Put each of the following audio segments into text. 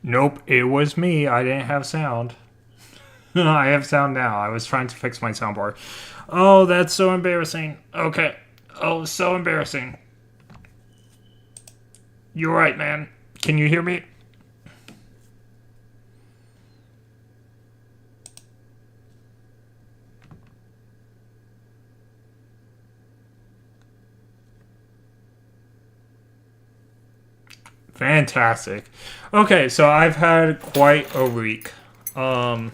Nope, it was me. I didn't have sound. I have sound now. I was trying to fix my soundboard. Oh, that's so embarrassing. Okay. Oh, so embarrassing. You're right, man. Can you hear me? Fantastic. Okay, so I've had quite a week. Um,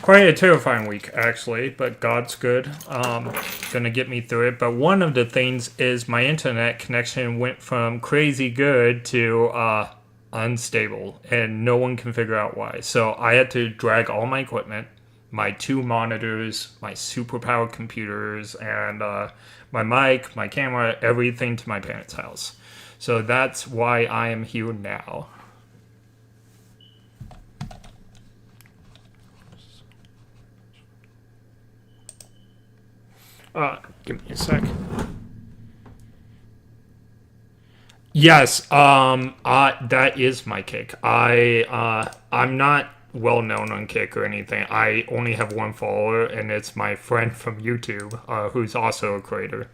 Quite a terrifying week, actually, but God's good. Gonna get me through it. But one of the things is my internet connection went from crazy good to unstable, and no one can figure out why. So I had to drag all my equipment, my two monitors, my superpowered computers, and my mic, my camera, everything to my parents' house. So that's why I am here now. Give me a sec. Yes, that is my Kick. I'm not well known on Kick or anything. I only have one follower, and it's my friend from YouTube, who's also a creator.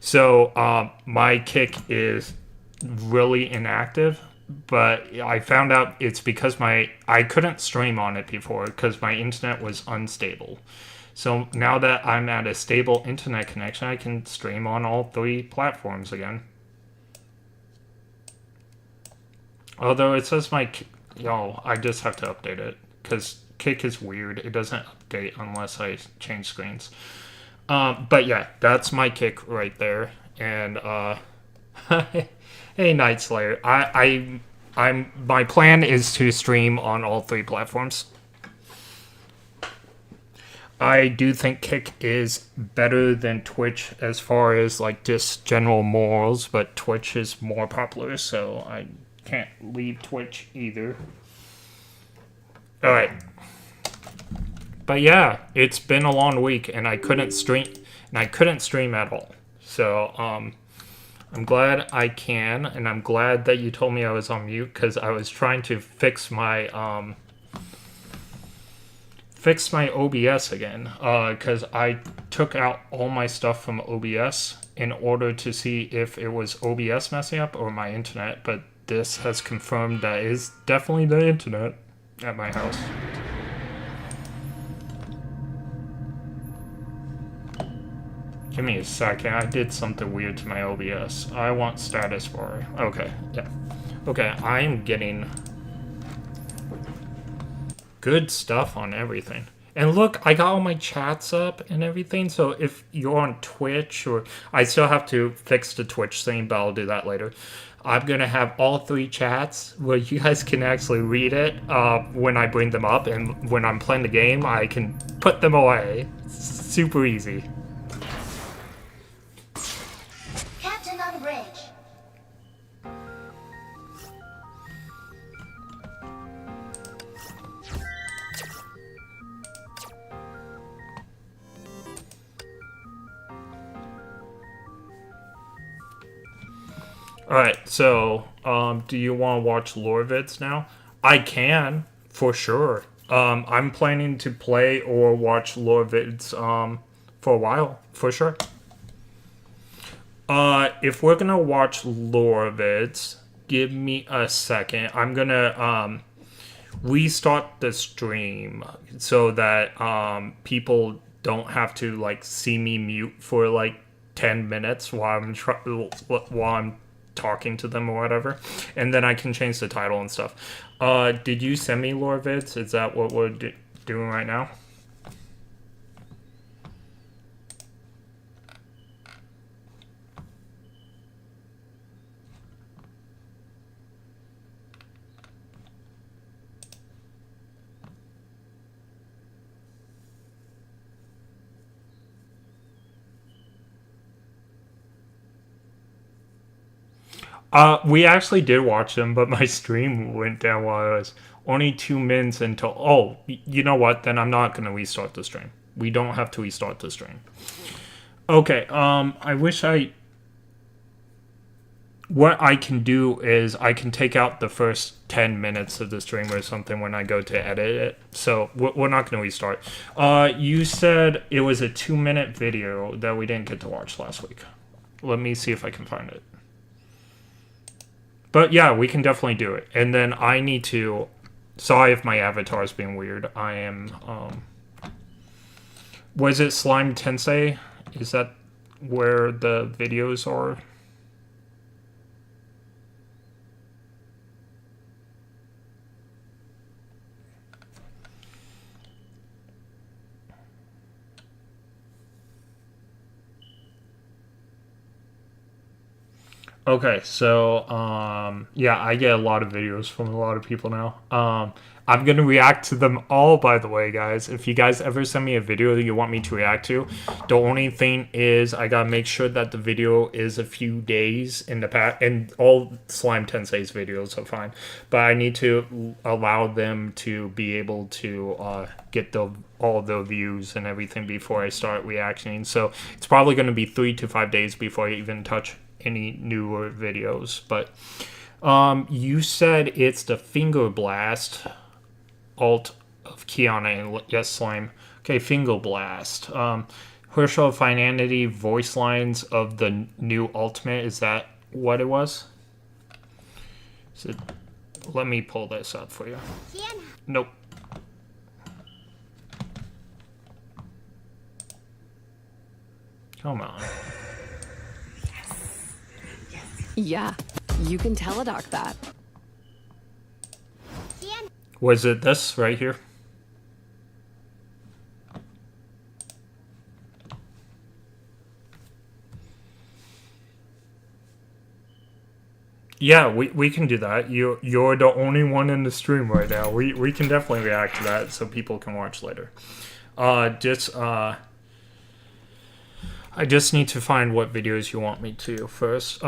So, my Kick is really inactive, but I found out it's because I couldn't stream on it before because my internet was unstable. So now that I'm at a stable internet connection, I can stream on all three platforms again. Although it says yo, I just have to update it because Kick is weird. It doesn't update unless I change screens. But yeah, that's my Kick right there. And hey, Night Slayer. I'm my plan is to stream on all three platforms. I do think Kick is better than Twitch as far as like just general morals, but Twitch is more popular, so I can't leave Twitch either. All right, but yeah, it's been a long week, and I couldn't stream at all. So I'm glad I can, and I'm glad that you told me I was on mute because I was trying to fix my OBS again because I took out all my stuff from OBS in order to see if it was OBS messing up or my internet, but this has confirmed that it is definitely the internet at my house. Give me a second. I did something weird to my OBS. I want status bar. Okay, yeah. Okay, I'm getting good stuff on everything. And look, I got all my chats up and everything. So if you're on Twitch, or I still have to fix the Twitch thing, but I'll do that later. I'm gonna have all three chats where you guys can actually read it when I bring them up, and when I'm playing the game, I can put them away. It's super easy. Captain on bridge. All right, so do you want to watch lore vids now? I can for sure. I'm planning to play or watch lore vids for a while for sure. If we're gonna watch lore vids, give me a second. I'm gonna restart the stream so that people don't have to like see me mute for like 10 minutes while I'm talking to them or whatever, and then I can change the title and stuff. Did you send me lore vids? Is that what we're doing right now? We actually did watch them, but my stream went down while I was only 2 minutes until. Oh, you know what? Then I'm not gonna restart the stream. We don't have to restart the stream. Okay. I wish I. what I can do is I can take out the first 10 minutes of the stream or something when I go to edit it. So we're not going to restart. You said it was a 2-minute video that we didn't get to watch last week. Let me see if I can find it. But yeah, we can definitely do it. And then I need to... Sorry if my avatar is being weird. I am... Was it Slime Tensei? Is that where the videos are? Okay, so yeah, I get a lot of videos from a lot of people now. I'm gonna react to them all, by the way, guys. If you guys ever send me a video that you want me to react to, the only thing is I gotta make sure that the video is a few days in the past, and all Slime Tensei's videos are fine, but I need to allow them to be able to get all the views and everything before I start reacting. So it's probably gonna be 3 to 5 days before I even touch any newer videos. But you said it's the Finger Blast alt of Kiana and Yes Slime. Okay, Finger Blast. Herschel Finality voice lines of the new Ultimate. Is that what it was? Is it, let me pull this up for you. Kiana. Nope. Come on. Yeah, you can teledoc that. Kiana. Was it this right here? Yeah, we can do that. You're the only one in the stream right now. We can definitely react to that so people can watch later. I just need to find what videos you want me to first.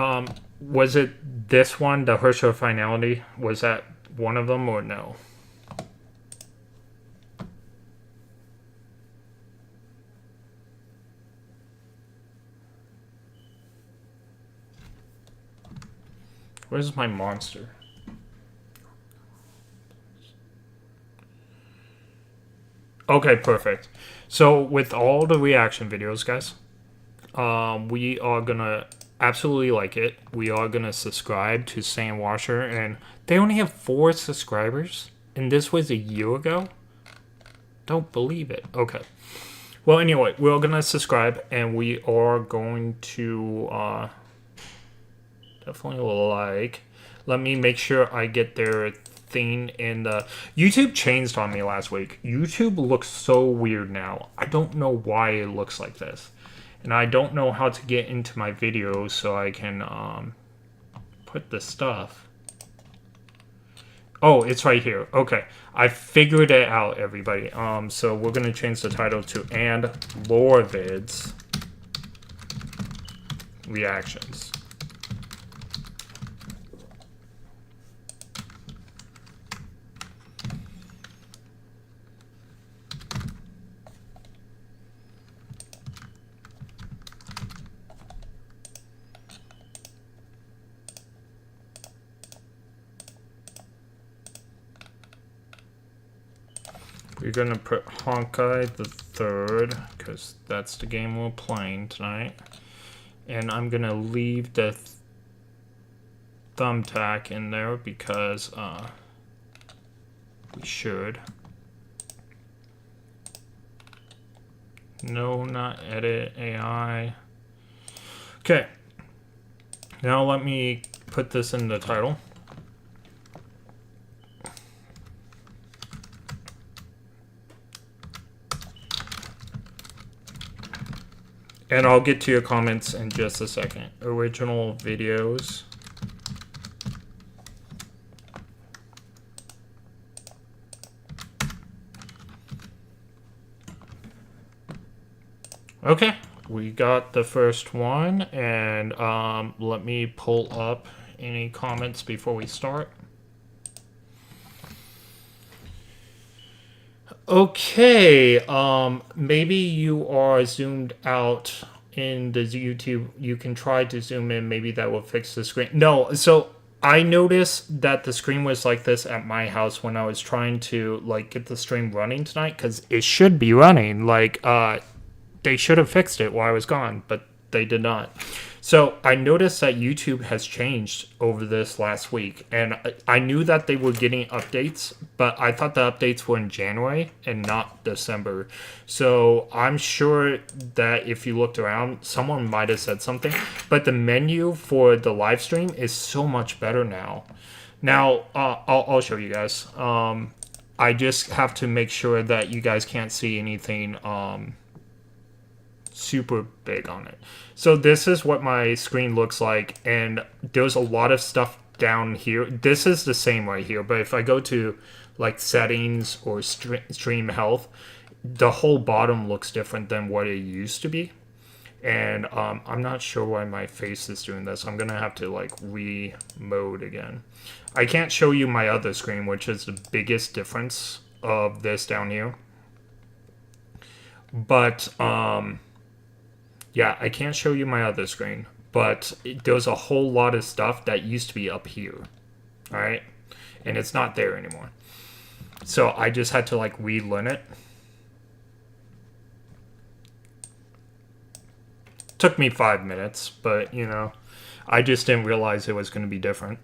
Was it this one, the Herschel Finality? Was that one of them or no? Where's my monster? Okay, perfect. So with all the reaction videos, guys, we are gonna absolutely like it. We are gonna subscribe to Sandwasher, and they only have 4 subscribers, and this was a year ago. Don't believe it. Okay. Well, anyway, we're gonna subscribe, and we are going to definitely like. Let me make sure I get their thing in the... YouTube changed on me last week. YouTube looks so weird now. I don't know why it looks like this. And I don't know how to get into my videos so I can put the stuff. Oh, it's right here. Okay, I figured it out, everybody. So we're gonna change the title to "And Lorvids Reactions." We're gonna put Honkai the Third, because that's the game we're playing tonight. And I'm gonna leave the thumbtack in there because we should. No, not edit AI. Okay. Now let me put this in the title. And I'll get to your comments in just a second. Original videos. Okay, we got the first one, and let me pull up any comments before we start. Okay, maybe you are zoomed out in the YouTube, you can try to zoom in. Maybe that will fix the screen. No, so I noticed that the screen was like this at my house when I was trying to like get the stream running tonight, because it should be running. Like, they should have fixed it while I was gone, but they did not. So I noticed that YouTube has changed over this last week, and I knew that they were getting updates, but I thought the updates were in January and not December. So I'm sure that if you looked around, someone might have said something, but the menu for the live stream is so much better now. Now, I'll show you guys. I just have to make sure that you guys can't see anything super big on it. So this is what my screen looks like, and there's a lot of stuff down here. This is the same right here, but if I go to like settings or stream health, the whole bottom looks different than what it used to be. And I'm not sure why my face is doing this. I'm gonna have to like re-mode again. I can't show you my other screen, which is the biggest difference of this down here. But yeah, I can't show you my other screen, but there's a whole lot of stuff that used to be up here, all right? And it's not there anymore. So I just had to like relearn it. Took me 5 minutes, but you know, I just didn't realize it was going to be different.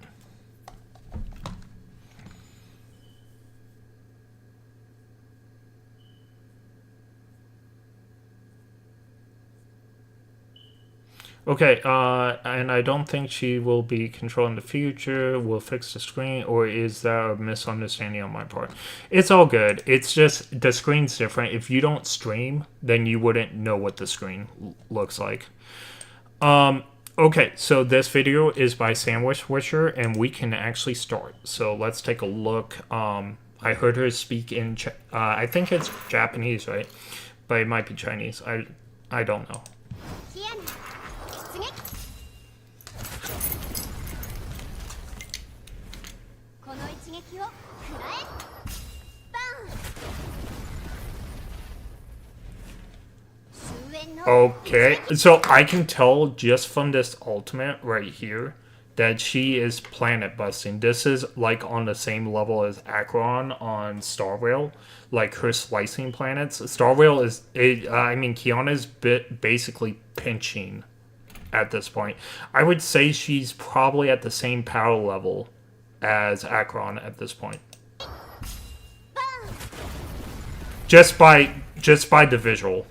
Okay, and I don't think she will be controlling the future, will fix the screen, or is that a misunderstanding on my part? It's all good. It's just the screen's different. If you don't stream, then you wouldn't know what the screen looks like. Okay, so this video is by Sandwich Wisher, and we can actually start. So let's take a look. I heard her speak in, I think it's Japanese, right? But it might be Chinese. I don't know. Okay, so I can tell just from this ultimate right here that she is planet busting. This is like on the same level as Acheron on Star Rail, like her slicing planets. Star Rail is, I mean, Kiana's basically pinching at this point. I would say she's probably at the same power level as Acheron at this point. Just by the visual.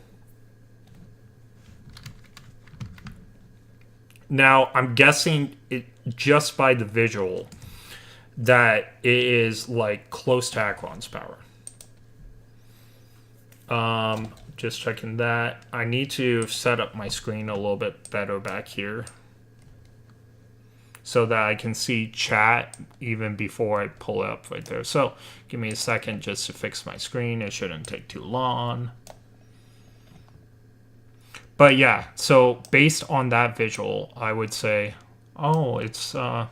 Now, I'm guessing it just by the visual that it is like close to Acheron's power. Just checking that. I need to set up my screen a little bit better back here so that I can see chat even before I pull it up right there. So give me a second just to fix my screen. It shouldn't take too long. But yeah, so based on that visual, I would say, oh, it's, I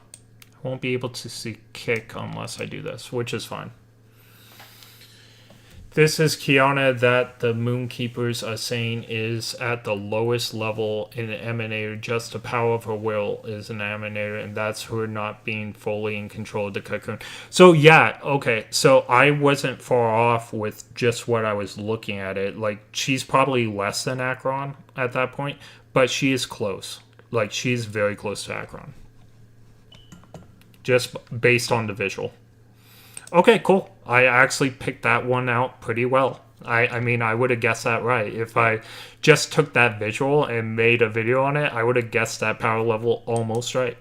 won't be able to see Kick unless I do this, which is fine. This is Kiana that the Moonkeepers are saying is at the lowest level in an Emanator. Just the power of her will is an Emanator, and that's her not being fully in control of the cocoon. So yeah, okay, so I wasn't far off with just what I was looking at it. Like, she's probably less than Acheron at that point, but she is close. Like, she's very close to Acheron. Just based on the visual. Okay, cool. I actually picked that one out pretty well. I mean, I would have guessed that right. If I just took that visual and made a video on it, I would have guessed that power level almost right.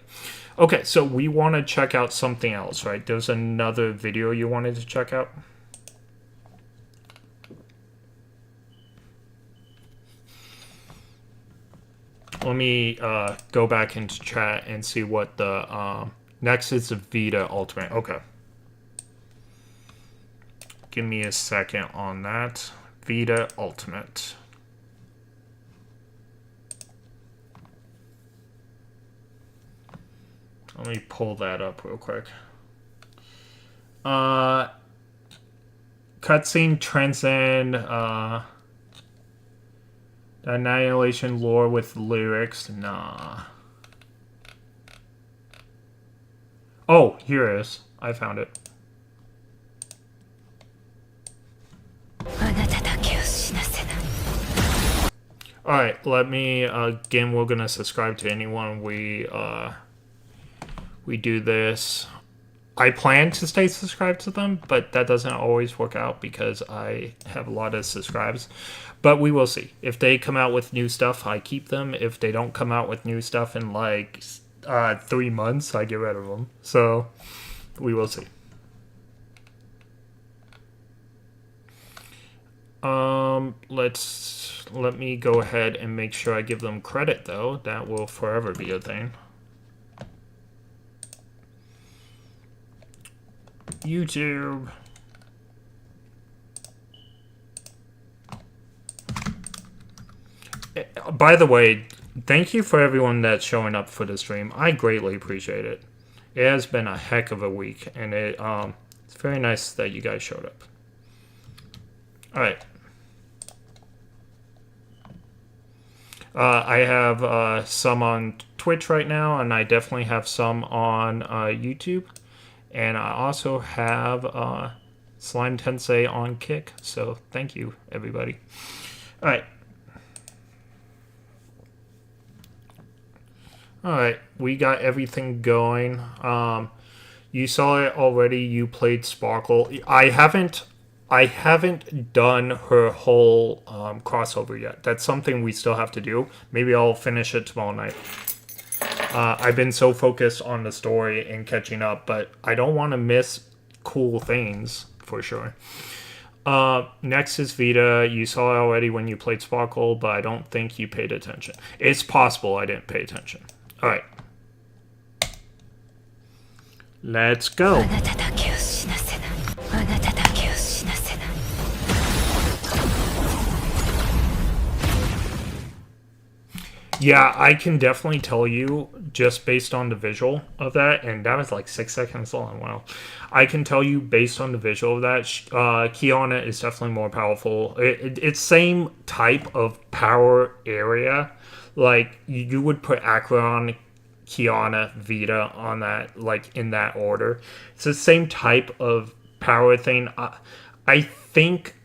Okay, so we want to check out something else, right? There's another video you wanted to check out? Let me go back into chat and see what the... next is the Vita Ultimate. Okay. Give me a second on that. Vita Ultimate. Let me pull that up real quick. Cutscene Transcend. Annihilation lore with lyrics? Nah. Oh, here it is. I found it. Alright, let me, again, we're gonna subscribe to anyone we do this. I plan to stay subscribed to them, but that doesn't always work out because I have a lot of subscribes. But we will see. If they come out with new stuff, I keep them. If they don't come out with new stuff in like 3 months, I get rid of them. So we will see. Let me go ahead and make sure I give them credit though. That will forever be a thing. YouTube. By the way, thank you for everyone that's showing up for the stream. I greatly appreciate it. It has been a heck of a week, and it's very nice that you guys showed up. Alright. I have some on Twitch right now, and I definitely have some on YouTube. And I also have Slime Tensei on Kick, so thank you, everybody. Alright. Alright, we got everything going. You saw it already, you played Sparkle. I haven't done her whole crossover yet. That's something we still have to do. Maybe I'll finish it tomorrow night. I've been so focused on the story and catching up, but I don't want to miss cool things, for sure. Next is Vita. You saw it already when you played Sparkle, but I don't think you paid attention. It's possible I didn't pay attention. Alright. Let's go. Yeah, I can definitely tell you, just based on the visual of that, and that was like 6 seconds long, wow. I can tell you, based on the visual of that, Kiana is definitely more powerful. It's same type of power area. Like, you would put Acheron, Kiana, Vita on that, like, in that order. It's the same type of power thing. I think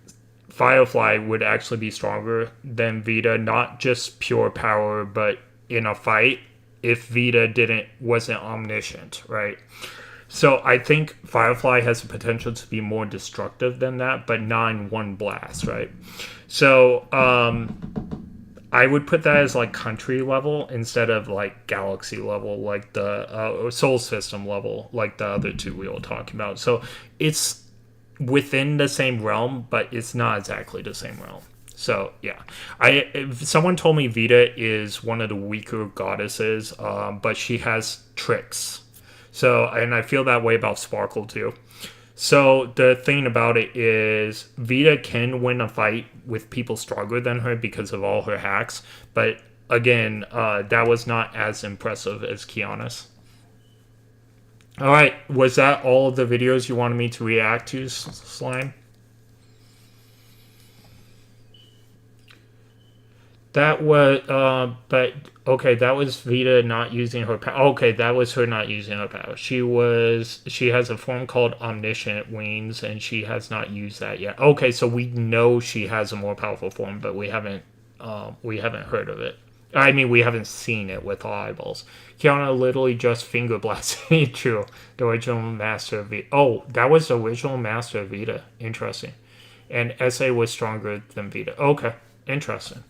Firefly would actually be stronger than Vita, not just pure power, but in a fight, if Vita wasn't omniscient, right? So I think Firefly has the potential to be more destructive than that, but not in one blast, right? So I would put that as like country level instead of like galaxy level, like the soul system level, like the other two we were talking about. So it's within the same realm, but it's not exactly the same realm. So yeah, if someone told me Vita is one of the weaker goddesses, but she has tricks. So, and I feel that way about Sparkle too. So the thing about it is Vita can win a fight with people stronger than her because of all her hacks. But again, that was not as impressive as Kiana's. Alright, was that all of the videos you wanted me to react to, Slime? That was, but, okay, that was Vita not using her power. Okay, that was her not using her power. She has a form called Omniscient Wings, and she has not used that yet. Okay, so we know she has a more powerful form, but we haven't heard of it. I mean, we haven't seen it with our eyeballs. Kiana literally just finger blasted True, the original Master of Vita. Oh, that was the original Master of Vita. Interesting. And SA was stronger than Vita. Okay, interesting.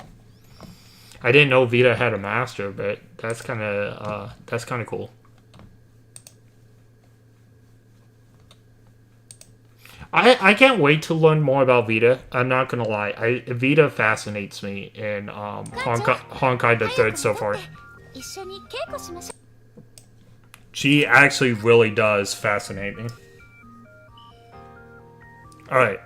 I didn't know Vita had a master, but that's kind of cool. I can't wait to learn more about Vita. I'm not gonna lie. Vita fascinates me in Honkai the Third so far. She actually really does fascinate me. Alright.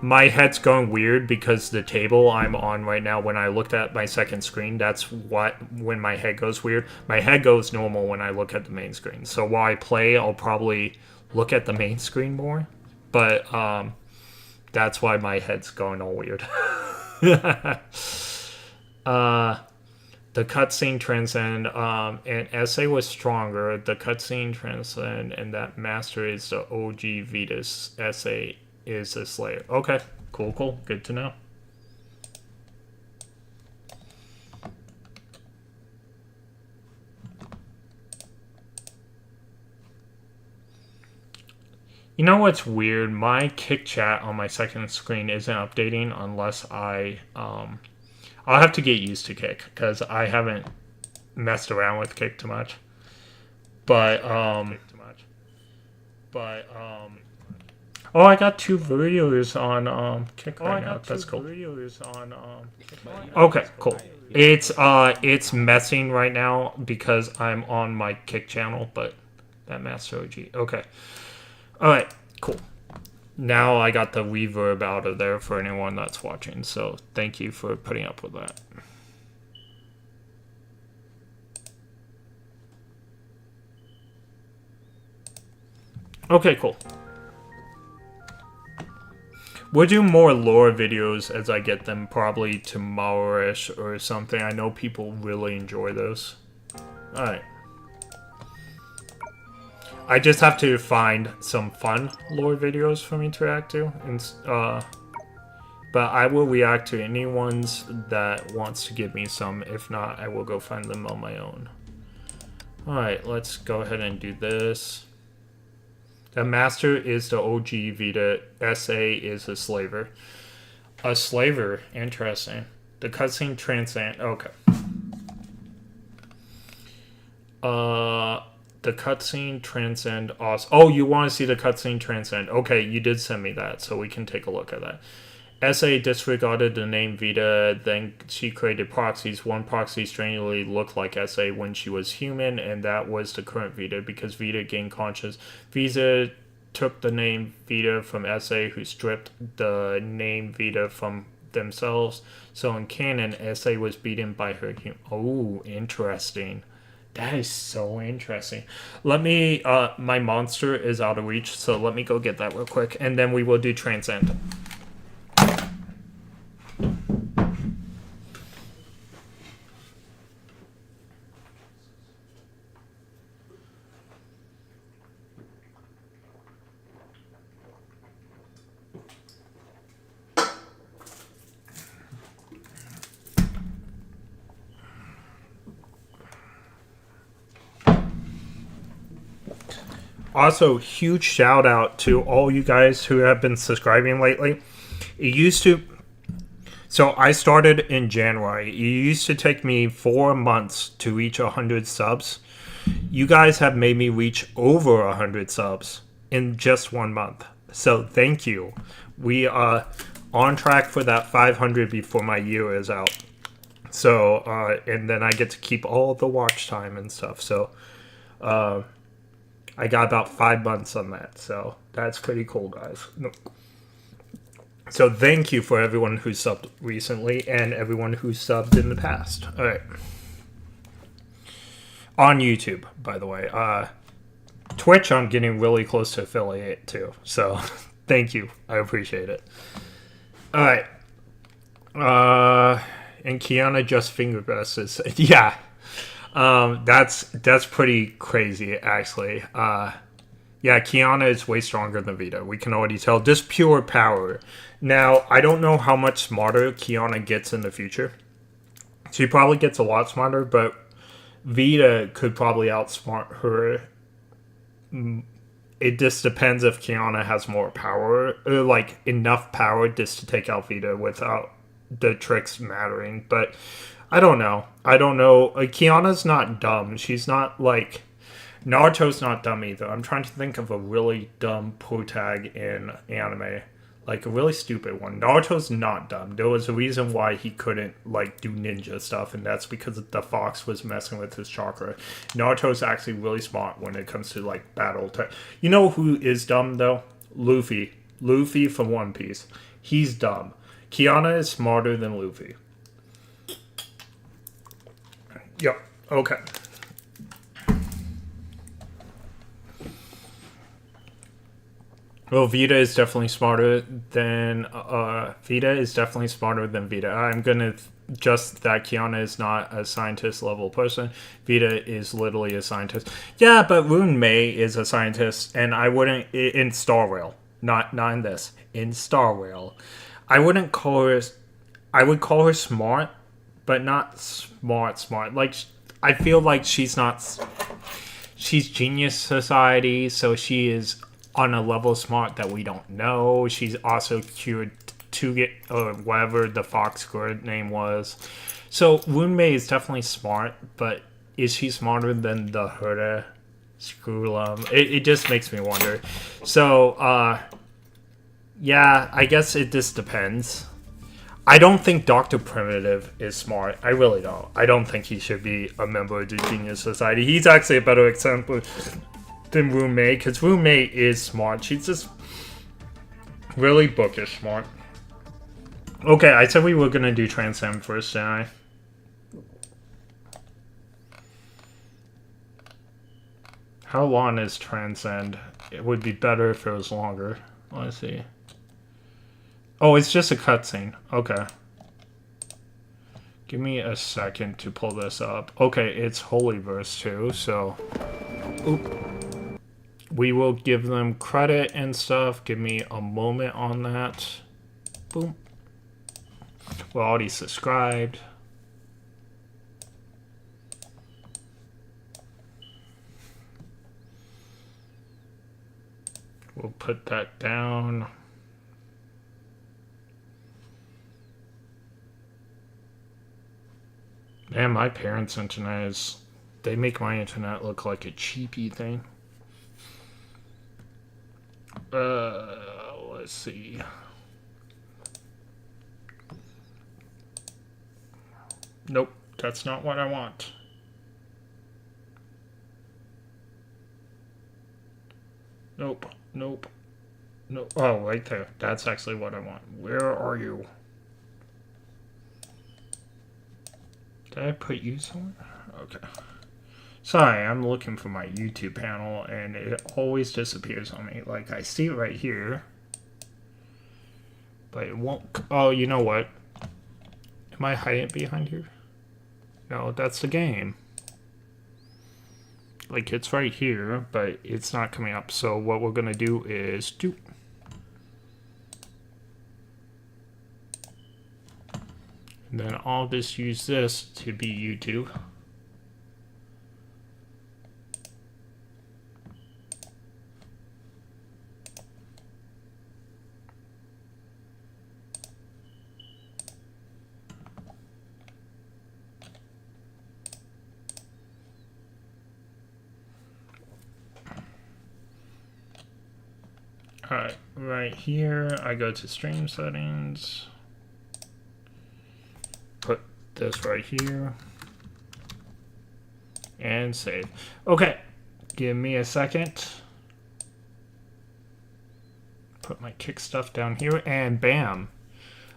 My head's going weird because the table I'm on right now, when I looked at my second screen, that's when my head goes weird. My head goes normal when I look at the main screen. So while I play, I'll probably look at the main screen more. But that's why my head's going all weird. The cutscene transcend, and SA was stronger. The cutscene transcend, and that master is the OG Vetus. SA is the Slayer. Okay, cool. Good to know. You know what's weird? My Kick chat on my second screen isn't updating unless I'll have to get used to Kick because I haven't messed around with Kick too much. But oh, I got 2 videos on Kick right now. That's cool. Okay, cool. It's messing right now because I'm on my Kick channel, but that Master OG. Okay. Alright, cool. Now I got the reverb out of there for anyone that's watching, so thank you for putting up with that. Okay, cool. We'll do more lore videos as I get them, probably tomorrow-ish or something. I know people really enjoy those. Alright. I just have to find some fun lore videos for me to react to, and but I will react to any ones that wants to give me some. If not, I will go find them on my own. Alright, let's go ahead and do this. The master is the OG Vita. SA is a slaver. A slaver, interesting. The cutscene transcend. Okay. The cutscene transcend awesome. Oh, you want to see the cutscene transcend? Okay, you did send me that, so we can take a look at that. SA disregarded the name Vita, then she created proxies. One proxy strangely looked like SA when she was human, and that was the current Vita because Vita gained conscious. Vita took the name Vita from SA, who stripped the name Vita from themselves. So in canon, SA was beaten by her human. Oh, interesting. That is so interesting. Let me, my monster is out of reach, so let me go get that real quick, and then we will do Transcend. Also, huge shout out to all you guys who have been subscribing lately. It used to... So I started in January. It used to take me 4 months to reach 100 subs. You guys have made me reach over 100 subs in just 1 month. So thank you. We are on track for that 500 before my year is out. So, and then I get to keep all the watch time and stuff. So, I got about 5 months on that, so that's pretty cool, guys. So thank you for everyone who subbed recently and everyone who subbed in the past. All right. On YouTube, by the way. Twitch, I'm getting really close to affiliate, too. So thank you. I appreciate it. All right. And Kiana just finger presses. Yeah. That's pretty crazy, actually. Yeah, Kiana is way stronger than Vita. We can already tell. Just pure power. Now, I don't know how much smarter Kiana gets in the future. She probably gets a lot smarter, but Vita could probably outsmart her. It just depends if Kiana has more power, or like enough power just to take out Vita without the tricks mattering. But I don't know. Kiana's not dumb. She's not like... Naruto's not dumb either. I'm trying to think of a really dumb protag in anime. Like, a really stupid one. Naruto's not dumb. There was a reason why he couldn't, like, do ninja stuff, and that's because the fox was messing with his chakra. Naruto's actually really smart when it comes to, like, battle. You know who is dumb, though? Luffy. Luffy from One Piece. He's dumb. Kiana is smarter than Luffy. Yep. Okay. Well, Vita is definitely smarter than Vita. I'm gonna just that Kiana is not a scientist level person. Vita is literally a scientist. Yeah, but Rune Mei is a scientist, and I wouldn't in Star Rail, not in this, in Star Rail. I wouldn't call her. I would call her smart, but not smart. Like I feel like she's not. She's genius society, so she is on a level smart that we don't know. She's also cured to get whatever the fox girl name was. So Rune Mei is definitely smart, but is she smarter than the Herda Screwlum? It just makes me wonder. So yeah, I guess it just depends. I don't think Dr. Primitive is smart. I really don't. I don't think he should be a member of the Genius Society. He's actually a better example than Rune Mei, because Rune Mei is smart. She's just really bookish smart. Okay, I said we were going to do Transcend first, didn't I? How long is Transcend? It would be better if it was longer. Let's see. Oh, it's just a cutscene. Okay. Give me a second to pull this up. Okay, it's Holyverse too, so... Oop. We will give them credit and stuff. Give me a moment on that. Boom. We're already subscribed. We'll put that down. Man, my parents' internet is... They make my internet look like a cheapy thing. Let's see. Nope, that's not what I want. Nope. No. Oh, right there. That's actually what I want. Where are you? Did I put you somewhere? Okay. Sorry, I'm looking for my YouTube panel, and it always disappears on me. Like, I see it right here. But it won't... Oh, you know what? Am I hiding it behind here? No, that's the game. Like, it's right here, but it's not coming up. So what we're going to do is... And then I'll just use this to be YouTube. Alright, right here, I go to stream settings. Put this right here. And save. Okay, give me a second. Put my kick stuff down here, and bam.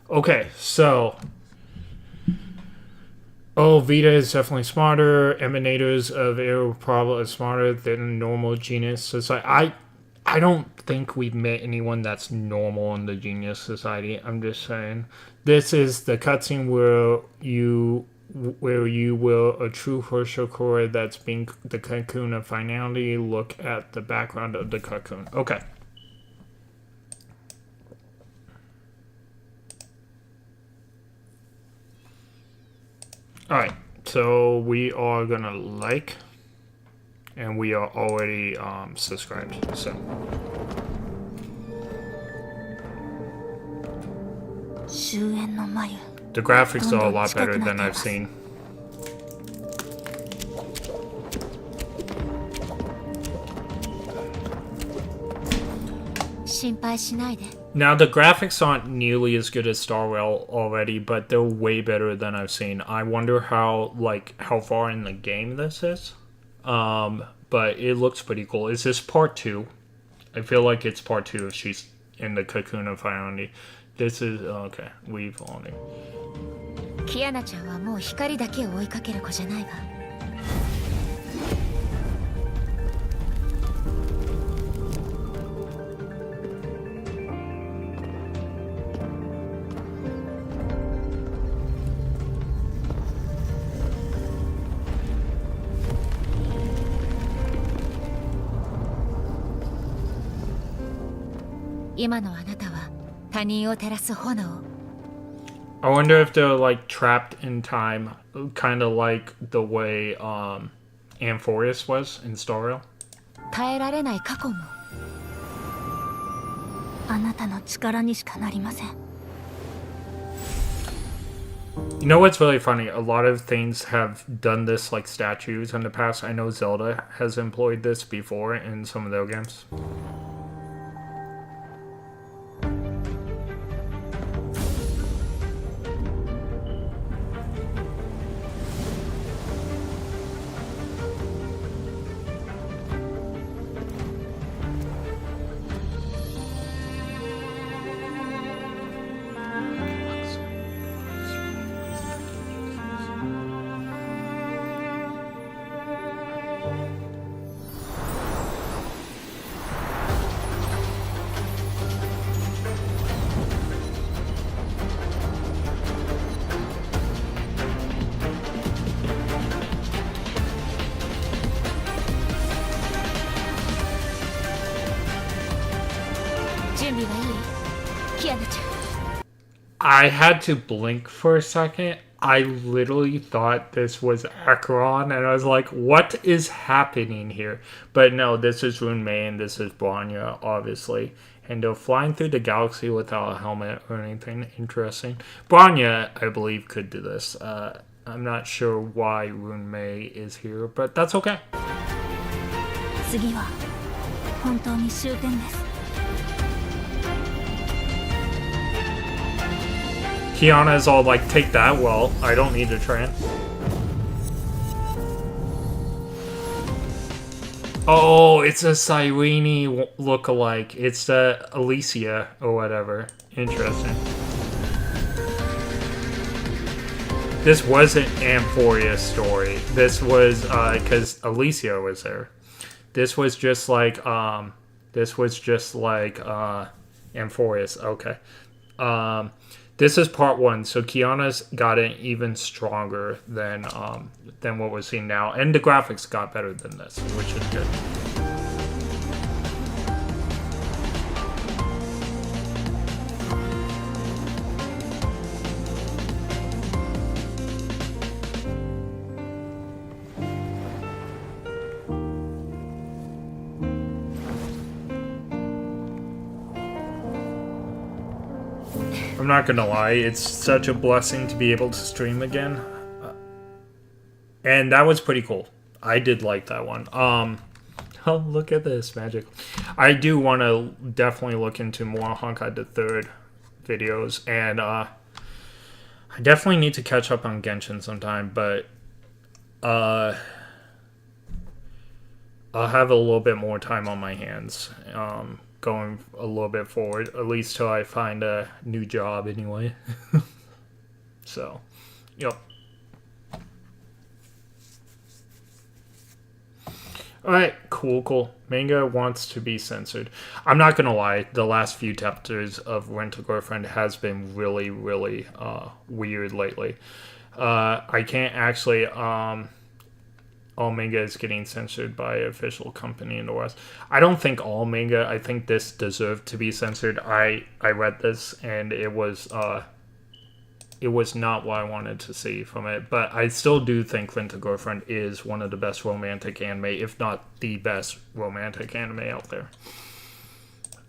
Okay, so... Oh, Vita is definitely smarter. Emanators of Air probably is smarter than normal Genius Society. I don't think we've met anyone that's normal in the Genius Society. I'm just saying. This is the cutscene where you will a true Hershey that's being the cocoon of finality. Look at the background of the cocoon. Okay. Alright, so we are gonna like, and we are already subscribed, so. The graphics are a lot better than I've seen. Now the graphics aren't nearly as good as Star Rail already, but they're way better than I've seen. I wonder how far in the game this is. But it looks pretty cool. Is this part 2? I feel like it's part 2 if she's in the cocoon of finality. This is okay. We've only. キアナちゃんはもう光だけを追いかける子じゃないわ。今のあなたは他人を照らす炎。 I wonder if they're like trapped in time, kind of like the way Amphorius was in Star Rail. 耐えられない過去も。あなたの力にしかなりません。 You know what's really funny? A lot of things have done this like statues in the past. I know Zelda has employed this before in some of their games. I had to blink for a second. I literally thought this was Acheron, and I was like, what is happening here? But no, this is Rune Mei, and this is Bronya, obviously. And they're flying through the galaxy without a helmet or anything interesting. Bronya, I believe, could do this. I'm not sure why Rune Mei is here, but that's okay. 次は本当に終点です。 Kiana's all like, take that, well, I don't need a train. Oh, it's a Cyrene look-alike. It's the Alicia or whatever. Interesting. This wasn't Amphoria's story. This was, because Alicia was there. This was just like, Amphorius. Okay. This is part 1, so Kiana's gotten even stronger than what we're seeing now, and the graphics got better than this, which is good. I'm not gonna lie, it's such a blessing to be able to stream again. And that was pretty cool. I did like that one. Oh, look at this magic. I do want to definitely look into more Honkai the Third videos, and I definitely need to catch up on Genshin sometime, but I'll have a little bit more time on my hands. Going a little bit forward, at least till I find a new job anyway. So, yep. Alright, cool. Manga wants to be censored. I'm not gonna lie, the last few chapters of Rent-A-Girlfriend has been really, really weird lately. I can't actually... all manga is getting censored by an official company in the West. I don't think all manga. I think this deserved to be censored. I read this, and it was not what I wanted to see from it. But I still do think Rent-A-Girlfriend is one of the best romantic anime, if not the best romantic anime out there.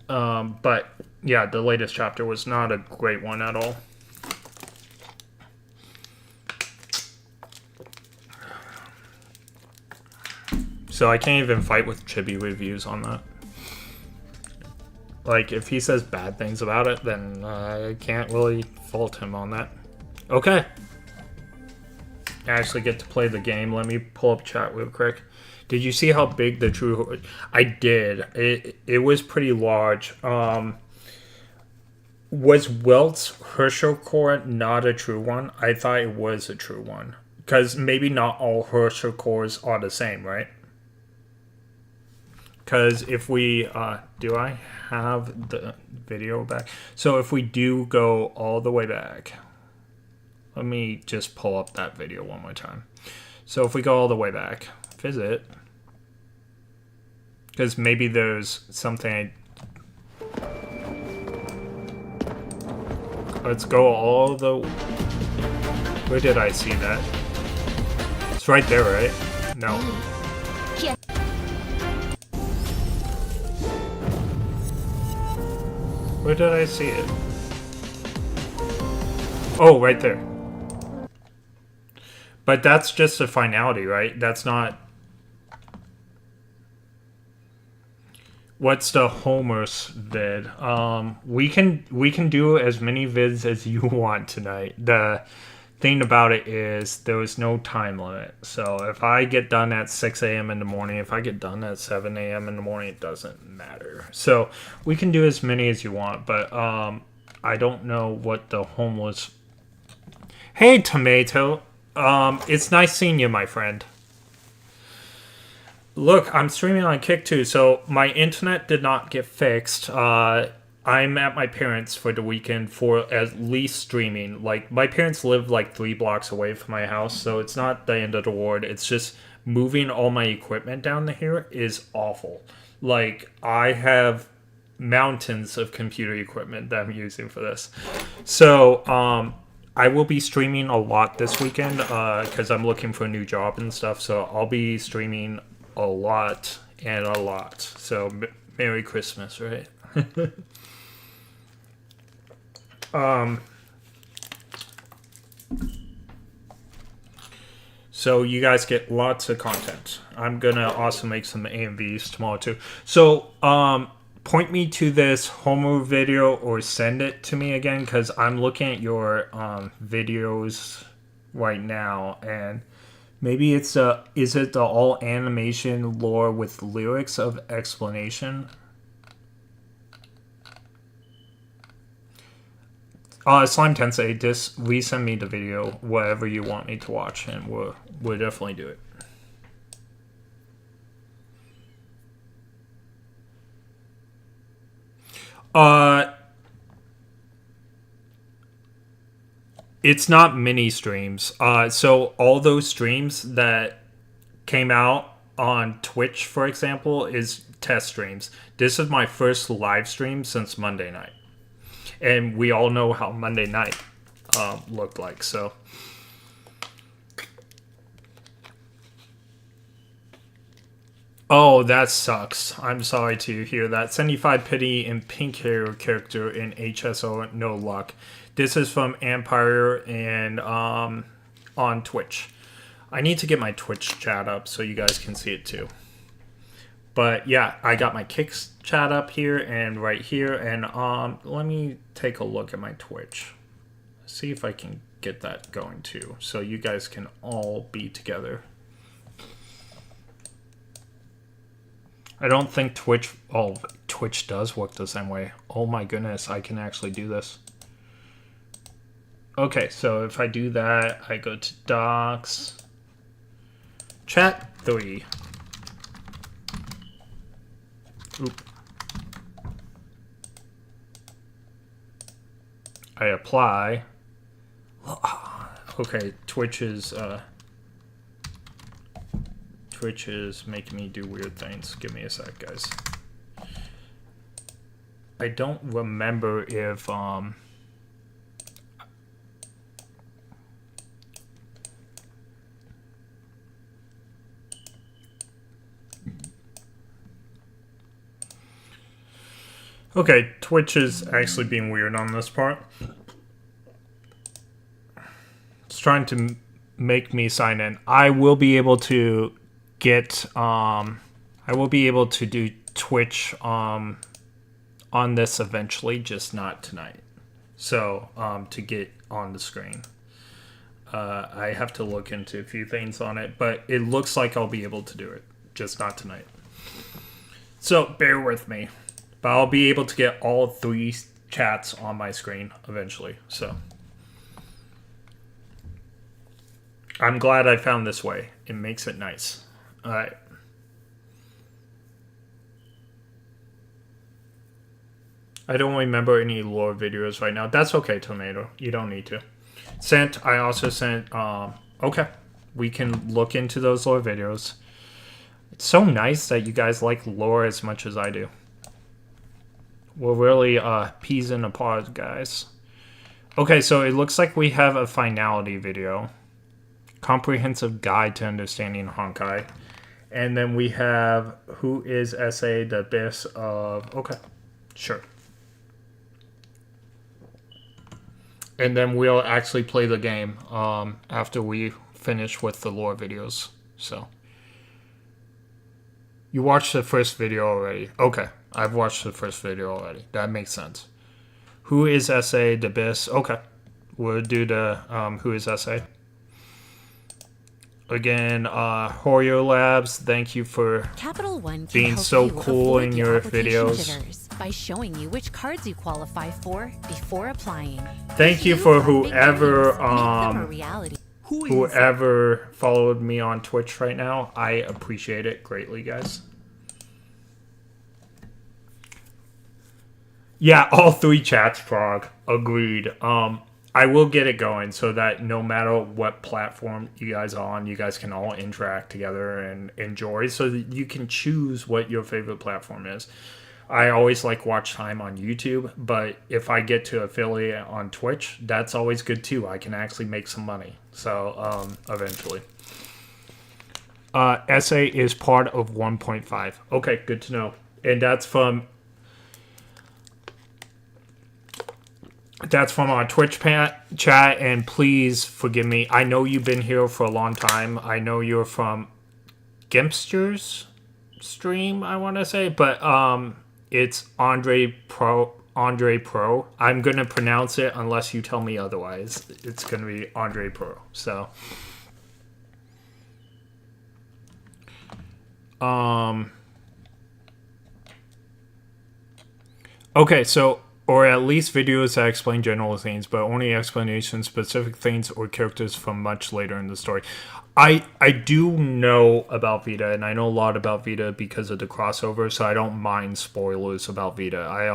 But yeah, the latest chapter was not a great one at all. So I can't even fight with Chibi reviews on that. Like, if he says bad things about it, then I can't really fault him on that. Okay. I actually get to play the game. Let me pull up chat real quick. Did you see how big the true... I did. It was pretty large. Was Welt's Herschel core not a true one? I thought it was a true one. Because maybe not all Herschel cores are the same, right? Because if we, do I have the video back? So if we do go all the way back, let me just pull up that video one more time. So if we go all the way back, visit, because maybe there's something Let's go all the... Where did I see that? It's right there, right? No. Where did I see it? Oh, right there. But that's just a finality, right? That's not... What's the homers vid? We can do as many vids as you want tonight. The thing about it is there was no time limit. So if I get done at 6 a.m. in the morning, if I get done at 7 a.m. in the morning, it doesn't matter. So we can do as many as you want, but I don't know what the homeless... Hey, Tomato. It's nice seeing you, my friend. Look, I'm streaming on Kick too, so my internet did not get fixed. I'm at my parents' for the weekend for at least streaming. Like, my parents live like 3 blocks away from my house, so it's not the end of the world. It's just moving all my equipment down here is awful. Like, I have mountains of computer equipment that I'm using for this. So, I will be streaming a lot this weekend because I'm looking for a new job and stuff, so I'll be streaming a lot and a lot. So Merry Christmas, right? So you guys get lots of content. I'm gonna also make some AMVs tomorrow too. So point me to this Homer video or send it to me again, because I'm looking at your videos right now, and maybe it's is it the all animation lore with lyrics of explanation? Slime Tensei, just resend me the video, whatever you want me to watch, and we'll definitely do it. It's not mini streams. So all those streams that came out on Twitch, for example, is test streams. This is my first live stream since Monday night. And we all know how Monday night looked like, so... Oh, that sucks. I'm sorry to hear that. 75 Pity and Pink Hair character in HSO, no luck. This is from Empire and on Twitch. I need to get my Twitch chat up so you guys can see it too. But yeah, I got my Kicks chat up here and right here. And let me take a look at my Twitch. See if I can get that going too, so you guys can all be together. I don't think Twitch... Oh, Twitch does work the same way. Oh my goodness, I can actually do this. Okay, so if I do that, I go to Docs. Chat 3. Oop. I apply. Okay, Twitch is making me do weird things. Give me a sec, guys. I don't remember if okay, Twitch is actually being weird on this part. It's trying to make me sign in. I will be able to get I will be able to do Twitch on this eventually, just not tonight. So to get on the screen, I have to look into a few things on it, but it looks like I'll be able to do it, just not tonight. So bear with me, but I'll be able to get all 3 chats on my screen eventually. So I'm glad I found this way. It makes it nice. All right. I don't remember any lore videos right now. That's okay, Tomato. You don't need to. Sent. I also sent... okay. We can look into those lore videos. It's so nice that you guys like lore as much as I do. We're really peas in a pod, guys. Okay, so it looks like we have a finality video. Comprehensive Guide to Understanding Honkai. And then we have Who is SA, the Abyss of... Okay, sure. And then we'll actually play the game after we finish with the lore videos. So... You watched the first video already. Okay, I've watched the first video already. That makes sense. Who is SA, the Abyss? Okay, we'll do the Who is SA. Again, Horio Labs, thank you for Capital One can being help so you cool avoid in the your application videos. jitters by showing you which cards you qualify for before applying. Thank you If for have big whoever dreams, make them a reality. whoever followed me on Twitch right now. I appreciate it greatly, guys. Yeah, all 3 chats, Frog. Agreed. I will get it going so that no matter what platform you guys are on, you guys can all interact together and enjoy so that you can choose what your favorite platform is. I always like watch time on YouTube, but if I get to affiliate on Twitch, that's always good too. I can actually make some money. So, eventually. SA is part of 1.5. Okay, good to know. And that's from our Twitch chat, and please forgive me. I know you've been here for a long time. I know you're from Gimpster's stream, I want to say, but it's Andre Pro. I'm going to pronounce it unless you tell me otherwise. It's going to be Andre Pro. So, okay, so, or at least videos that explain general themes, but only explanations, specific things, or characters from much later in the story. I do know about Vita, and I know a lot about Vita because of the crossover, so I don't mind spoilers about Vita. I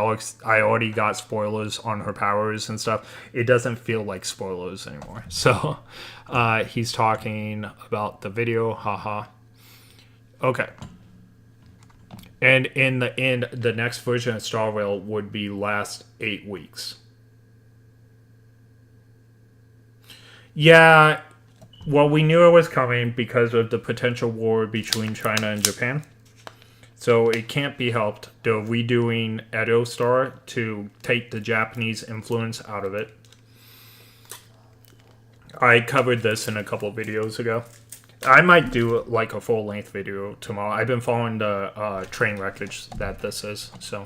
already got spoilers on her powers and stuff. It doesn't feel like spoilers anymore. So, he's talking about the video, haha. Okay. And in the end, the next version of Star Rail would be last 8 weeks. Yeah, well, we knew it was coming because of the potential war between China and Japan. So it can't be helped. They're redoing Edo Star to take the Japanese influence out of it. I covered this in a couple of videos ago. I might do like a full-length video tomorrow. I've been following the train wreckage that this is, so.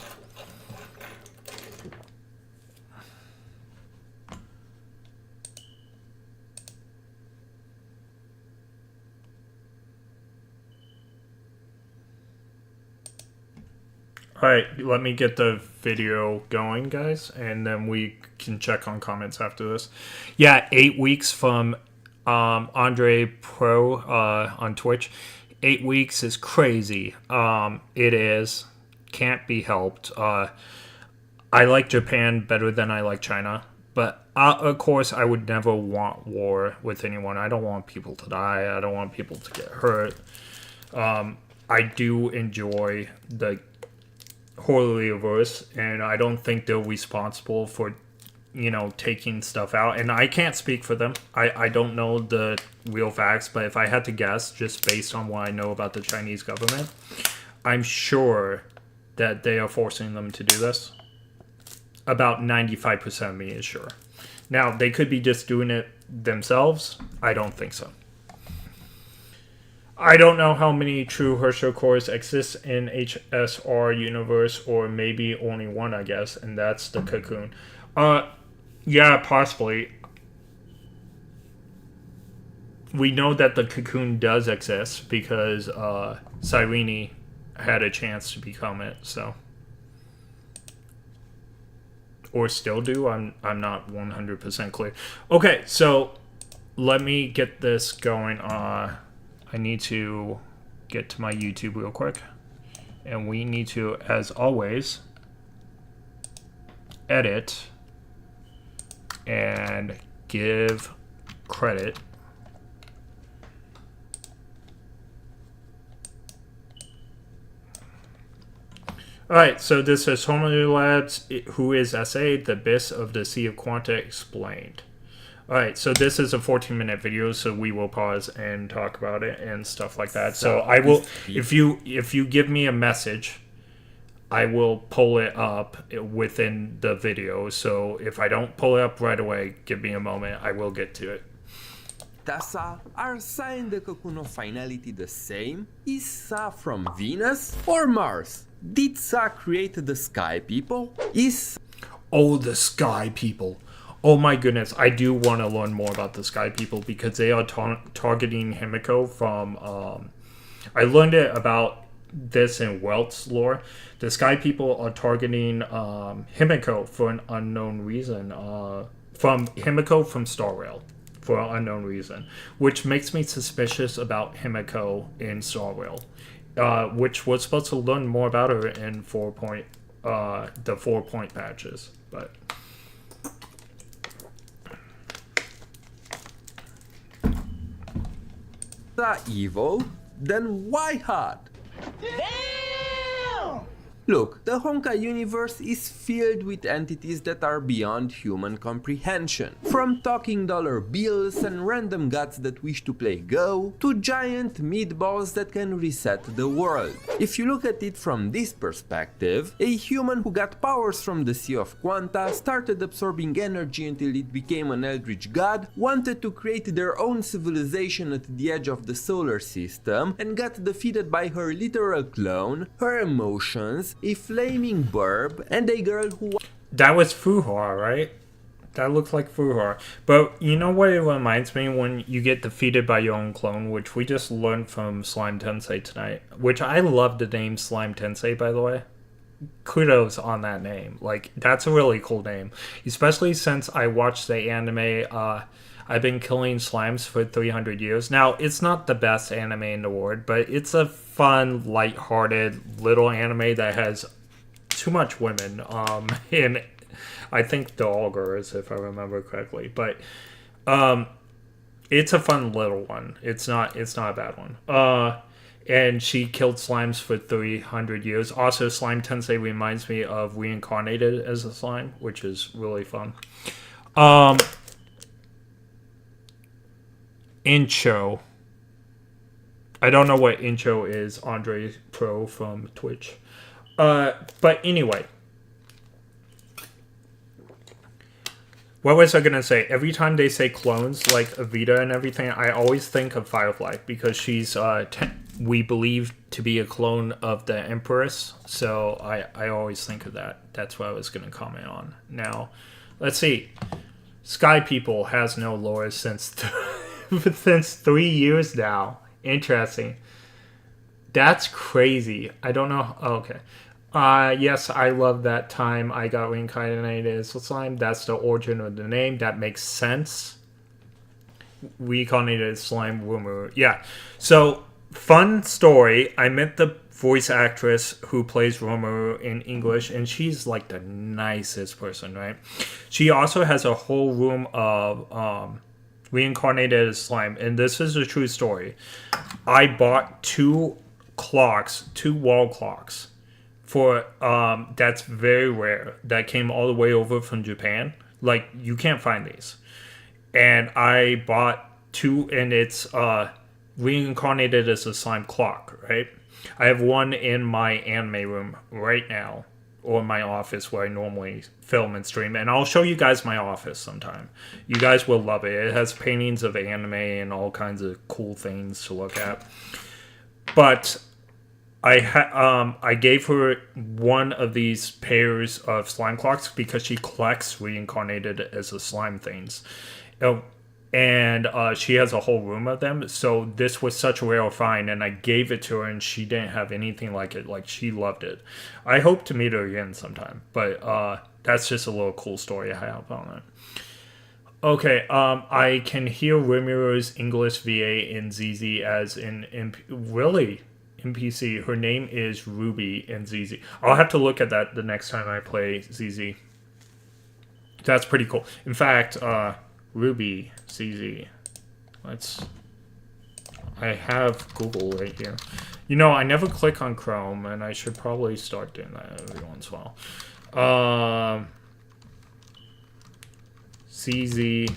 Alright, let me get the video going, guys, and then we can check on comments after this. Yeah, 8 weeks from Andre Pro on Twitch. 8 weeks is crazy. It is. Can't be helped. I like Japan better than I like China. But, of course, I would never want war with anyone. I don't want people to die. I don't want people to get hurt. I do enjoy the Horrorverse, and I don't think they're responsible for, you know, taking stuff out. And I can't speak for them. I don't know the real facts, but if I had to guess, just based on what I know about the Chinese government, I'm sure that they are forcing them to do this. About 95% of me is sure. Now, they could be just doing it themselves. I don't think so. I don't know how many true Herschel cores exist in HSR universe, or maybe only one, I guess, and that's the Cocoon. Yeah, possibly. We know that the Cocoon does exist because Cyrene had a chance to become it, so. Or still do, I'm not 100% clear. Okay, so let me get this going. I need to get to my YouTube real quick. And we need to, as always, edit and give credit. Alright, so this is Homo Labs, who is SA, the Abyss of the Sea of Quanta explained. Alright, so this is a 14-minute video, so we will pause and talk about it and stuff like that. So I will, if you give me a message, I will pull it up within the video. So if I don't pull it up right away, give me a moment, I will get to it. Tasa are sign the Kakuno finality the same? Is Sa from Venus or Mars? Did Sa create the sky people? Is Oh, the sky people. Oh my goodness, I do want to learn more about the sky people because they are targeting Himiko from... I learned it about this in Welt's lore. The sky people are targeting Himiko for an unknown reason. From Himiko from Star Rail. For an unknown reason, which makes me suspicious about Himiko in Star Rail, which was supposed to learn more about her in the 4-point patches, but Sa evil? Then why hot? Look, the Honkai universe is filled with entities that are beyond human comprehension. From talking dollar bills and random gods that wish to play Go, to giant meatballs that can reset the world. If you look at it from this perspective, a human who got powers from the Sea of Quanta started absorbing energy until it became an eldritch god, wanted to create their own civilization at the edge of the solar system, and got defeated by her literal clone, her emotions, a flaming burb, and a girl who... that was Fuhar, right? That looks like Fuhar. But you know what it reminds me when you get defeated by your own clone, which we just learned from Slime Tensei tonight, which I love the name Slime Tensei, by the way. Kudos on that name. Like, that's a really cool name. Especially since I watched the anime, I've been killing slimes for 300 years. Now, it's not the best anime in the world, but it's a fun, lighthearted little anime that has too much women. And I think the Augurs, if I remember correctly. But it's a fun little one. It's not a bad one. And she killed slimes for 300 years. Also, Slime Tensei reminds me of Reincarnated as a Slime, which is really fun. Incho. I don't know what Incho is, Andre Pro from Twitch. But anyway. What was I gonna say? Every time they say clones, like Evita and everything, I always think of Firefly, because she's, we believe to be a clone of the Empress, so I always think of that. That's what I was gonna comment on. Now, let's see. Sky People has no lore since 3 years now. Interesting. That's crazy. I don't know. Oh, okay. Yes, I love that time I got reincarnated as a slime. That's the origin of the name. That makes sense. Reincarnated slime rumor. Yeah. So, fun story. I met the voice actress who plays Rimuru in English, and she's like the nicest person, right? She also has a whole room of reincarnated as slime, and this is a true story. I bought 2 wall clocks for that's very rare, that came all the way over from Japan. Like, you can't find these, and I bought 2, and it's reincarnated as a slime clock, right? I have one in my anime room right now, or my office where I normally film and stream, and I'll show you guys my office sometime. You guys will love it. It has paintings of anime and all kinds of cool things to look at. But I gave her one of these pairs of slime clocks because she collects reincarnated as a slime things. And she has a whole room of them, so this was such a rare find, and I gave it to her, and she didn't have anything like it. Like, she loved it. I hope to meet her again sometime, but that's just a little cool story I have on it. Okay, I can hear Rimuru's English VA in ZZ as in really NPC. Her name is Ruby in ZZ. I'll have to look at that the next time I play ZZ. That's pretty cool. In fact, Ruby CZ. I have Google right here. You know, I never click on Chrome, and I should probably start doing that every once in a while. CZ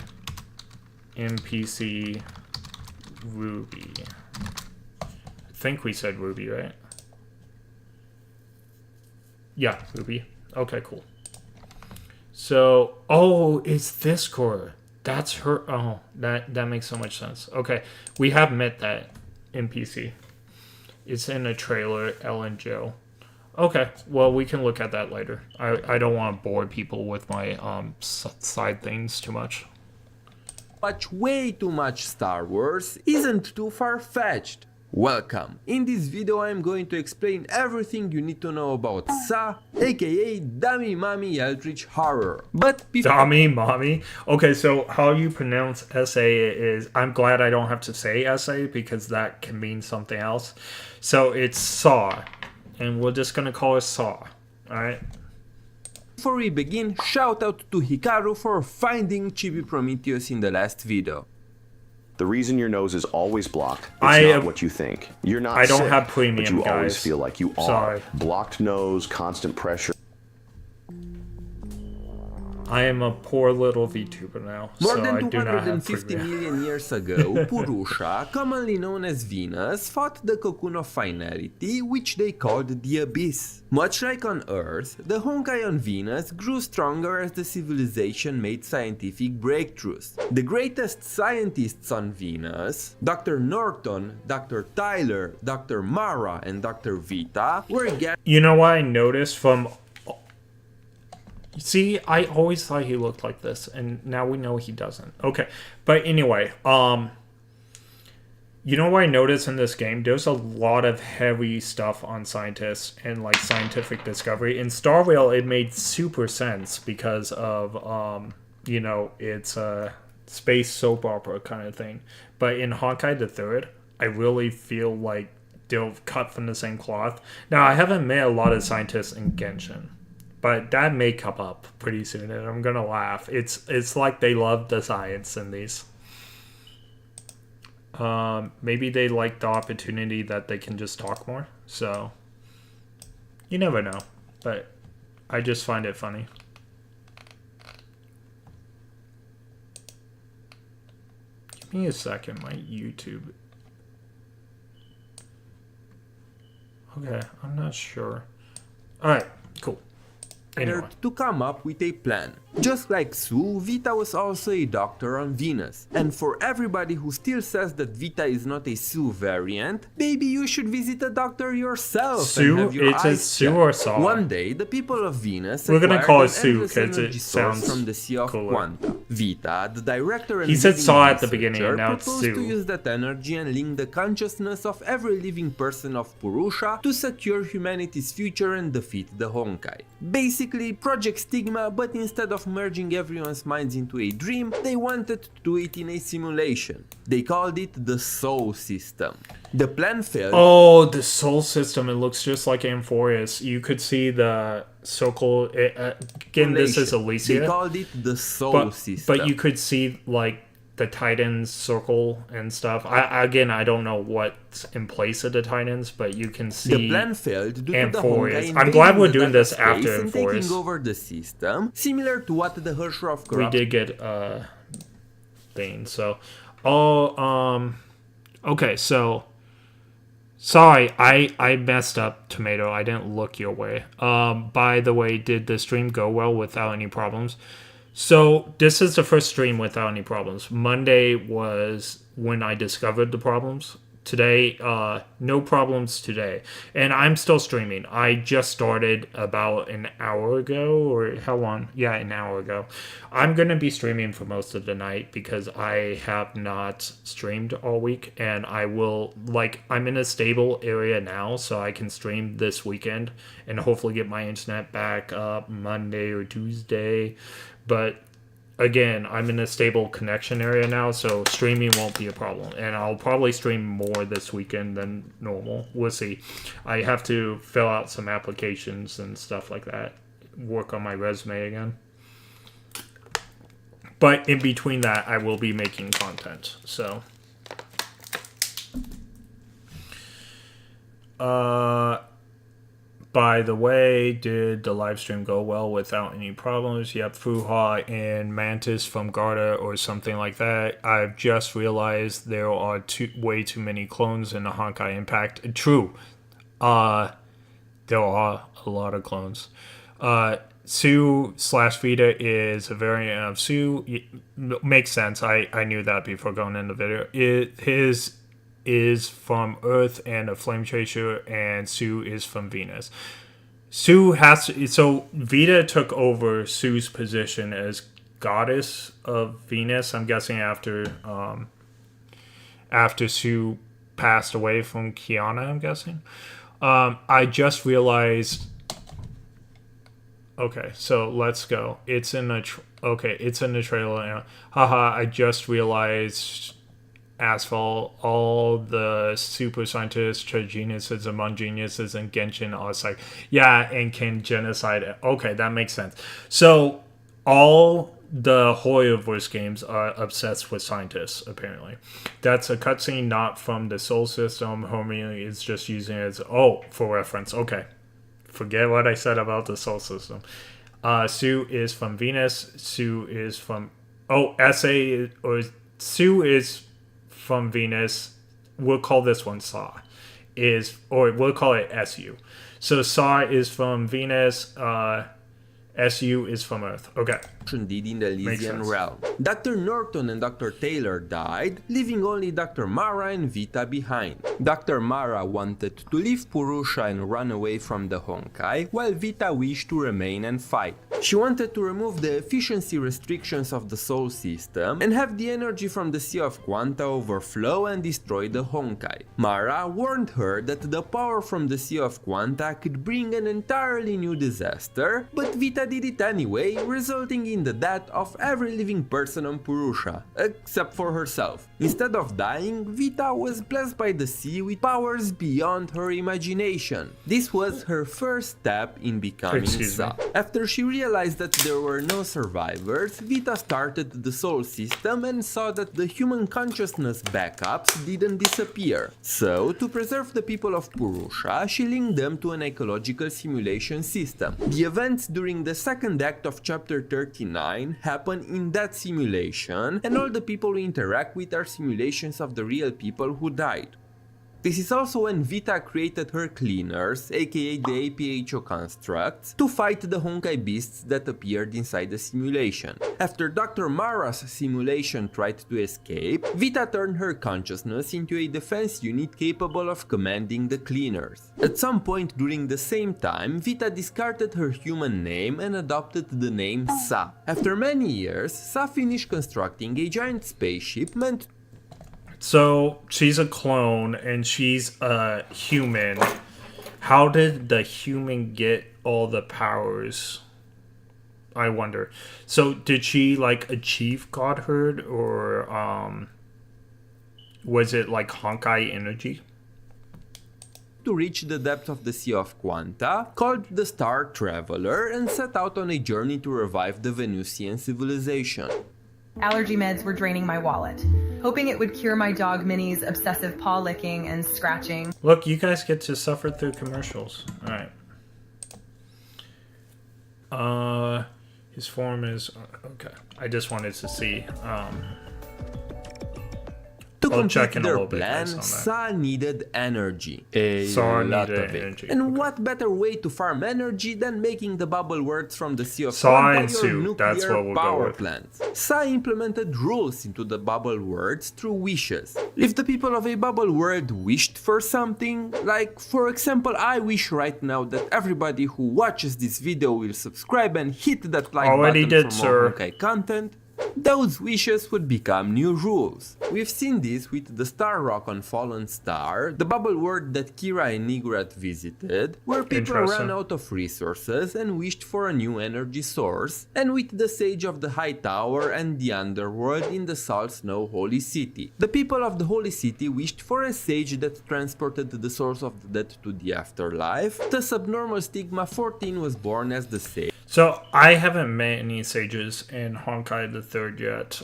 MPC Ruby. I think we said Ruby, right? Yeah, Ruby. Okay, cool. So, oh, it's this core. That's her. Oh, that makes so much sense. Okay, we have met that NPC. It's in a trailer, Ellen Joe. Okay, well, we can look at that later. I don't want to bore people with my side things too much. Watch way too much Star Wars isn't too far-fetched. Welcome! In this video I am going to explain everything you need to know about SA, aka Dummy Mommy Eldritch Horror. But before... Dummy Mommy? Okay, so how you pronounce SA is... I'm glad I don't have to say SA because that can mean something else. So it's SAW, and we're just gonna call it SAW, alright? Before we begin, shout out to Hikaru for finding Chibi Prometheus in the last video. The reason your nose is always blocked is not what you think. You're not I don't sick, have premium, but you always guys. feel like you are. Sorry. Blocked nose, constant pressure. I am a poor little VTuber now, More so than I do not have 250 premium. million years ago, Purusha, commonly known as Venus, fought the cocoon of finality, which they called the Abyss. Much like on Earth, the Honkai on Venus grew stronger as the civilization made scientific breakthroughs. The greatest scientists on Venus, Dr. Norton, Dr. Tyler, Dr. Mara, and Dr. Vita, were gathered. You know what I noticed from... See, I always thought he looked like this, and now we know he doesn't. Okay, but anyway, you know what I noticed in this game? There's a lot of heavy stuff on scientists and, like, scientific discovery. In Star Rail, it made super sense because of, you know, it's a space soap opera kind of thing. But in Honkai the Third, I really feel like they're cut from the same cloth. Now, I haven't met a lot of scientists in Genshin. But that may come up pretty soon, and I'm gonna laugh. It's like they love the science in these. Maybe they like the opportunity that they can just talk more. So, you never know. But I just find it funny. Give me a second, my YouTube. Okay, I'm not sure. Alright, cool. Anyway. To come up with a plan. Just like Sue, Vita was also a doctor on Venus. And for everybody who still says that Vita is not a Sue variant, maybe you should visit a doctor yourself Sue? and have your It's a eyes Sue checked. or Saw? One day, the people of Venus We're gonna acquired call it an Sue, endless 'cause it energy source sounds from the Sea of cooler. Quanta. Vita, the director and He said leading Saw at the beginning, researcher, and now it's proposed Sue. to use that energy and link the consciousness of every living person of Purusha to secure humanity's future and defeat the Honkai. Basically, Project Stigma, but instead of merging everyone's minds into a dream, they wanted to do it in a simulation. They called it the Soul System. The plan failed. Oh, the Soul System. It looks just like Amphoreus. You could see the circle. Again, this is They Elysia. called it the Soul System. But you could see, like, the Titans circle and stuff. I don't know what's in place of the Titans, but you can see the plan failed due to the Amphoreus. Honkai I'm glad we're invading doing the this data after space and Amphoreus. taking over the system, similar to what the Herrscher of We Corrupt did get thing. So, okay. So, sorry, I messed up, Tomato. I didn't look your way. By the way, did the stream go well without any problems? So this is the first stream without any problems. Monday was when I discovered the problems. Today, no problems today. And I'm still streaming. I just started about an hour ago, or how long? Yeah, an hour ago. I'm going to be streaming for most of the night because I have not streamed all week. And I will, I'm in a stable area now, so I can stream this weekend and hopefully get my internet back up Monday or Tuesday. But again, I'm in a stable connection area now, so streaming won't be a problem. And I'll probably stream more this weekend than normal. We'll see. I have to fill out some applications and stuff like that. Work on my resume again. But in between that, I will be making content. So, By the way, did the live stream go well without any problems? Yep, Fuha and Mantis from Garda or something like that. I've just realized there are way too many clones in the Honkai Impact. True. There are a lot of clones. Sue/Vita is a variant of Sue. Makes sense. I knew that before going in the video. His is from Earth and a flame chaser, and Sue is from Venus. So Vita took over Sue's position as goddess of Venus, I'm guessing after Sue passed away from Kiana, I'm guessing. I just realized. Okay, so let's go. It's in the trailer. Haha! I just realized, Asphalt, all the super scientists, geniuses, among geniuses, and Genshin are like, yeah, and can genocide. Okay, that makes sense. So all the Hoyoverse games are obsessed with scientists, apparently. That's a cutscene not from the Soul System. Homie is just using it as, for reference. Okay. Forget what I said about the Soul System. Sue is from Venus. Sue is from... Sue is from Venus. We'll call this one Sa. We'll call it SU. So Sa is from Venus. SU is from Earth. Okay. Did in the Elysian realm. Dr. Norton and Dr. Taylor died, leaving only Dr. Mara and Vita behind. Dr. Mara wanted to leave Purusha and run away from the Honkai, while Vita wished to remain and fight. She wanted to remove the efficiency restrictions of the Soul System and have the energy from the Sea of Quanta overflow and destroy the Honkai. Mara warned her that the power from the Sea of Quanta could bring an entirely new disaster, but Vita did it anyway, resulting in the death of every living person on Purusha, except for herself. Instead of dying, Vita was blessed by the sea with powers beyond her imagination. This was her first step in becoming Sa. After she realized that there were no survivors, Vita started the Soul System and saw that the human consciousness backups didn't disappear. So, to preserve the people of Purusha, she linked them to an ecological simulation system. The events during the second act of chapter 39 happen in that simulation, and all the people we interact with are simulations of the real people who died. This is also when Vita created her cleaners, aka the APHO constructs, to fight the Honkai beasts that appeared inside the simulation. After Dr. Mara's simulation tried to escape, Vita turned her consciousness into a defense unit capable of commanding the cleaners. At some point during the same time, Vita discarded her human name and adopted the name Sa. After many years, Sa finished constructing a giant spaceship meant. So she's a clone and she's a human. How did the human get all the powers? I wonder. So did she achieve godhood, or was it like Honkai energy? To reach the depths of the Sea of Quanta, called the Star Traveler, and set out on a journey to revive the Venusian civilization. Allergy meds were draining my wallet, hoping it would cure my dog Minnie's obsessive paw licking and scratching. Look, you guys get to suffer through commercials. Alright. His form is... Okay. I just wanted to see... To complete their plan, Sa needed energy. A lot of it. And what better way to farm energy than making the bubble words from the Sea of Quanta your nuclear power plants? Sa implemented rules into the bubble words through wishes. If the people of a bubble world wished for something, like for example I wish right now that everybody who watches this video will subscribe and hit that like button for more Honkai content, those wishes would become new rules. We've seen this with the Star Rock on Fallen Star, the bubble world that Kira and Nigrat visited, where people ran out of resources and wished for a new energy source, and with the Sage of the High Tower and the Underworld in the Salt Snow Holy City. The people of the Holy City wished for a sage that transported the souls of the dead to the afterlife, thus Abnormal Stigma 14 was born as the sage. So, I haven't met any sages in Honkai the 3rd yet.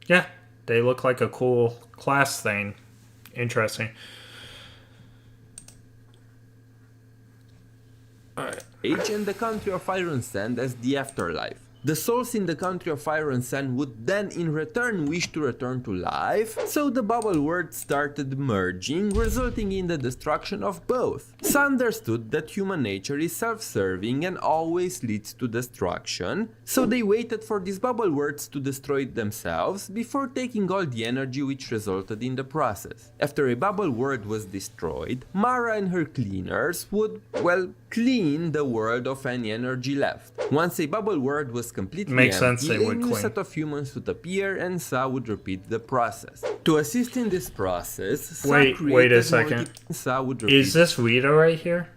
Yeah, they look like a cool class thing. Interesting. Age and the country of Iron Sand as the afterlife. The souls in the country of Iron Sand would then in return wish to return to life, so the bubble world started merging, resulting in the destruction of both. Sa understood that human nature is self-serving and always leads to destruction, so they waited for these bubble worlds to destroy it themselves before taking all the energy which resulted in the process. After a bubble world was destroyed, Mara and her cleaners would, well, clean the world of any energy left. Once a bubble world was completely Makes empty, sense they a would new clean. set of humans would appear and Sa would repeat the process. To assist in this process, Sa Wait a created second. multiple- Sa would repeat Is this Vita right here?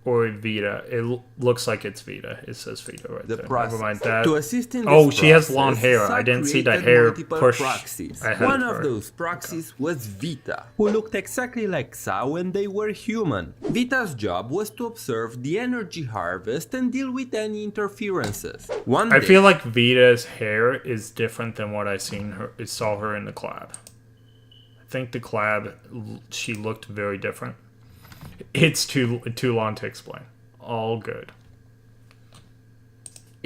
Or Vita? It looks like it's Vita. It says Vita right the there. process. Never mind that. To assist in this Oh, she has process, blonde hair. Sa I didn't see the created hair multiple push proxies. ahead One of of her. those proxies was Vita, who looked exactly like Sa when they were human. Vita's job was to observe the energy harvest and deal with any interferences. One I day, feel like Vita's hair is different than what I saw her in the collab. I think the collab, she looked very different. It's too long to explain. All good.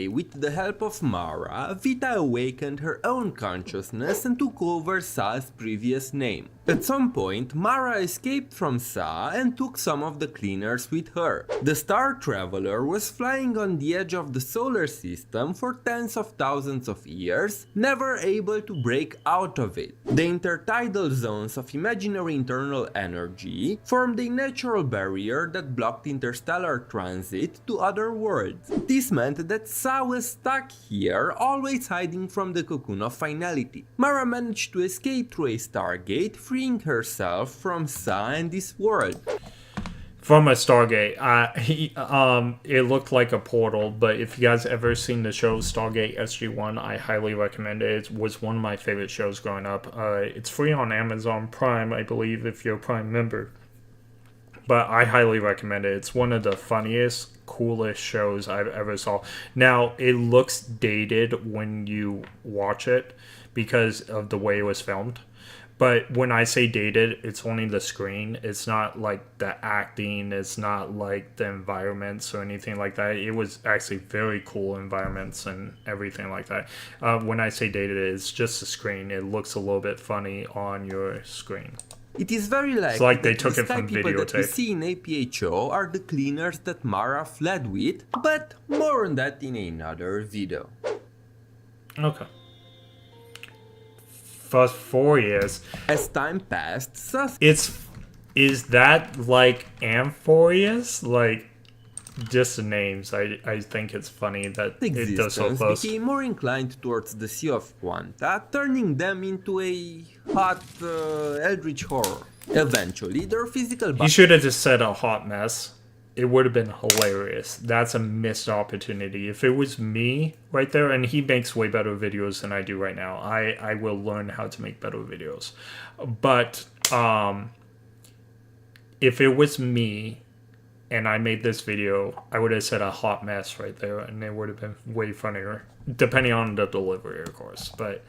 with the help of Mara, Vita awakened her own consciousness and took over Sa's previous name. At some point, Mara escaped from Sa and took some of the cleaners with her. The Star Traveler was flying on the edge of the solar system for tens of thousands of years, never able to break out of it. The intertidal zones of imaginary internal energy formed a natural barrier that blocked interstellar transit to other worlds. This meant that Sa was stuck here, always hiding from the cocoon of finality. Mara managed to escape through a Stargate, freeing herself from Sa and this world. From a Stargate. It looked like a portal, but if you guys ever seen the show Stargate SG-1, I highly recommend it. It was one of my favorite shows growing up. It's free on Amazon Prime, I believe, if you're a Prime member. But I highly recommend it. It's one of the funniest, coolest shows I've ever saw. Now, it looks dated when you watch it because of the way it was filmed. But when I say dated, it's only the screen. It's not like the acting. It's not like the environments or anything like that. It was actually very cool environments and everything like that. When I say dated, it's just the screen. It looks a little bit funny on your screen. It is very likely It's like they that took the it sky from people that we videotape. see in APHO are the cleaners that Mara fled with, but more on that in another video. Okay. Fast 4 years. As time passed, Sas Is that like Amphoreus? Like, just the names. I think it's funny that it does so existence close. became more inclined towards the Sea of Quanta, turning them into a hot eldritch horror. Eventually, their physical You should have just said a hot mess. It would have been hilarious. That's a missed opportunity. If it was me right there, and he makes way better videos than I do right now, I will learn how to make better videos. But if it was me and I made this video, I would have said a hot mess right there, and it would have been way funnier, depending on the delivery, of course. But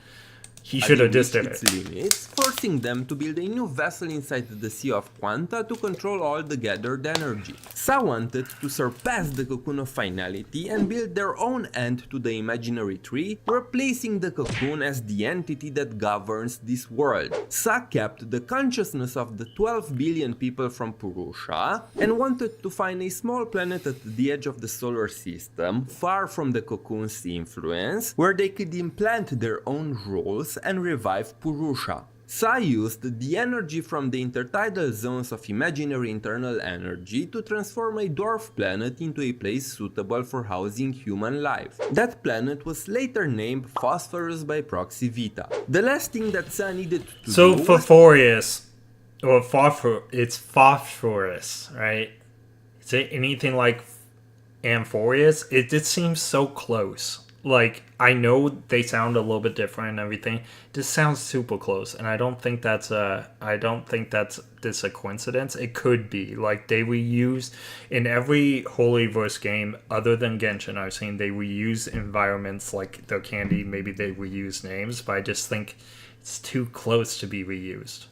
he should have just did its it. limits, forcing them to build a new vessel inside the Sea of Quanta to control all the gathered energy. Sa wanted to surpass the cocoon of finality and build their own end to the imaginary tree, replacing the cocoon as the entity that governs this world. Sa kept the consciousness of the 12 billion people from Purusha and wanted to find a small planet at the edge of the solar system, far from the cocoon's influence, where they could implant their own rules and revive Purusha. Sa used the energy from the intertidal zones of imaginary internal energy to transform a dwarf planet into a place suitable for housing human life. That planet was later named Phosphorus by proxy Vita. The last thing that Sa needed to So do was Phosphorus, or it's phosphorus, right? Is it anything like Amphoreus? It just seems so close. Like, I know they sound a little bit different and everything. This sounds super close, and I don't think that's just a coincidence. It could be. Like, they reuse in every Holyverse game other than Genshin I've seen, they reuse environments like their candy, maybe they reuse names, but I just think it's too close to be reused.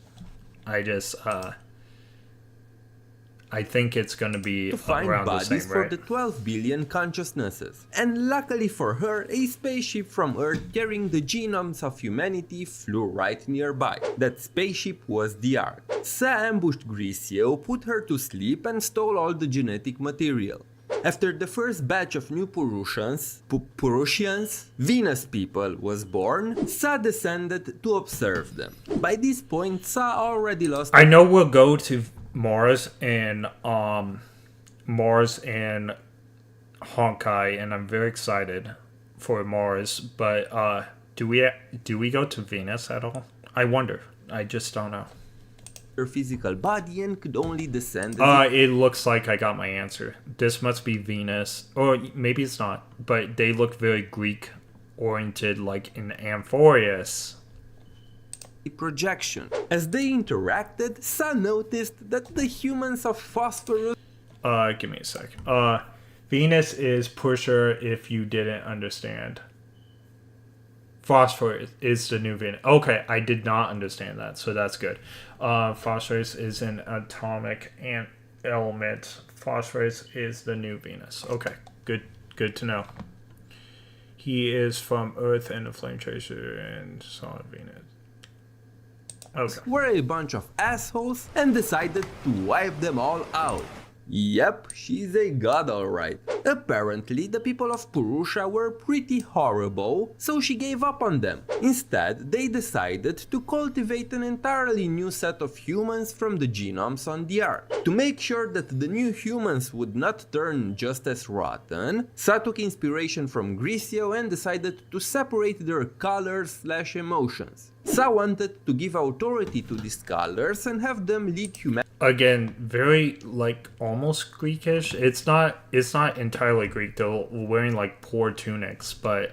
I think it's going to be to find around the bodies same, for right? the 12 billion consciousnesses. And luckily for her, a spaceship from Earth carrying the genomes of humanity flew right nearby. That spaceship was the Ark. Sa ambushed Grisio, put her to sleep and stole all the genetic material. After the first batch of new Purushians, Venus people, was born, Sa descended to observe them. By this point, Sa already lost... I know we'll go to Mars and Honkai, and I'm very excited for Mars, but do we go to Venus at all? I wonder. I just don't know. her physical body and could only descend... It looks like I got my answer. This must be Venus. Or maybe it's not. But they look very Greek-oriented, like in Amphoreus. Projection. As they interacted, Sa noticed that the humans of Phosphorus... Give me a sec. Venus is Pusher if you didn't understand. Phosphorus is the new Venus. Okay, I did not understand that, so that's good. Phosphorus is an atomic element. Phosphorus is the new Venus. Okay, good to know. He is from Earth and the Flame Chaser and Son of Venus. Okay. Were a bunch of assholes and decided to wipe them all out. Yep, she's a god alright. Apparently, the people of Purusha were pretty horrible, so she gave up on them. Instead, they decided to cultivate an entirely new set of humans from the genomes on the Ark. To make sure that the new humans would not turn just as rotten, Sa took inspiration from Grisio and decided to separate their colors/emotions. Sa wanted to give authority to these colors and have them lead humanity. Again, very like almost Greekish. It's not entirely Greek. They're wearing like poor tunics, but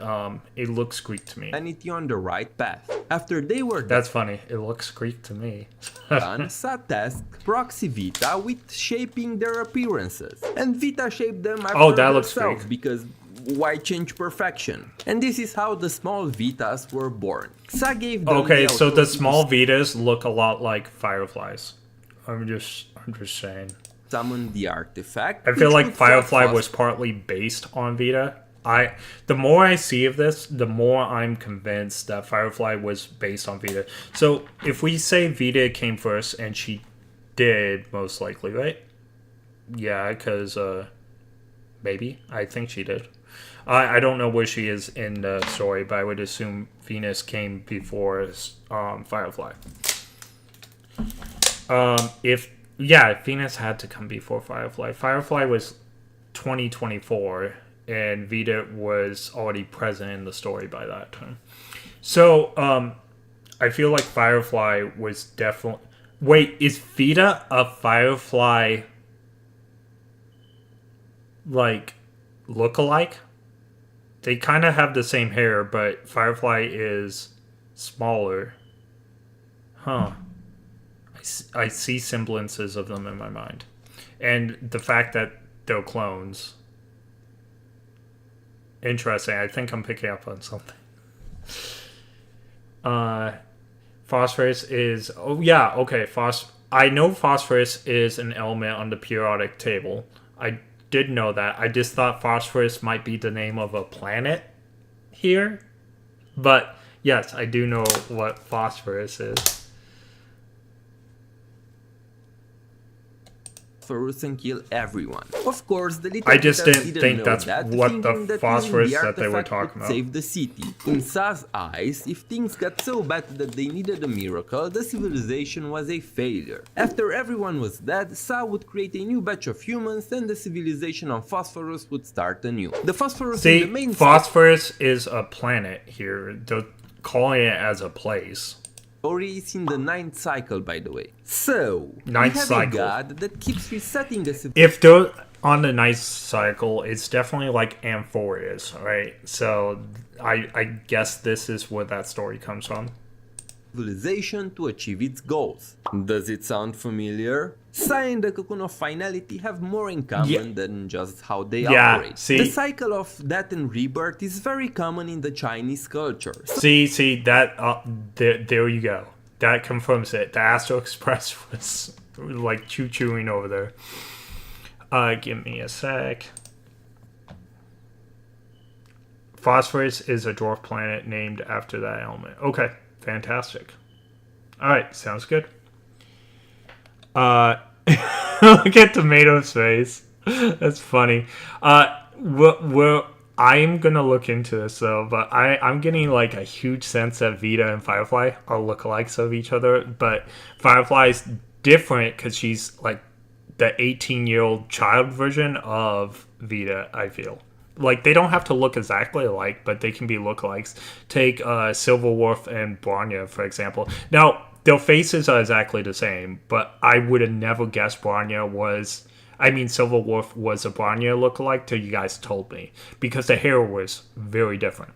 it looks Greek to me. Humanity on the right path. After they were That's funny. It looks Greek to me. done, Sa tasked Proxy Vita with shaping their appearances, and Vita shaped them after that looks herself Greek. because why change perfection? And this is how the small Vitas were born. Sa gave them Okay, so the authority small to Vitas look a lot like fireflies. I'm just saying. summon the artifact. I feel which like would fight Firefly was Phosphorus. partly based on Vita. The more I see of this, the more I'm convinced that Firefly was based on Vita. So if we say Vita came first, and she did most likely, right? Yeah, because maybe I think she did. I don't know where she is in the story, but I would assume Venus came before Firefly. Venus had to come before Firefly. Firefly was 2024, and Vita was already present in the story by that time. So, I feel like Firefly was definitely... Wait, is Vita a Firefly, like, look-alike? They kind of have the same hair, but Firefly is smaller. Huh. I see semblances of them in my mind. And the fact that they're clones. Interesting. I think I'm picking up on something. Phosphorus is... Oh, yeah, okay. I know phosphorus is an element on the periodic table. I did know that. I just thought phosphorus might be the name of a planet here. But, yes, I do know what phosphorus is. Phosphorus and kill everyone. Of course, the little I just Vitas didn't think know that's that, what thinking the that phosphorus using the that they were artifact talking would about. save the city. In Sa's eyes, if things got so bad that they needed a miracle, the civilization was a failure. After everyone was dead, Sa would create a new batch of humans, and the civilization on Phosphorus would start anew. The Phosphorus in the main Phosphorus is a planet here. They're calling it as a place. story is in the 9th cycle, by the way. So, Ninth we have cycle. a god that keeps resetting the civilization. If they're on the ninth cycle, it's definitely like Amphoreus, right? So I guess this is where that story comes from. To achieve its goals. Does it sound familiar? Sa and the Cocoon of Finality have more in common than just how they operate. See? The cycle of death and rebirth is very common in the Chinese culture. See that there you go. That confirms it. The Astro Express was like chewing over there. Give me a sec. Phosphorus is a dwarf planet named after that element. Okay, fantastic. All right, sounds good. Look at Tomato's face. That's funny. I'm gonna look into this though, but I'm getting like a huge sense that Vita and Firefly are lookalikes of each other, but Firefly's different because she's like the 18-year-old child version of Vita, I feel. Like, they don't have to look exactly alike, but they can be lookalikes. Take Silverwolf and Bronya, for example. Now, their faces are exactly the same, but I would have never guessed Silverwolf was a Bronya lookalike till you guys told me, because the hair was very different.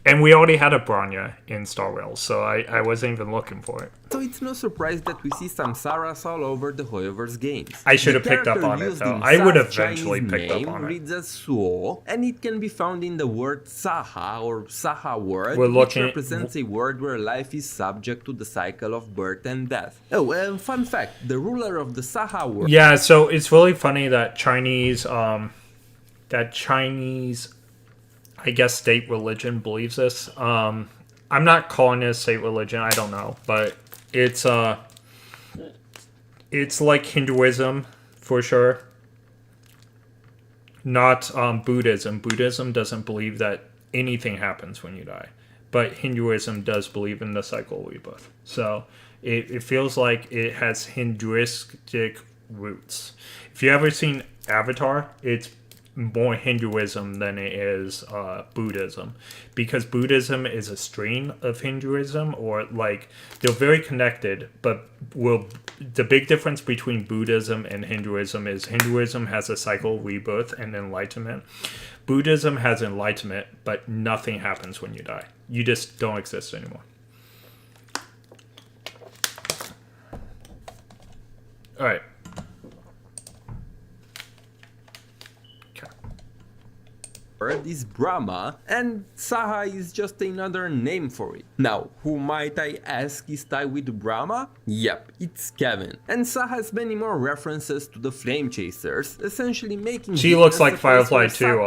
And we already had a Bronya in Star Rail, so I wasn't even looking for it. So it's no surprise that we see Samsaras all over the Hoyoverse games. I should have picked up on it, though. I would have eventually picked up on it. Reads as Suo, and it can be found in the word Saha, or Saha word, which represents a world where life is subject to the cycle of birth and death. Oh, and fun fact, the ruler of the Saha world... Yeah, so it's really funny that Chinese, I guess, state religion believes this. I'm not calling it a state religion. I don't know, but it's like Hinduism for sure. Not Buddhism. Buddhism doesn't believe that anything happens when you die, but Hinduism does believe in the cycle of rebirth. So it feels like it has Hinduistic roots. If you ever seen Avatar, it's more Hinduism than it is Buddhism, because Buddhism is a strain of Hinduism, or like they're very connected, but the big difference between Buddhism and Hinduism is Hinduism has a cycle of rebirth and enlightenment. Buddhism has enlightenment, but nothing happens when you die. You just don't exist anymore. All right. is Brahma, and Saha is just another name for it. Now, who might I ask is tied with Brahma? Yep, it's Kevin. And Saha has many more references to the Flame Chasers, essentially making she looks like Firefly too.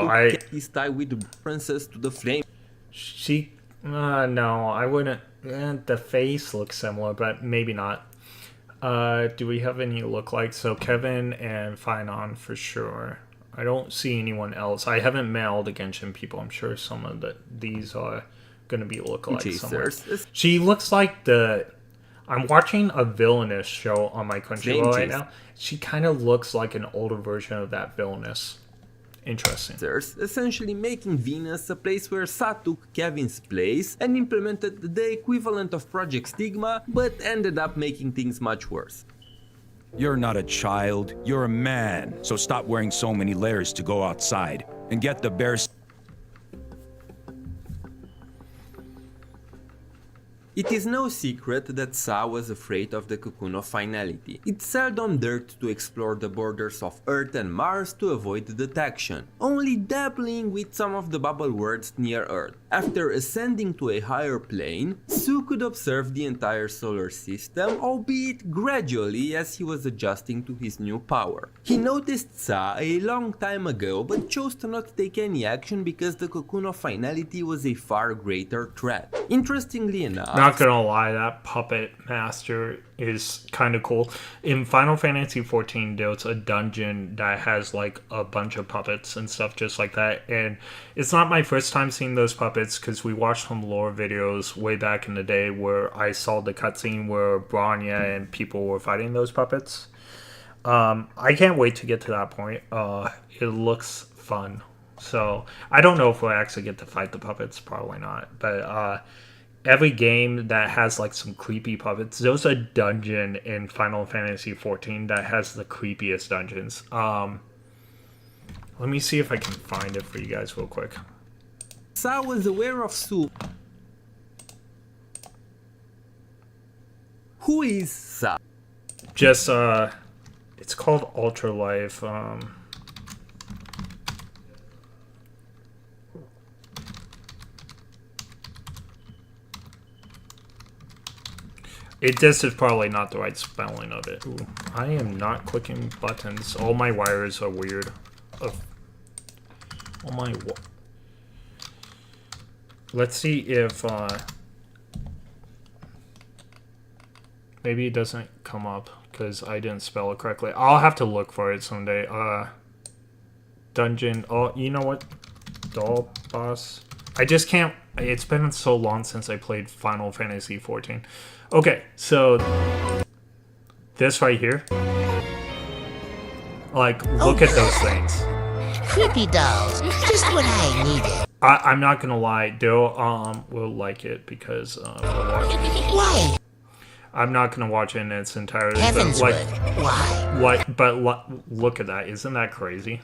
Is tied with references to the Flame. She, no, I wouldn't. The face looks similar, but maybe not. Do we have any lookalikes? So Kevin and Finon for sure. I don't see anyone else. I haven't met all the Genshin people. I'm sure some of these are going to be lookalikes somewhere. She looks like I'm watching a Villainous show on my Crunchyroll right now. She kind of looks like an older version of that Villainous. Interesting. Essentially making Venus a place where Sa took Kevin's place and implemented the equivalent of Project Stigma, but ended up making things much worse. You're not a child, you're a man. So stop wearing so many layers to go outside and get the bare... It is no secret that Sa was afraid of the cocoon of finality. It seldom dared to explore the borders of Earth and Mars to avoid detection, only dabbling with some of the bubble worlds near Earth. After ascending to a higher plane, Su could observe the entire solar system, albeit gradually as he was adjusting to his new power. He noticed Sa a long time ago, but chose to not take any action because the cocoon of finality was a far greater threat. Interestingly enough, not gonna lie, that puppet master is kind of cool. In Final Fantasy XIV, there's a dungeon that has like a bunch of puppets and stuff just like that, and it's not my first time seeing those puppets because we watched some lore videos way back in the day where I saw the cutscene where Bronya and people were fighting those puppets. I can't wait to get to that point. It looks fun. So I don't know if we'll actually get to fight the puppets, probably not, but every game that has like some creepy puppets, there's a dungeon in Final Fantasy XIV that has the creepiest dungeons. Let me see if I can find it for you guys real quick. Sa was aware of Su. Who is Sa? Just it's called Ultra Life. This is probably not the right spelling of it. Ooh, I am not clicking buttons. All my wires are weird. Oh my... Let's see if... maybe it doesn't come up because I didn't spell it correctly. I'll have to look for it someday. Dungeon... Oh, you know what? Doll boss... I just can't... It's been so long since I played Final Fantasy XIV. Okay, so... This right here. Like, look at those things. Creepy dolls. Just what I needed. I'm not gonna lie, Dill will like it because we'll watch it. Why? I'm not gonna watch it in its entirety. Heavens, but why? Look at that. Isn't that crazy?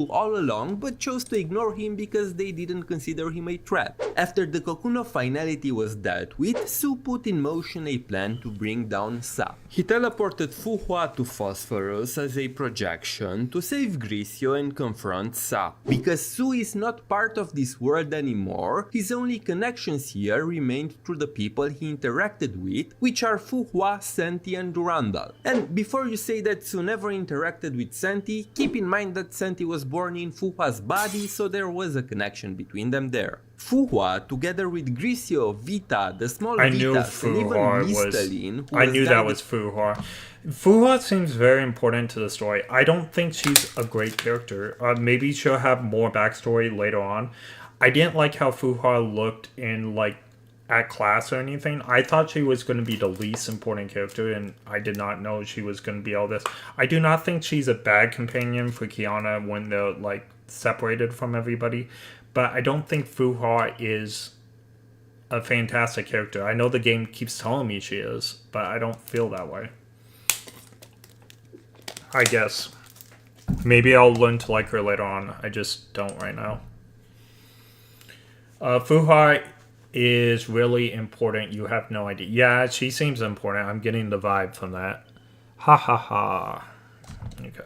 All along, but chose to ignore him because they didn't consider him a threat. After the Cocoon of Finality was dealt with, Su put in motion a plan to bring down Sa. He teleported Fu Hua to Phosphorus as a projection to save Grisio and confront Sa. Because Su is not part of this world anymore, his only connections here remained through the people he interacted with, which are Fu Hua, Senti and Durandal. And before you say that Su never interacted with Senti, keep in mind that Senti was born in Fu Hua's body, so there was a connection between them there. Fu Hua, together with Grisio, Vita, the small Vitas, and even Mistalin, I knew that was Fu Hua. Fu Hua seems very important to the story. I don't think she's a great character. Maybe she'll have more backstory later on. I didn't like how Fu Hua looked in, like, at class or anything. I thought she was going to be the least important character, and I did not know she was going to be all this. I do not think she's a bad companion for Kiana when they're, like, separated from everybody, but I don't think Fu Hua is a fantastic character. I know the game keeps telling me she is, but I don't feel that way. I guess. Maybe I'll learn to like her later on. I just don't right now. Fu Hua is really important. You have no idea. Yeah, she seems important. I'm getting the vibe from that. Ha ha ha. Okay.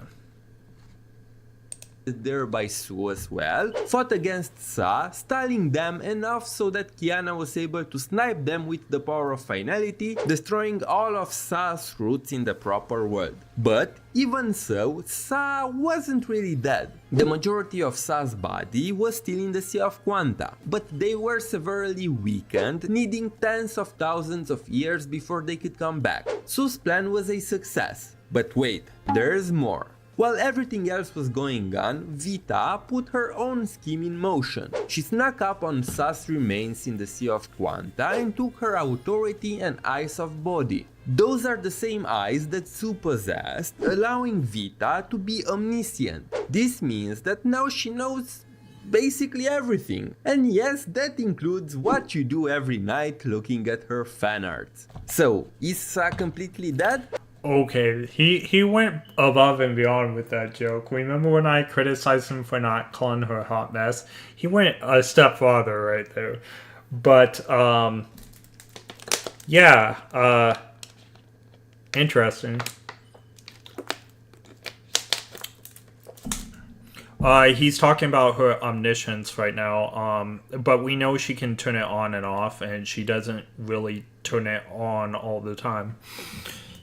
There by Su as well, fought against Sa, styling them enough so that Kiana was able to snipe them with the power of finality, destroying all of Sa's roots in the proper world. But even so, Sa wasn't really dead. The majority of Sa's body was still in the Sea of Quanta, but they were severely weakened, needing tens of thousands of years before they could come back. Su's plan was a success. But wait, there's more. While everything else was going on, Vita put her own scheme in motion. She snuck up on Sa's remains in the Sea of Quanta and took her authority and eyes of body. Those are the same eyes that Su possessed, allowing Vita to be omniscient. This means that now she knows basically everything. And yes, that includes what you do every night looking at her fan art. So, is Sa completely dead? Okay, he went above and beyond with that joke. Remember when I criticized him for not calling her a hot mess? He went a step farther right there. But, yeah, interesting. He's talking about her omniscience right now, but we know she can turn it on and off, and she doesn't really turn it on all the time.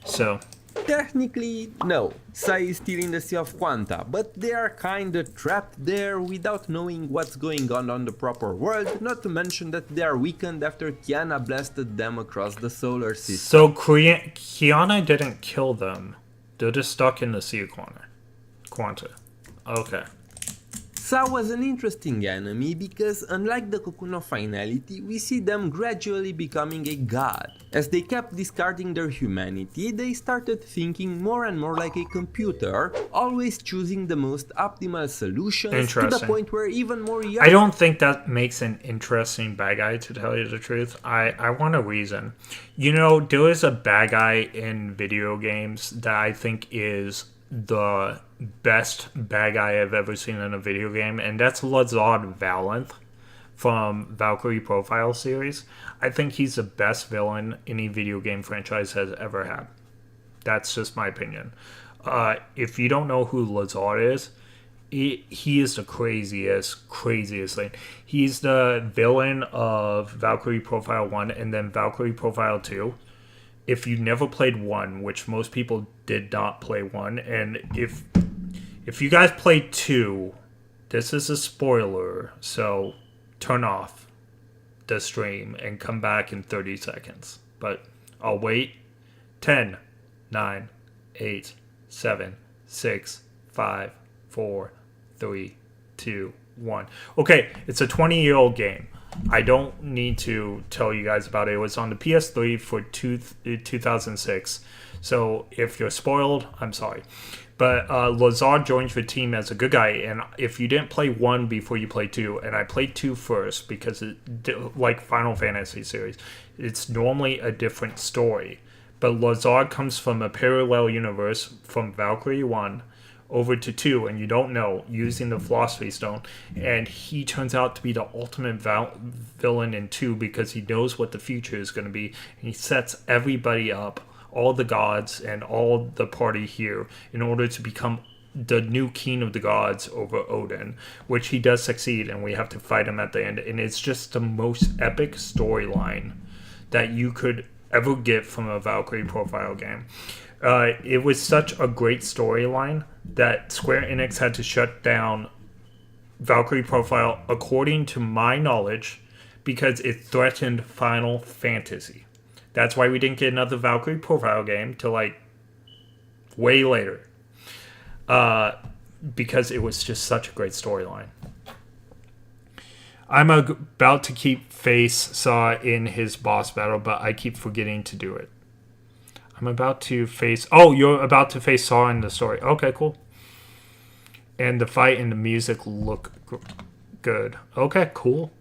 So... Technically, no. Sa is still in the Sea of Quanta, but they are kinda trapped there without knowing what's going on the proper world, not to mention that they are weakened after Kiana blasted them across the solar system. So Kiana didn't kill them. They're just stuck in the Sea of Quanta. Okay. Sa was an interesting enemy because, unlike the Cocoon of Finality, we see them gradually becoming a god. As they kept discarding their humanity, they started thinking more and more like a computer, always choosing the most optimal solutions to the point where even more young... I don't think that makes an interesting bad guy, to tell you the truth. I want a reason. You know, there is a bad guy in video games that I think is the best bad guy I've ever seen in a video game, and that's Lazard Valanth from Valkyrie Profile series. I think he's the best villain any video game franchise has ever had. That's just my opinion. If you don't know who Lazard is, he is the craziest thing. He's the villain of Valkyrie Profile 1 and then Valkyrie Profile 2. If you never played 1, which most people did not play 1, and if you guys played 2, this is a spoiler, so turn off the stream and come back in 30 seconds. But I'll wait. 10, 9, 8, 7, 6, 5, 4, 3, 2, 1. Okay, it's a 20-year-old game. I don't need to tell you guys about it. It was on the PS3 for 2006. So if you're spoiled, I'm sorry. But Lazar joins your team as a good guy. And if you didn't play 1 before you played 2, and I played 2 first because, like Final Fantasy series, it's normally a different story. But Lazar comes from a parallel universe from Valkyrie 1 over to 2, and you don't know, using the Philosophy Stone. And he turns out to be the ultimate villain in 2 because he knows what the future is going to be. And he sets everybody up, all the gods and all the party here, in order to become the new king of the gods over Odin, which he does succeed, and we have to fight him at the end. And it's just the most epic storyline that you could ever get from a Valkyrie Profile game. It was such a great storyline that Square Enix had to shut down Valkyrie Profile, according to my knowledge, because it threatened Final Fantasy. That's why we didn't get another Valkyrie Profile game till like way later. Because it was just such a great storyline. I'm about to keep face Saw in his boss battle, but I keep forgetting to do it. I'm about to face... Oh, you're about to face Saw in the story. Okay, cool. And the fight and the music look good. Okay, cool.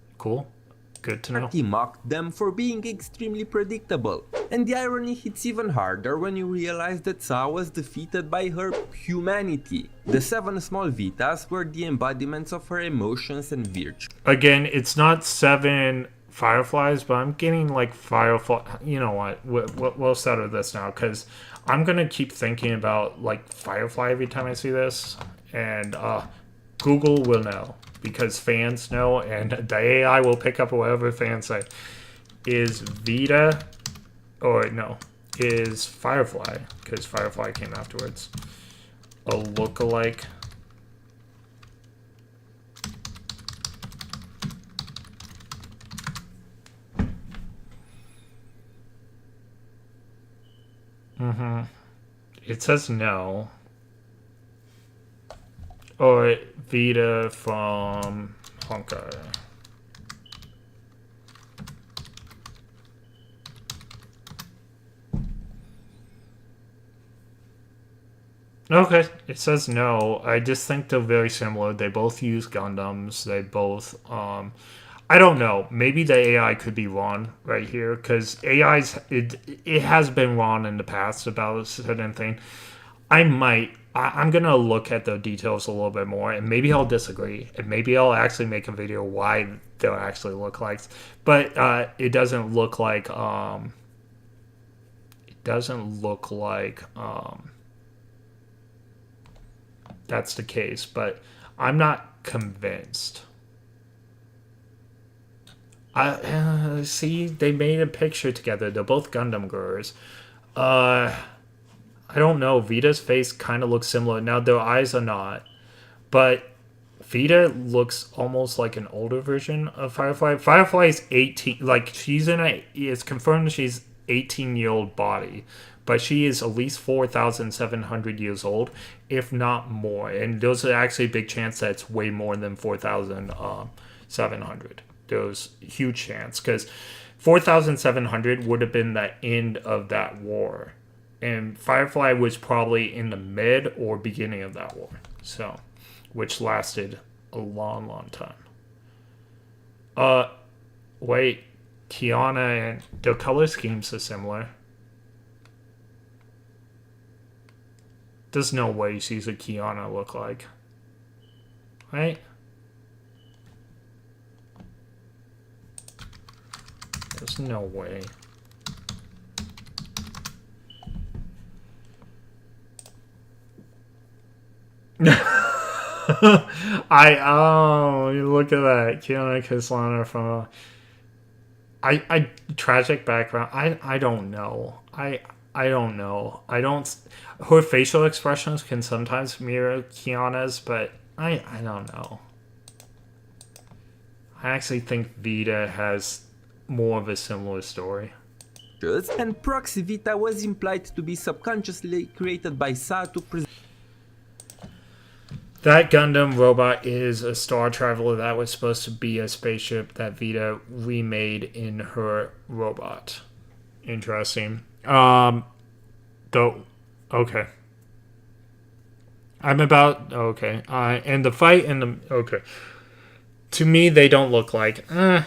Good to know. He mocked them for being extremely predictable. And the irony hits even harder when you realize that Saw was defeated by her humanity. The 7 small Vitas were the embodiments of her emotions and virtue. Again, it's not 7 Fireflies, but I'm getting like Firefly. You know what? We'll settle this now, because I'm going to keep thinking about like Firefly every time I see this. And Google will know, because fans know, and the AI will pick up whatever fans say. Is Vita, or no, is Firefly, because Firefly came afterwards, a lookalike? It says no. Or Vita from Honkai. Okay, it says no. I just think they're very similar. They both use Gundams. They both, I don't know. Maybe the AI could be wrong right here, because it has been wrong in the past about a certain thing. I'm going to look at the details a little bit more, and maybe I'll disagree, and maybe I'll actually make a video why they'll actually look like. But it doesn't look like that's the case, but I'm not convinced. See, they made a picture together. They're both Gundam girls. I don't know. Vita's face kind of looks similar. Now, their eyes are not. But Vita looks almost like an older version of Firefly. Firefly is 18. Like, it's confirmed she's 18-year-old body. But she is at least 4,700 years old, if not more. And there's actually a big chance that it's way more than 4,700. There's a huge chance. Because 4,700 would have been the end of that war. And Firefly was probably in the mid or beginning of that war. So, which lasted a long, long time. Wait. Kiana and their color schemes are similar. There's no way she's a Kiana look like. Right? There's no way. Look at that. Kiana Kislana from I tragic background. I don't know. I don't know. Her facial expressions can sometimes mirror Kiana's, but I don't know. I actually think Vita has more of a similar story. And Proxy Vita was implied to be subconsciously created by Sa to present. That Gundam robot is a star traveler that was supposed to be a spaceship that Vita remade in her robot. Interesting. Okay. And the fight and the... Okay. To me, they don't look like... I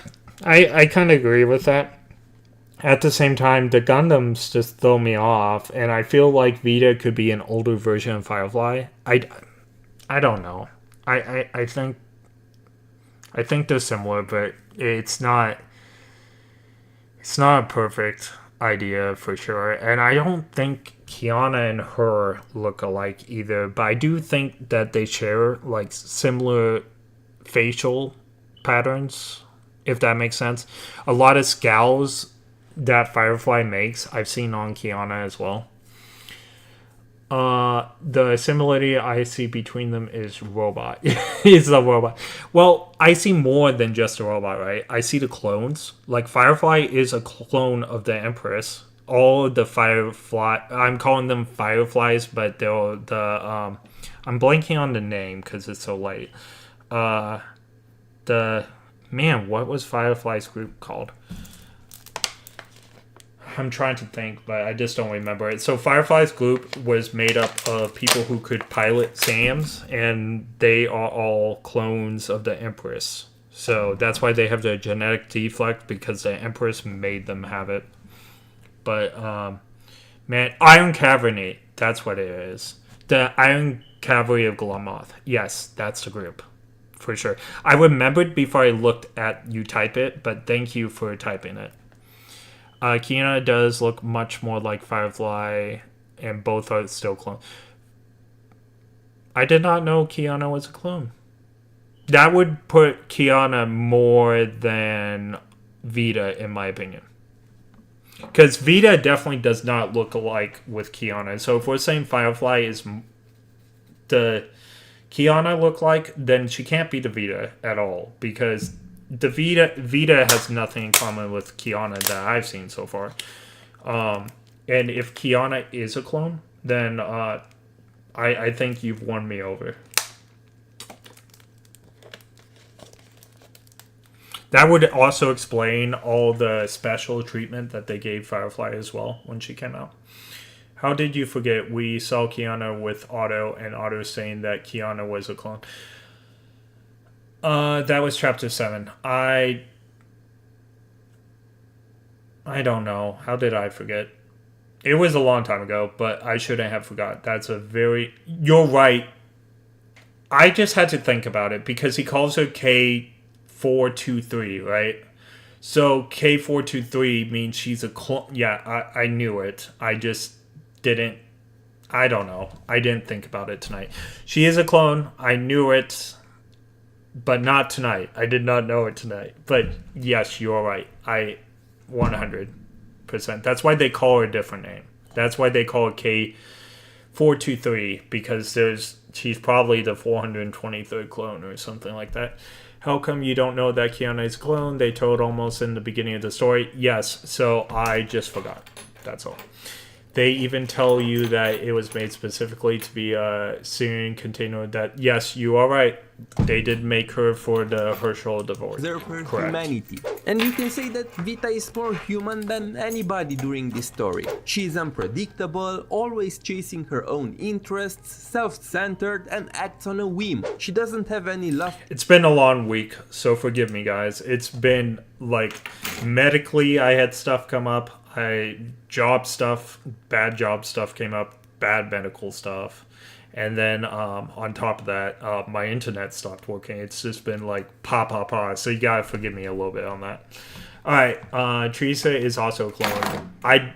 kind of agree with that. At the same time, the Gundams just throw me off, and I feel like Vita could be an older version of Firefly. I don't know. I think they're similar, but it's not a perfect idea for sure. And I don't think Kiana and her look alike either, but I do think that they share like similar facial patterns, if that makes sense. A lot of scowls that Firefly makes, I've seen on Kiana as well. The similarity I see between them is robot. Is the robot. Well, I see more than just a robot, right? I see the clones. Like, Firefly is a clone of the Empress. All of the Firefly... I'm calling them Fireflies, but they're the... I'm blanking on the name because it's so late. Man, what was Firefly's group called? I'm trying to think, but I just don't remember it. So Firefly's group was made up of people who could pilot SAMs, and they are all clones of the Empress. So that's why they have the genetic defect, because the Empress made them have it. But, man, Iron Cavalry, that's what it is. The Iron Cavalry of Glumoth. Yes, that's the group. For sure. I remembered before I looked at you type it, but thank you for typing it. Kiana does look much more like Firefly, and both are still clones. I did not know Kiana was a clone. That would put Kiana more than Vita, in my opinion. Because Vita definitely does not look alike with Kiana. So if we're saying Firefly is the Kiana look like, then she can't be the Vita at all. Because... the Vita has nothing in common with Kiana that I've seen so far. And if Kiana is a clone, then I think you've won me over. That would also explain all the special treatment that they gave Firefly as well when she came out. How did you forget we saw Kiana with Otto, and Otto saying that Kiana was a clone? That was Chapter 7. I don't know. How did I forget? It was a long time ago, but I shouldn't have forgot. That's a very... You're right. I just had to think about it, because he calls her K423, right? So K423 means she's a clone. Yeah, I knew it. I just didn't... I don't know. I didn't think about it tonight. She is a clone. I knew it. But not tonight. I did not know it tonight. But yes, you're right. 100%. That's why they call her a different name. That's why they call her K423, because she's probably the 423rd clone or something like that. How come you don't know that Kiana is a clone? They told almost in the beginning of the story. Yes, so I just forgot. That's all. They even tell you that it was made specifically to be a Syrian container. That, yes, you are right. They did make her for the Herschel divorce. Their humanity. And you can say that Vita is more human than anybody during this story. She's unpredictable, always chasing her own interests, self-centered, and acts on a whim. She doesn't have any love. It's been a long week, so forgive me, guys. It's been, like, medically I had stuff come up. Job stuff, bad job stuff came up, bad medical stuff. And then on top of that, my internet stopped working. It's just been like pa. So you gotta forgive me a little bit on that. Alright, Teresa is also a clone.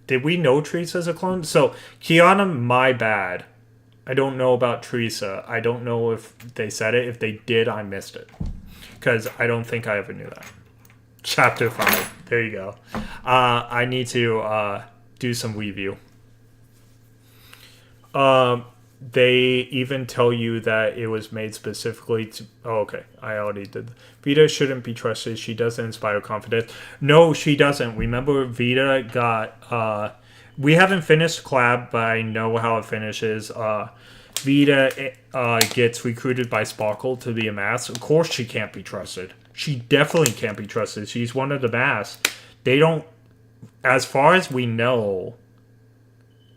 Did we know Teresa's a clone? So, Kiana, my bad. I don't know about Teresa. I don't know if they said it. If they did, I missed it. Because I don't think I ever knew that. Chapter 5. There you go. I need to do some review. They even tell you that it was made specifically to... Oh, okay. I already did. Vita shouldn't be trusted. She doesn't inspire confidence. No, she doesn't. Remember, Vita got... we haven't finished Collab, but I know how it finishes. Vita gets recruited by Sparkle to be a mask. Of course she can't be trusted. She definitely can't be trusted. She's one of the masks. They don't... As far as we know...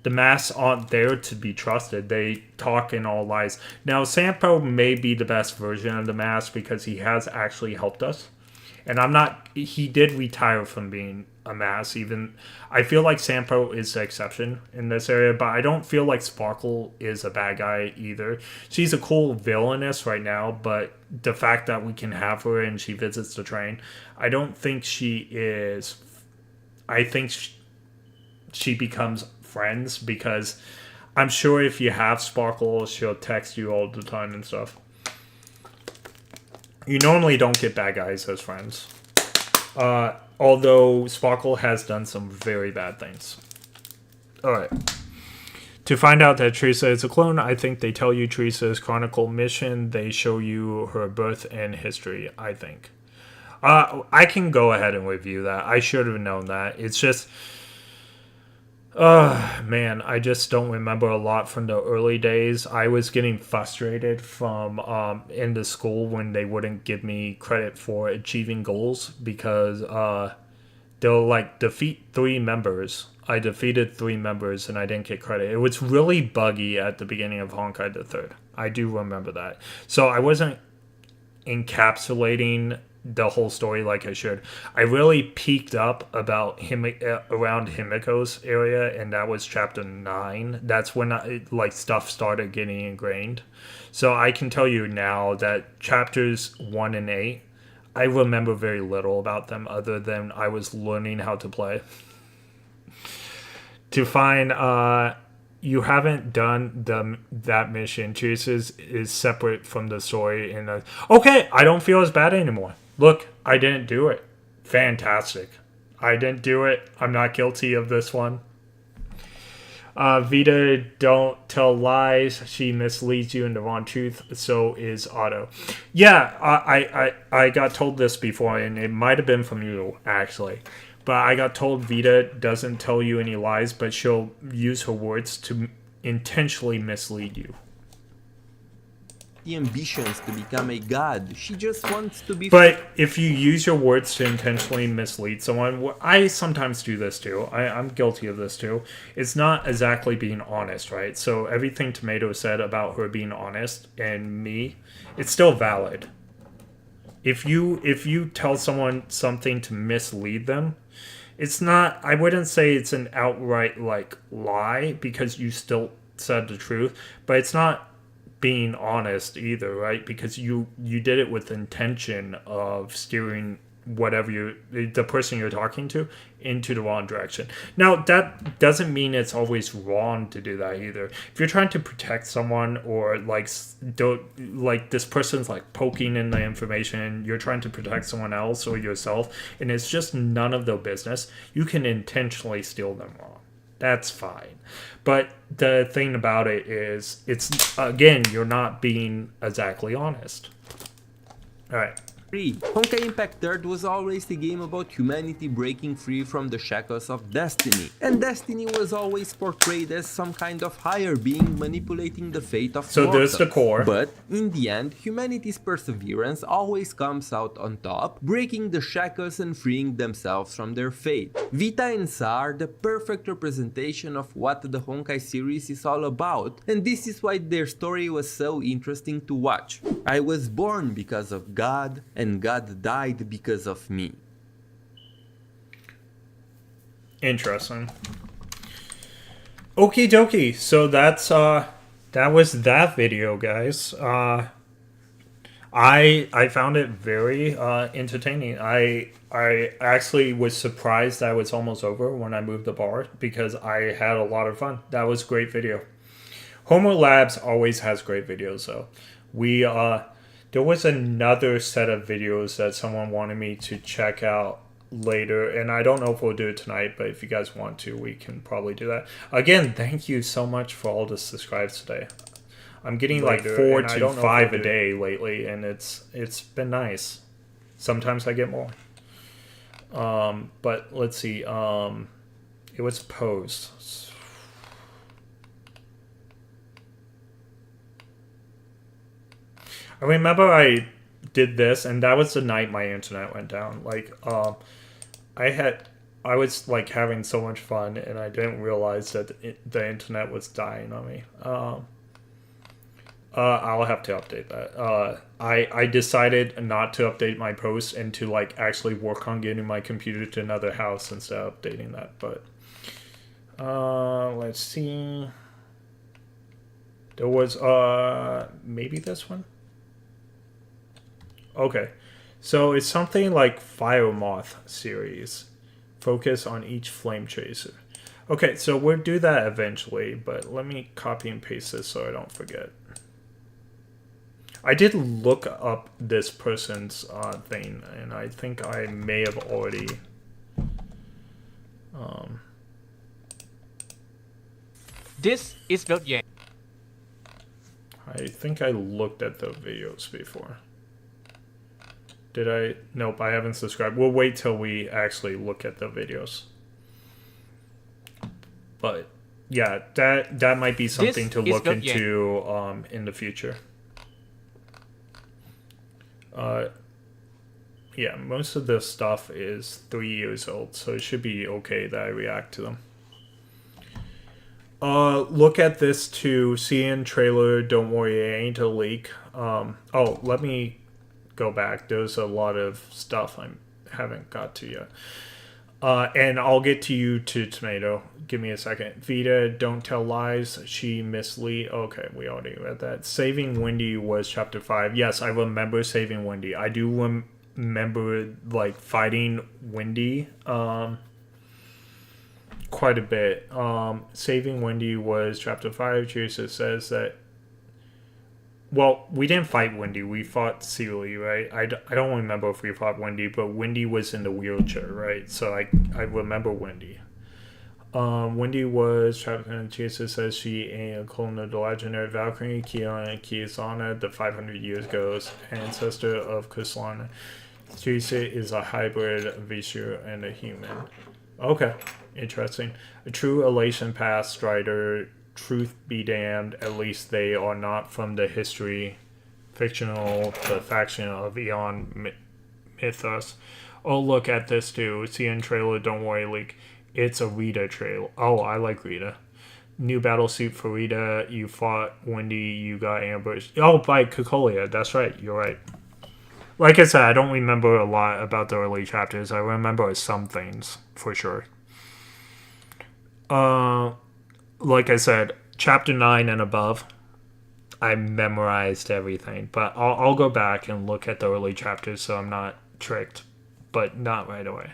The masks aren't there to be trusted. They talk in all lies. Now, Sampo may be the best version of the mask because he has actually helped us. And I'm not... He did retire from being a mask. Even I feel like Sampo is the exception in this area. But I don't feel like Sparkle is a bad guy either. She's a cool villainess right now. But the fact that we can have her and she visits the train... I don't think she is... I think she becomes... friends, because I'm sure if you have Sparkle, she'll text you all the time and stuff. You normally don't get bad guys as friends. Although Sparkle has done some very bad things. Alright. To find out that Teresa is a clone, I think they tell you Teresa's Chronicle mission. They show you her birth and history, I think. I can go ahead and review that. I should have known that. It's just... man, I just don't remember a lot from the early days. I was getting frustrated from in the school when they wouldn't give me credit for achieving goals because they'll like defeat 3 members. I defeated 3 members and I didn't get credit. It was really buggy at the beginning of Honkai the Third. I do remember that. So I wasn't encapsulating the whole story like I should. I really peaked up about him around Himiko's area, and that was chapter 9. That's when stuff started getting ingrained. So I can tell you now that chapters 1 and 8, I remember very little about them other than I was learning how to play. To find you haven't done that mission. Jesus is separate from the story. Okay, I don't feel as bad anymore. Look, I didn't do it. Fantastic. I didn't do it. I'm not guilty of this one. Vita, don't tell lies. She misleads you in the wrong truth. So is Otto. Yeah, I got told this before, and it might have been from you, actually. But I got told Vita doesn't tell you any lies, but she'll use her words to intentionally mislead you. The ambitions to become a god. She just wants to be... But if you use your words to intentionally mislead someone, I sometimes do this too. I'm guilty of this too. It's not exactly being honest, right? So everything Tomato said about her being honest and me, it's still valid. If you tell someone something to mislead them, it's not... I wouldn't say it's an outright lie because you still said the truth, but it's not being honest either, right? Because you did it with intention of steering the person you're talking to into the wrong direction. Now that doesn't mean it's always wrong to do that either. If you're trying to protect someone or this person's poking in the information, you're trying to protect someone else or yourself, and it's just none of their business, you can intentionally steal them wrong. That's fine. But the thing about it is, it's, again, you're not being exactly honest. Alright. Honkai Impact 3 was always a game about humanity breaking free from the shackles of destiny, and destiny was always portrayed as some kind of higher being manipulating the fate of So mortals. there's the core. But in the end, humanity's perseverance always comes out on top, breaking the shackles and freeing themselves from their fate. Vita and Sa are the perfect representation of what the Honkai series is all about, and this is why their story was so interesting to watch. I was born because of God, and God died because of me. Interesting. Okie dokie. So that's that was that video, guys. I found it very entertaining. I actually was surprised that it was almost over when I moved the bar because I had a lot of fun. That was a great video. Homer Labs always has great videos, though. There was another set of videos that someone wanted me to check out later, and I don't know if we'll do it tonight, but if you guys want to, we can probably do that. Again, thank you so much for all the subscribes today. I'm getting like 4 to 5 a day lately, and it's been nice. Sometimes I get more. But let's see. It was post. I remember I did this, and that was the night my internet went down. Like, I was like having so much fun, and I didn't realize that the internet was dying on me. I'll have to update that. I decided not to update my post and to like actually work on getting my computer to another house instead of updating that. But let's see. There was maybe this one. Okay, so it's something like Fire Moth series. Focus on each flame chaser. Okay, so we'll do that eventually, but let me copy and paste this so I don't forget. I did look up this person's thing, and I think I may have already... This is Build Yang. I think I looked at the videos before. Did I? Nope, I haven't subscribed. We'll wait till we actually look at the videos. But yeah, that might be something to look into in the future. Yeah, most of this stuff is 3 years old, so it should be okay that I react to them. Look at this too. CN trailer, don't worry, it ain't a leak. Oh, let me go back. There's a lot of stuff I haven't got to yet. And I'll get to you to Tomato. Give me a second. Vita, don't tell lies. She mislead. Okay, we already read that. Saving Wendy was chapter 5. Yes, I remember saving Wendy. I do remember like fighting Wendy quite a bit. Saving Wendy was chapter 5. Teresa says that. Well, we didn't fight Wendy. We fought Sealy, right? I don't remember if we fought Wendy, but Wendy was in the wheelchair, right? So I remember Wendy. Wendy was trapped, and Teresa says she ain't a clone of the legendary Valkyrie, Kiana, the 500 years ago ancestor of Kuslana. Teresa is a hybrid Vishu and a human. Okay, interesting. A true Elation Pass Strider. Truth be damned, at least they are not from the history, fictional, the faction of Eon Mythos. Oh, look at this too. CN trailer, don't worry, leak. It's a Rita trailer. Oh, I like Rita. New battle suit for Rita. You fought Wendy, you got ambushed. Oh, by Cocolia, that's right, you're right. Like I said, I don't remember a lot about the early chapters. I remember some things, for sure. Like I said, chapter 9 and above, I memorized everything. But I'll go back and look at the early chapters so I'm not tricked. But not right away.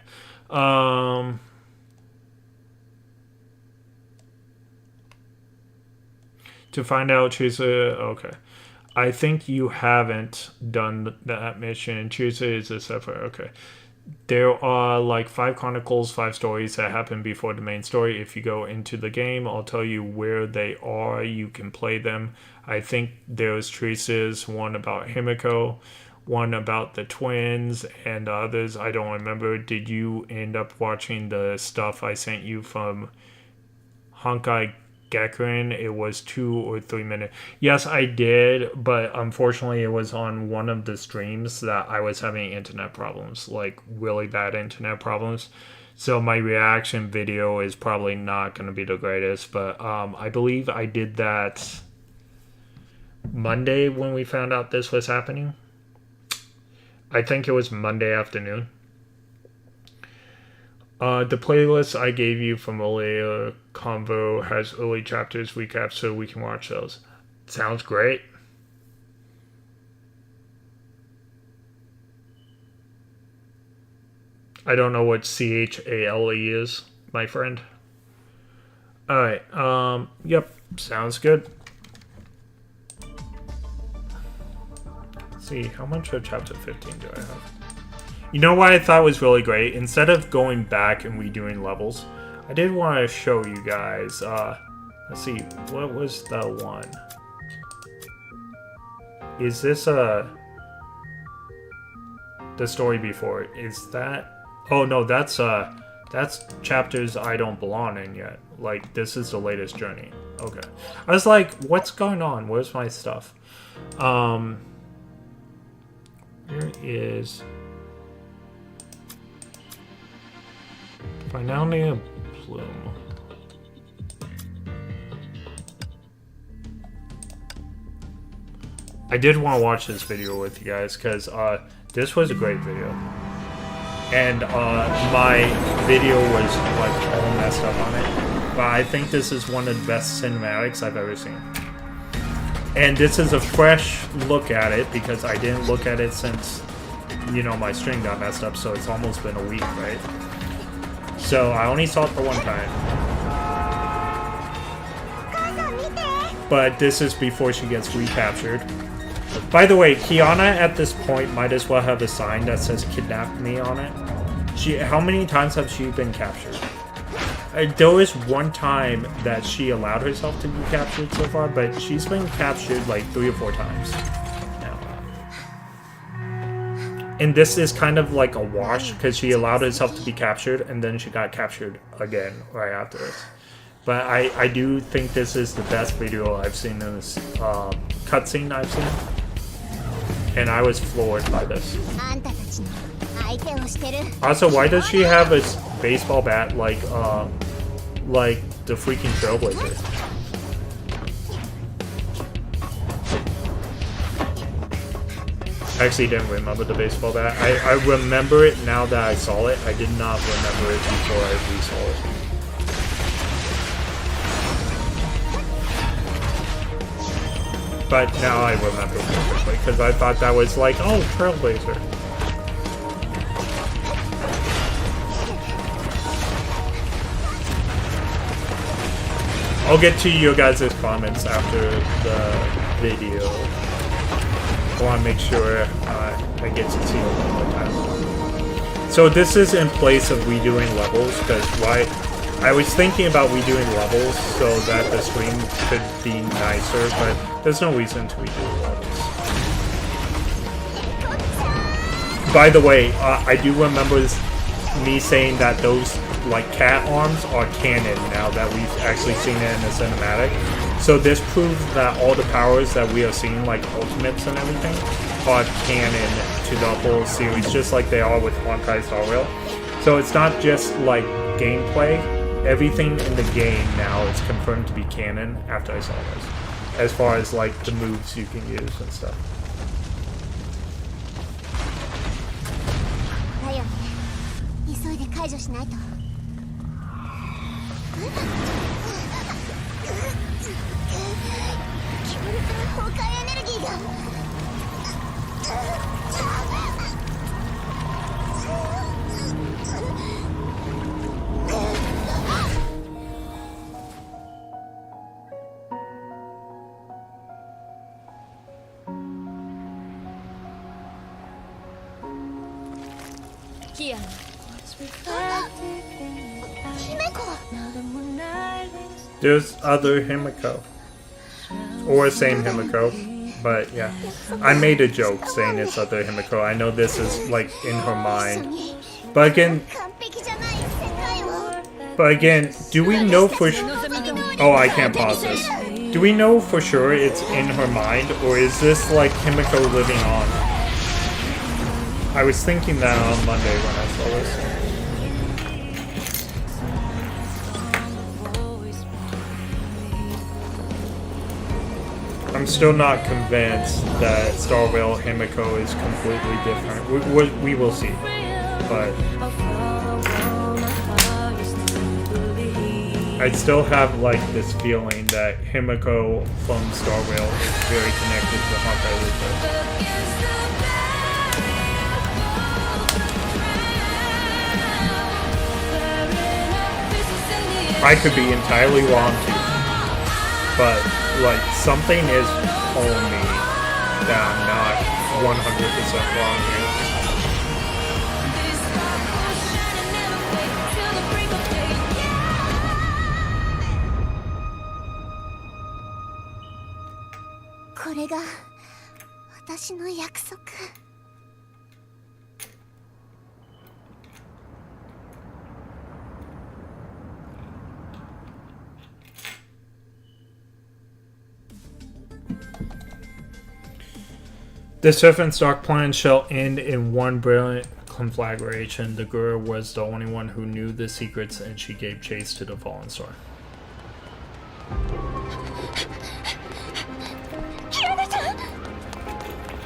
To find out, Teresa, okay. I think you haven't done that mission. Teresa is a separate, okay. There are like 5 chronicles, 5 stories that happen before the main story. If you go into the game, I'll tell you where they are. You can play them. I think there's Teresa's, one about Himiko, one about the twins, and the others I don't remember. Did you end up watching the stuff I sent you from Honkai Gakuen? It was 2 or 3 minutes. Yes, I did, but unfortunately it was on one of the streams that I was having internet problems, like really bad internet problems. So my reaction video is probably not going to be the greatest, but I believe I did that Monday when we found out this was happening. I think it was Monday afternoon. The playlist I gave you from earlier convo has early chapters recaps, so we can watch those. Sounds great. I don't know what CHALE is, my friend. Alright, yep, sounds good. see, how much of chapter 15 do I have? You know what I thought was really great? Instead of going back and redoing levels, I did want to show you guys, let's see, what was the one? Is this, the story before? Is that, oh no, that's chapters I don't belong in yet. Like, this is the latest journey. Okay. I was like, what's going on? Where's my stuff? Where is... Finality Plume. I did want to watch this video with you guys, because this was a great video. And my video was like all messed up on it. But I think this is one of the best cinematics I've ever seen. And this is a fresh look at it because I didn't look at it since, you know, my stream got messed up, so it's almost been a week, right? So I only saw it the one time. But this is before she gets recaptured. By the way, Kiana at this point might as well have a sign that says "Kidnap Me" on it. How many times have she been captured? There was one time that she allowed herself to be captured so far, but she's been captured like 3 or 4 times now. And this is kind of like a wash, because she allowed herself to be captured, and then she got captured again right after this. But I do think this is the best video I've seen in this cutscene I've seen. And I was floored by this. Also, why does she have a baseball bat like the freaking Trailblazer? I actually didn't remember the baseball bat. I remember it now that I saw it. I did not remember it before I re-saw it. But now I remember perfectly, because I thought that was like, oh, Trailblazer. I'll get to your guys' comments after the video. I want to make sure I get to see it one more time. So this is in place of redoing levels, because I was thinking about redoing levels so that the stream could be nicer, but there's no reason to redo levels. By the way, I do remember me saying that those like cat arms are canon now that we've actually seen it in the cinematic. So this proves that all the powers that we are seeing, like ultimates and everything, are canon to the whole series, just like they are with Honkai Star Rail. So it's not just like gameplay. Everything in the game now is confirmed to be canon after I saw this, as far as like the moves you can use and stuff. There's other Himiko. Or same Himiko. But yeah. I made a joke saying it's other Himiko. I know this is like in her mind. But again, do we know for sure? Oh, I can't pause this. Do we know for sure it's in her mind, or is this like Himiko living on? I was thinking that on Monday when I saw this. I'm still not convinced that Star Rail Himiko is completely different. We will see. But I still have like this feeling that Himiko from Star Rail is very connected to Honkai Isekai. I could be entirely wrong too, but like something is telling me that I'm not 100% wrong here. これが私の約束。The Serpent Stalk plan shall end in one brilliant conflagration. The girl was the only one who knew the secrets, and she gave chase to the fallen star.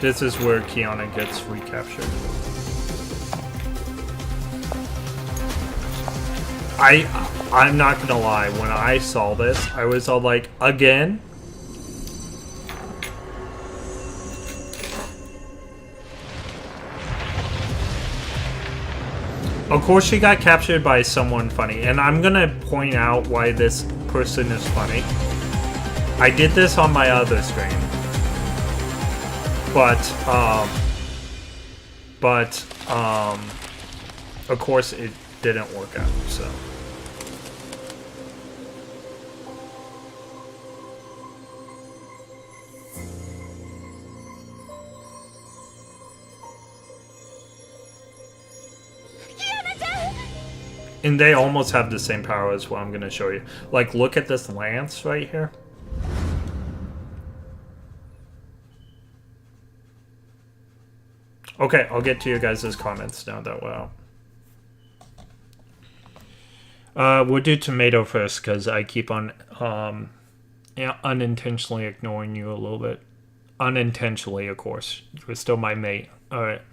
This is where Kiana gets recaptured. I'm not gonna lie, when I saw this, I was all like, again? Of course she got captured by someone funny, and I'm gonna point out why this person is funny. I did this on my other stream. But of course it didn't work out, so. And they almost have the same power as what I'm going to show you. Like, look at this lance right here. Okay, I'll get to your guys' comments now that we're out. We'll do tomato first, because I keep on unintentionally ignoring you a little bit. Unintentionally, of course. You're still my mate. Alright.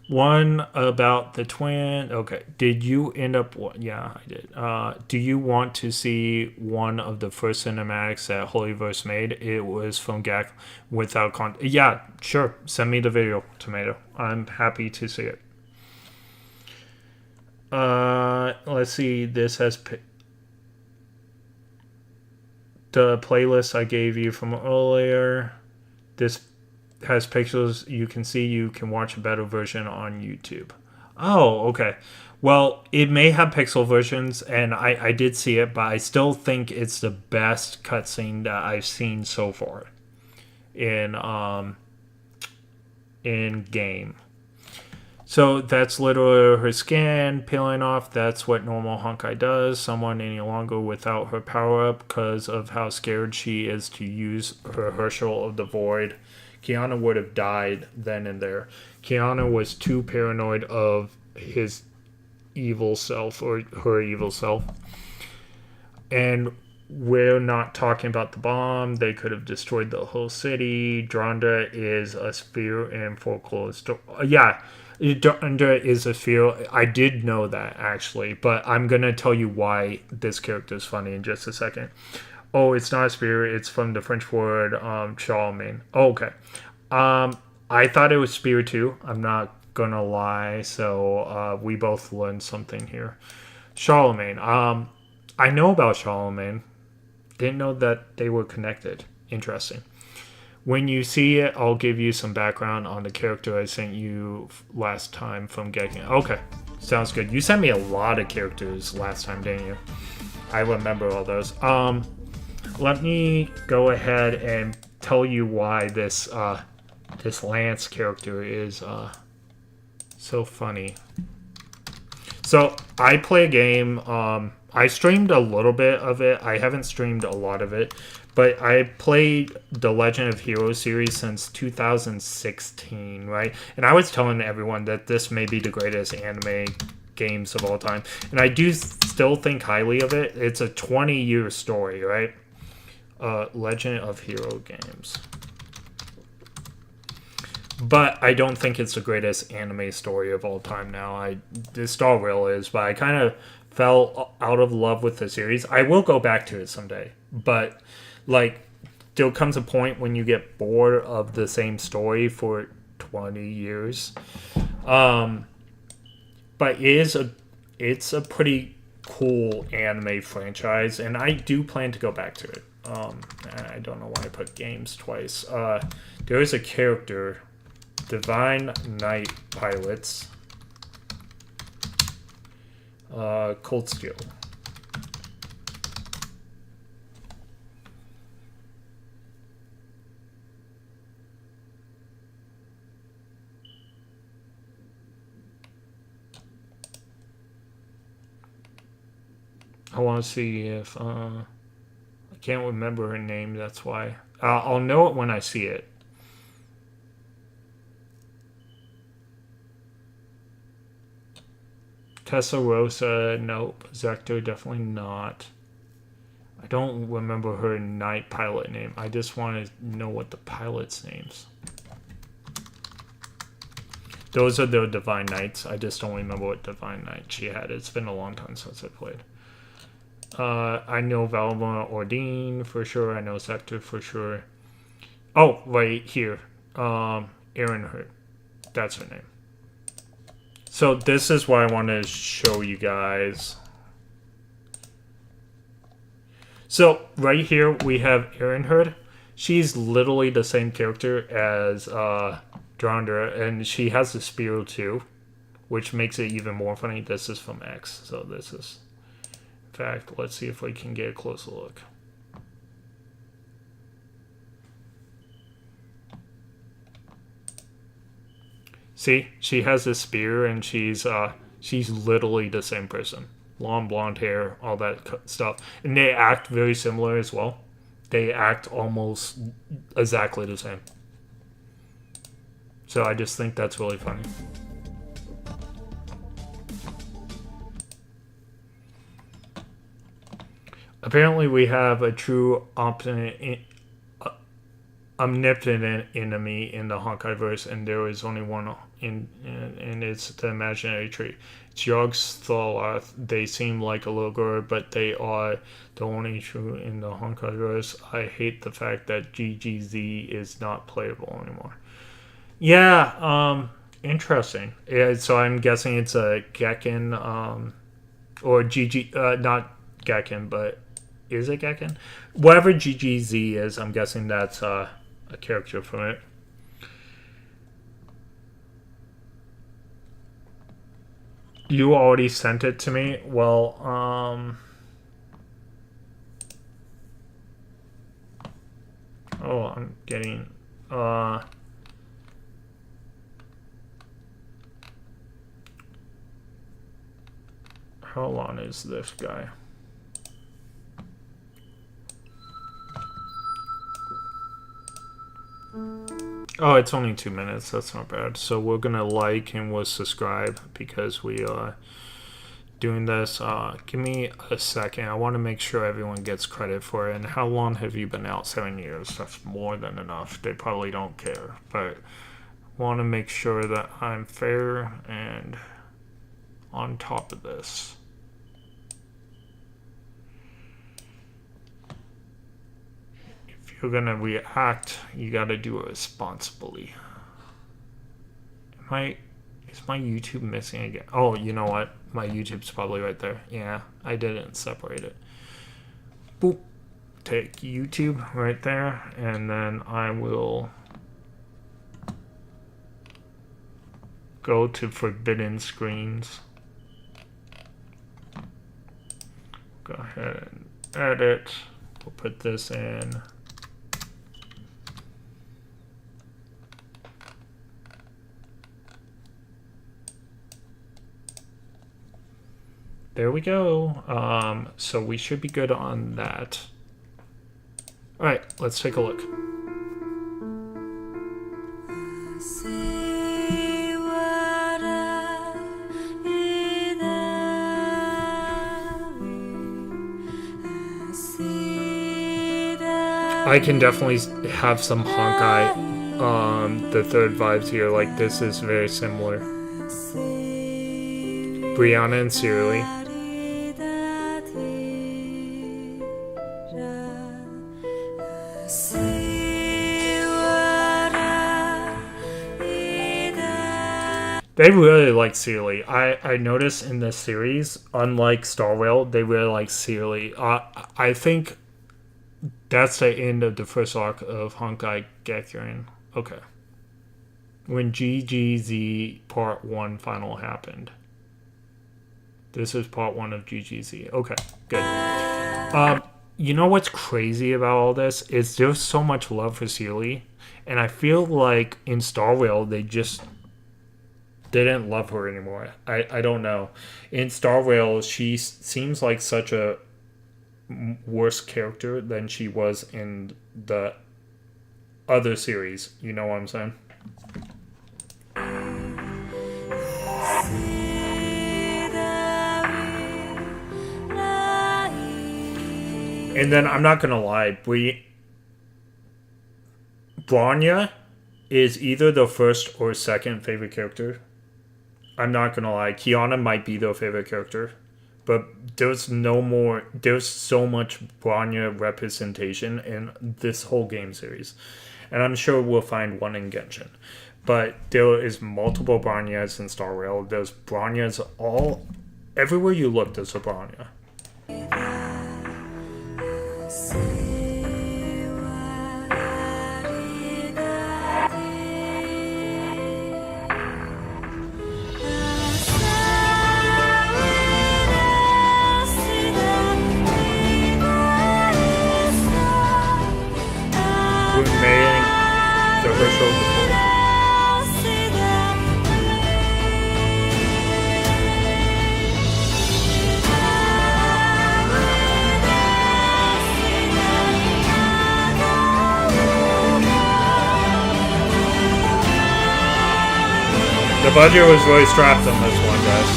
One about the twin. Okay. Did you end up... Yeah, I did. Do you want to see one of the first cinematics that Holyverse made? It was from Gak without content. Yeah, sure. Send me the video, Tomato. I'm happy to see it. Let's see. This has... the playlist I gave you from earlier. This has pictures you can see. You can watch a better version on YouTube. Oh, okay. Well, it may have pixel versions, and I did see it, but I still think it's the best cutscene that I've seen so far in game. So that's literally her skin peeling off. That's what normal Honkai does. Someone any longer without her power-up because of how scared she is to use her Herschel of the Void. Kiana would have died then and there. Kiana was too paranoid of his evil self, or her evil self. And we're not talking about the bomb. They could have destroyed the whole city. Dronda is a sphere in folklore. Yeah, Dronda is a sphere. I did know that, actually. But I'm going to tell you why this character is funny in just a second. Oh, it's not a spear. It's from the French word Charlemagne. Oh, okay. I thought it was spear too. I'm not gonna lie. So we both learned something here. Charlemagne. I know about Charlemagne. Didn't know that they were connected. Interesting. When you see it, I'll give you some background on the character I sent you last time from Gekken. Okay, sounds good. You sent me a lot of characters last time, didn't you? I remember all those. Let me go ahead and tell you why this this Lance character is so funny. So I play a game. I streamed a little bit of it. I haven't streamed a lot of it, but I played the Legend of Heroes series since 2016, right? And I was telling everyone that this may be the greatest anime games of all time, and I do still think highly of it. It's a 20-year story, right? Legend of Hero games. But I don't think it's the greatest anime story of all time now. The Star Rail is, but I kind of fell out of love with the series. I will go back to it someday. But, like, there comes a point when you get bored of the same story for 20 years. But it's a pretty cool anime franchise, and I do plan to go back to it. I don't know why I put games twice. There is a character. Divine Knight pilots. Cold Steel. I want to see if I can't remember her name. That's why I'll know it when I see it. Tessarossa, nope. Zector, definitely not. I don't remember her Knight pilot name. I just want to know what the pilot's names. Those are the Divine Knights. I just don't remember what Divine Knight she had. It's been a long time since I played. I know Valmont Ordine for sure. I know Zector for sure. Oh, right here. Ironheart. That's her name. So this is what I want to show you guys. So right here we have Ironheart. She's literally the same character as Drondra, and she has the spear too, which makes it even more funny. This is from X, so this is... In fact, let's see if we can get a closer look. See, she has this spear, and she's literally the same person. Long blonde hair, all that stuff, and they act very similar as well. They act almost exactly the same. So I just think that's really funny. Apparently, we have a true omnipotent enemy in the Honkaiverse, and there is only one, and it's the imaginary tree. It's Yogg-Sothoth. They seem like a little girl, but they are the only true in the Honkaiverse. I hate the fact that GGZ is not playable anymore. Yeah, interesting. Yeah, so I'm guessing it's a Gekken, or GG, not Gekken, but is it Gekken? Whatever GGZ is, I'm guessing that's a character from it. You already sent it to me? Well, oh, I'm getting, how long is this guy? Oh, it's only 2 minutes. That's not bad. So we're gonna like and we'll subscribe because we are doing this. Give me a second. I want to make sure everyone gets credit for it. And how long have you been out? 7 years. That's more than enough. They probably don't care, but I want to make sure that I'm fair and on top of this. If you're gonna react, you gotta do it responsibly. Is my YouTube missing again? Oh, you know what? My YouTube's probably right there. Yeah, I didn't separate it. Boop. Take YouTube right there, and then I will go to forbidden screens. Go ahead and edit. We'll put this in. There we go. So we should be good on that. All right, let's take a look. I can definitely have some Honkai, the third vibes here. Like, this is very similar. Brianna and Searly. They really like Searly. I noticed in this series, unlike Star Rail, they really like Searly. I think that's the end of the first arc of Honkai Gekkourin. Okay. when GGZ Part 1 final happened. This is Part 1 of GGZ. Okay, good. You know what's crazy about all this is there's so much love for Seely, and I feel like in Star Rail they didn't love her anymore. I don't know. In Star Rail, she seems like such a worse character than she was in the other series. You know what I'm saying? And then I'm not gonna lie, Bronya is either the first or second favorite character. I'm not gonna lie, Kiana might be their favorite character, but there's so much Bronya representation in this whole game series, and I'm sure we'll find one in Genshin. But there is multiple Bronyas in Star Rail. There's Bronyas everywhere you look. There's a Bronya. The budget was really strapped on this one, guys.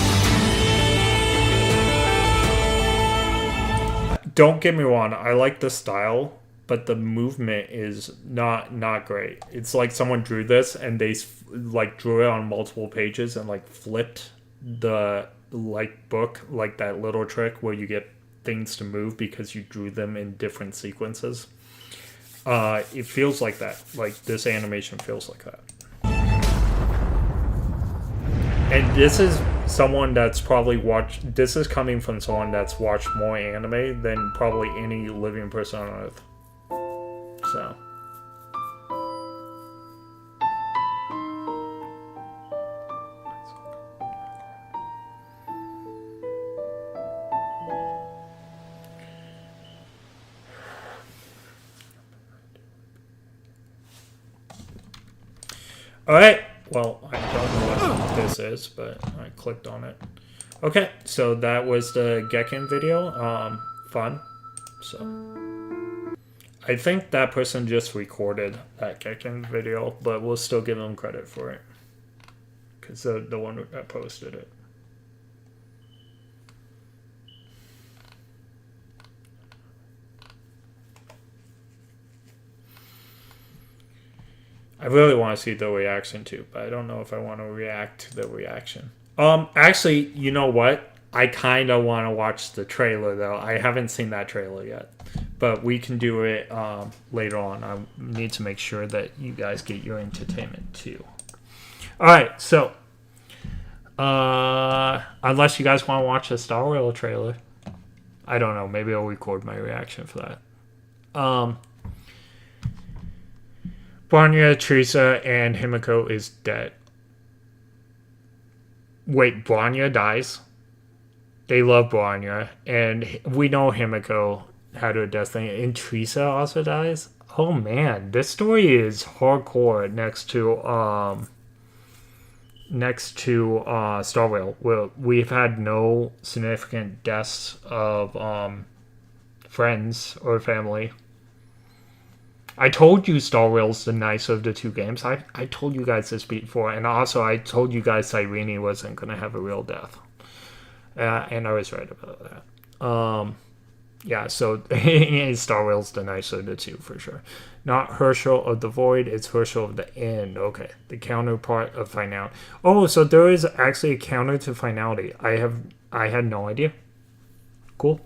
Don't get me wrong, I like the style, but the movement is not great. It's like someone drew this and they like drew it on multiple pages and like flipped the book, like that little trick where you get things to move because you drew them in different sequences. It feels like that. Like this animation feels like that. And this is someone that's probably watched. This is coming from someone that's watched more anime than probably any living person on Earth. So. Alright, well, I don't know what this is, but I clicked on it. Okay, so that was the Gekken video. Fun. So. I think that person just recorded that Gekken video, but we'll still give them credit for it. Because the one that posted it. I really want to see the reaction too, but I don't know if I want to react to the reaction. Actually, you know what? I kind of want to watch the trailer though. I haven't seen that trailer yet, but we can do it later on. I need to make sure that you guys get your entertainment too. All right, so unless you guys want to watch the Star Rail trailer, I don't know. Maybe I'll record my reaction for that. Bronya, Teresa, and Himiko is dead. Wait, Bronya dies? They love Bronya, and we know Himiko had her destiny, and Teresa also dies? Oh man, this story is hardcore next to Star Rail. Well, we've had no significant deaths of friends or family. I told you Star Rail's the nicer of the two games. I told you guys this before, and also I told you guys Cyrene wasn't going to have a real death. And I was right about that. Yeah, so Star Rail's the nicer of the two, for sure. Not Herschel of the Void, it's Herschel of the End. Okay, the counterpart of finality. Oh, so there is actually a counter to finality. I had no idea. Cool.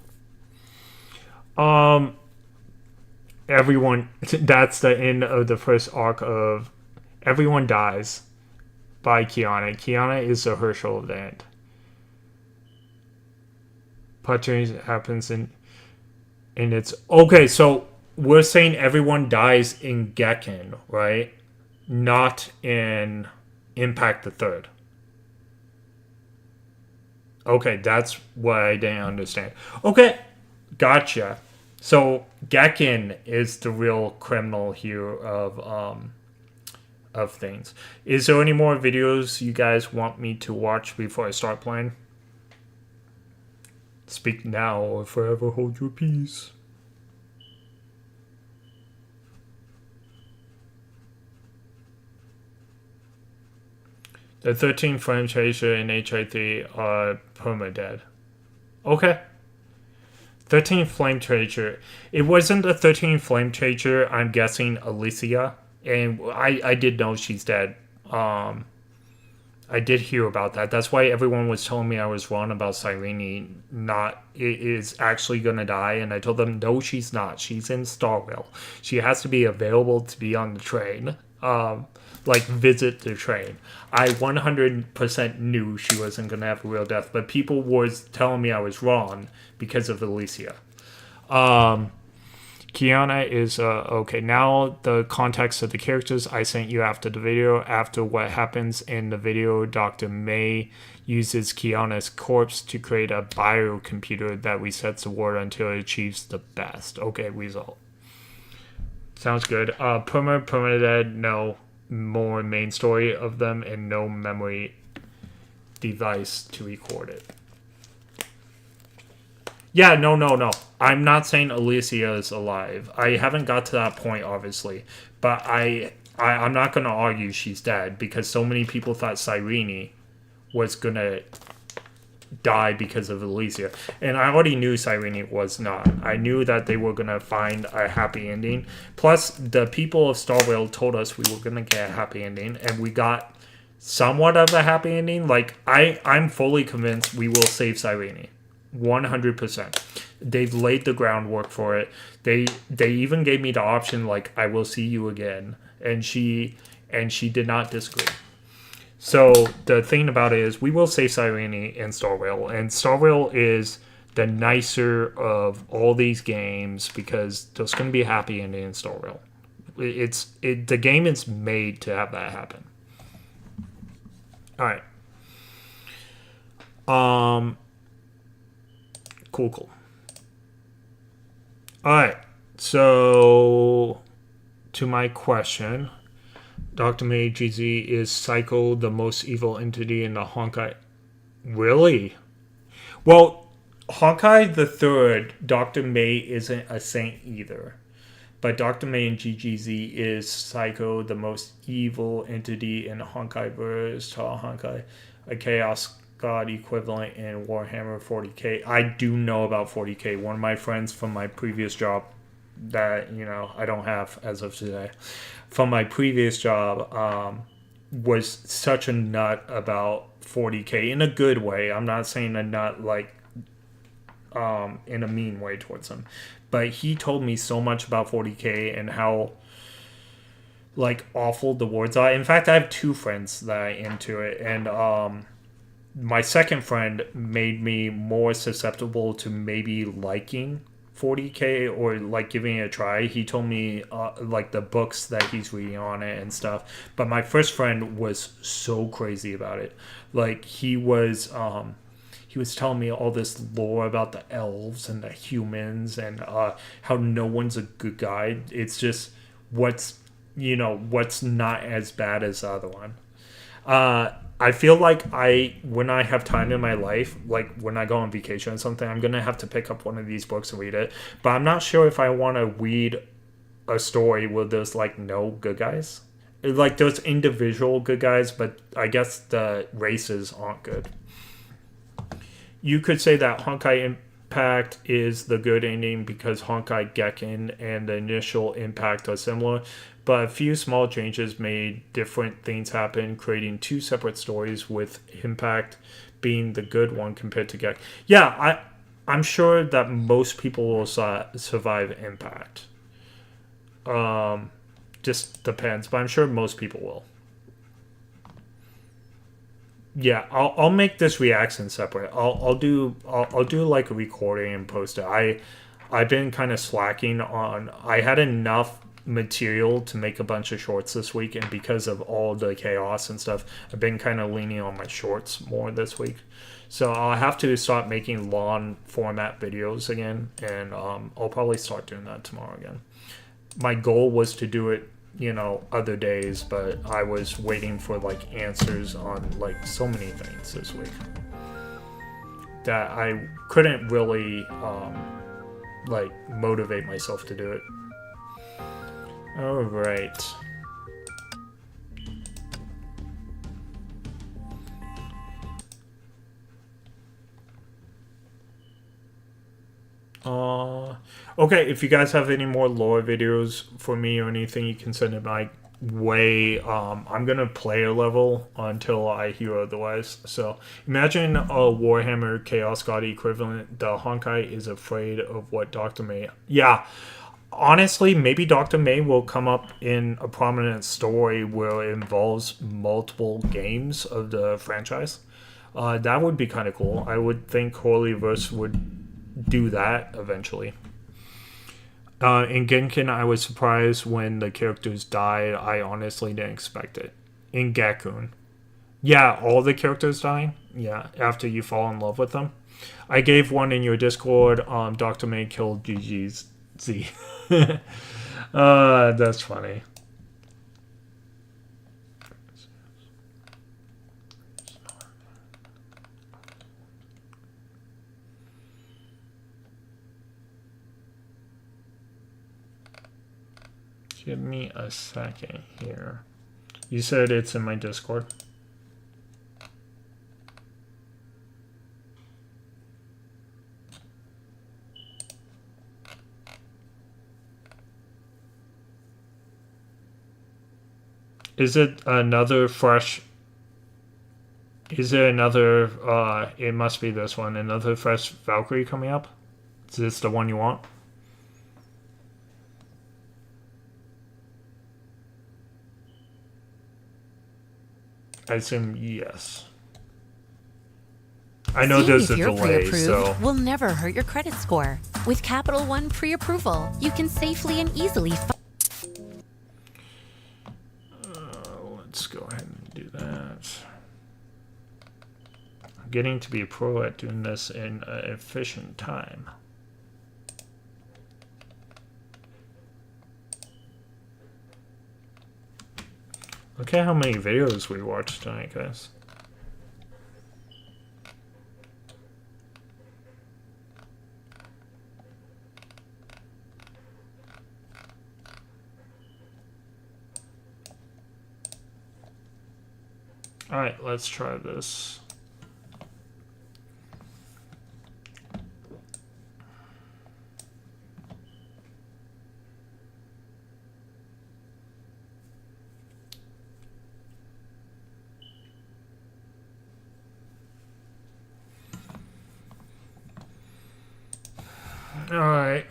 Everyone, that's the end of the first arc of Everyone Dies by Kiana. Kiana is the Herschel of the End. Pottery happens in its... Okay, so we're saying everyone dies in Gekken, right? not in Impact the Third. Okay, that's what I didn't understand. Okay, gotcha. So Gekken is the real criminal here of things. Is there any more videos you guys want me to watch before I start playing? Speak now or forever hold your peace. The 13 Flame Chaser and HI3 are permadead. Okay. 13 Flame Chaser. It wasn't a 13 Flame Chaser, I'm guessing Alicia. And I did know she's dead. I did hear about that. That's why everyone was telling me I was wrong about Cyrene is actually going to die. And I told them, no, she's not. She's in Starwell. She has to be available to be on the train. Visit the train. I 100% knew she wasn't going to have a real death, but people were telling me I was wrong because of Alicia. Kiana is, okay, now the context of the characters I sent you after the video. After what happens in the video, Dr. May uses Kiana's corpse to create a biocomputer that resets the world until it achieves the best. Okay, result. Sounds good. Permadead, no. More main story of them and no memory device to record it. Yeah, no. I'm not saying Alicia is alive. I haven't got to that point, obviously. But I'm not going to argue she's dead because so many people thought Cyrene was going to die because of Alicia. And I already knew Cyrene was not. I knew that they were going to find a happy ending. Plus, the people of Starwell told us we were going to get a happy ending. And we got somewhat of a happy ending. I'm fully convinced we will save Cyrene. 100%. They've laid the groundwork for it. They even gave me the option, I will see you again. And she did not disagree. So the thing about it is we will save Cyrene in Starwell. And Starwell is the nicer of all these games because there's going to be a happy ending in Starwell. The game is made to have that happen. Alright. Cool. Alright. So to my question. Dr. May GZ, is Psycho the most evil entity in the Honkai? Really? Well, Honkai the Third, Dr. May isn't a saint either. But Dr. May in GGZ is Psycho the most evil entity in the Honkai verse. Tall Honkai, a Chaos God equivalent in Warhammer 40k. I do know about 40k. One of my friends from my previous job that, I don't have as of today. From my previous job, was such a nut about 40k in a good way. I'm not saying a nut in a mean way towards him, but he told me so much about 40k and how awful the words are. In fact, I have two friends that are into it, and my second friend made me more susceptible to maybe liking 40k or giving it a try. He told me the books that he's reading on it and stuff, but my first friend was so crazy about it. He was telling me all this lore about the elves and the humans and how no one's a good guy. It's just what's not as bad as the other one. I feel when I have time in my life, when I go on vacation or something, I'm going to have to pick up one of these books and read it. But I'm not sure if I want to read a story where there's, no good guys. There's individual good guys, but I guess the races aren't good. You could say that Honkai Impact is the good ending because Honkai Gekken and the initial Impact are similar. But a few small changes made different things happen, creating two separate stories with Impact being the good one compared to Gekken. Yeah, I'm sure that most people will survive Impact. Just depends, but I'm sure most people will. Yeah, I'll make this reaction separate. I'll do a recording and post it. I've been kind of slacking on. I had enough material to make a bunch of shorts this week, and because of all the chaos and stuff, I've been kind of leaning on my shorts more this week. So I'll have to start making long format videos again, and I'll probably start doing that tomorrow again. My goal was to do it, you know, other days, but I was waiting for like answers on like so many things this week that I couldn't really like motivate myself to do it. All right. Okay, if you guys have any more lore videos for me or anything, you can send it my way. I'm gonna play a level until I hear otherwise. So imagine a Warhammer Chaos God equivalent. The Honkai is afraid of what Dr. May. Yeah, honestly, maybe Dr. May will come up in a prominent story where it involves multiple games of the franchise. That would be kind of cool. I would think Holyverse would do that eventually. In Genkin, I was surprised when the characters died. I honestly didn't expect it. In Gakun, yeah, all the characters dying. Yeah, after you fall in love with them. I gave one in your Discord. Dr. May killed GG's Z. That's funny. Give me a second here. You said it's in my Discord. Is it another fresh? Is there another? It must be this one. Another fresh Valkyrie coming up? Is this the one you want? I assume yes. I know there's a delay, so will never hurt your credit score. With Capital One pre-approval, you can safely and easily. Let's go ahead and do that. I'm getting to be a pro at doing this in an efficient time. Look at how many videos we watched tonight, guys. Alright, let's try this. Alright,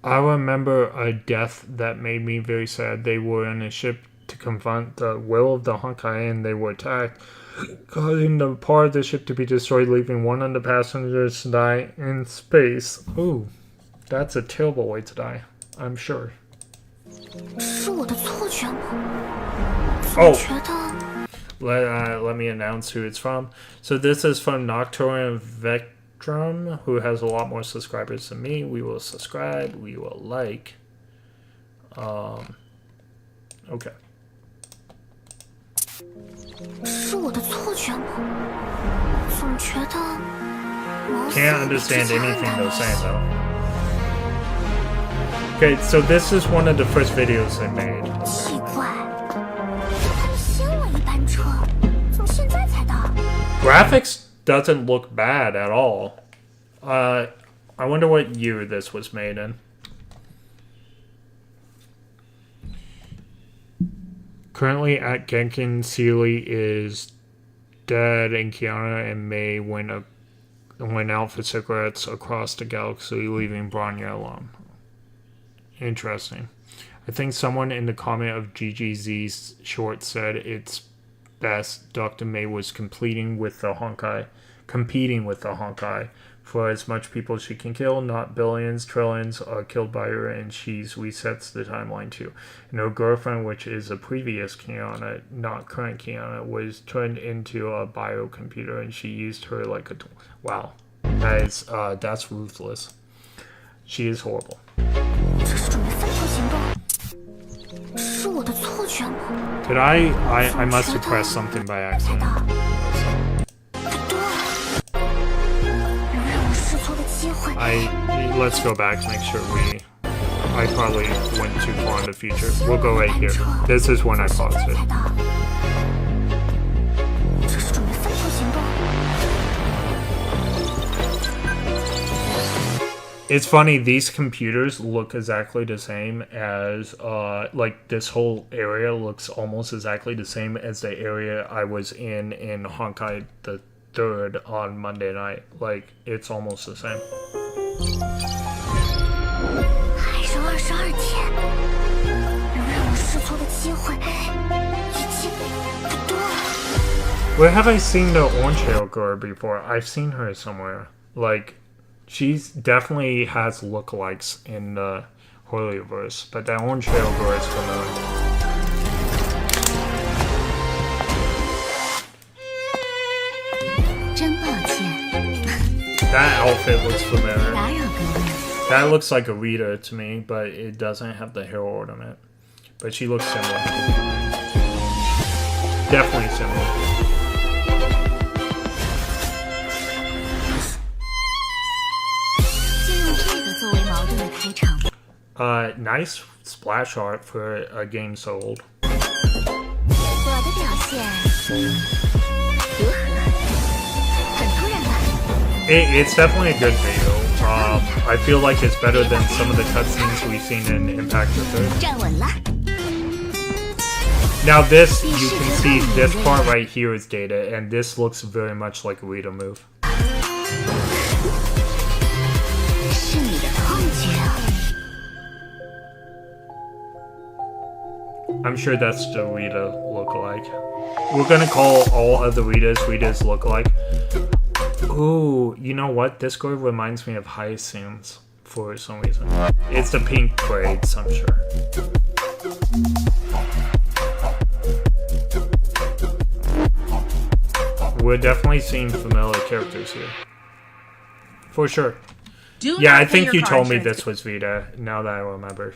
I remember a death that made me very sad. They were in a ship to confront the will of the Honkai, and they were attacked, causing the part of the ship to be destroyed, leaving one of the passengers to die in space. Ooh, that's a terrible way to die, I'm sure. Oh, let me announce who it's from. So this is from Nocturne Vectrum, who has a lot more subscribers than me. We will subscribe, we will like. Okay. Can't understand anything they're saying though. Okay, so this is one of the first videos I made. Graphics doesn't look bad at all. I wonder what year this was made in. Currently at Genkin, Sealy is dead, and Kiana and May went out for cigarettes across the galaxy, leaving Bronya alone. Interesting. I think someone in the comment of GGZ's short said it's best Dr. May was competing with the Honkai For as much people she can kill, not billions, trillions, are killed by her, and she resets the timeline too. And her girlfriend, which is a previous Kiana, not current Kiana, was turned into a biocomputer, and she used her like a tool. Wow, that's ruthless. She is horrible. 这是准备分头行动，是我的错觉吗？ Did I must have pressed something by accident. Let's go back to make sure I probably went too far in the future. We'll go right here. This is when I paused it. 这是准备分头行动。 It's funny, these computers look exactly the same as, like, this whole area looks almost exactly the same as the area I was in Honkai the 3rd on Monday night. Like, it's almost the same. 还剩22天，能让我试错的机会已经不多了。 Where have I seen the orange hair girl before? I've seen her somewhere. Like, she's definitely has lookalikes in the Holyverse, but that orange hair girl is familiar. That outfit looks familiar. That looks like a Rita to me, but it doesn't have the hair ornament. But she looks similar. Definitely similar. Nice splash art for a game so old. It's definitely a good video. I feel like it's better than some of the cutscenes we've seen in Impact the Third. Now this, you can see this part right here is data, and this looks very much like a Rita move. I'm sure that's the Rita lookalike. We're gonna call all of the Ritas lookalike. Ooh, you know what? This girl reminds me of Hyacinth for some reason. It's the pink braids, I'm sure. We're definitely seeing familiar characters here. For sure. Yeah, I think you told me this was Vita, now that I remember.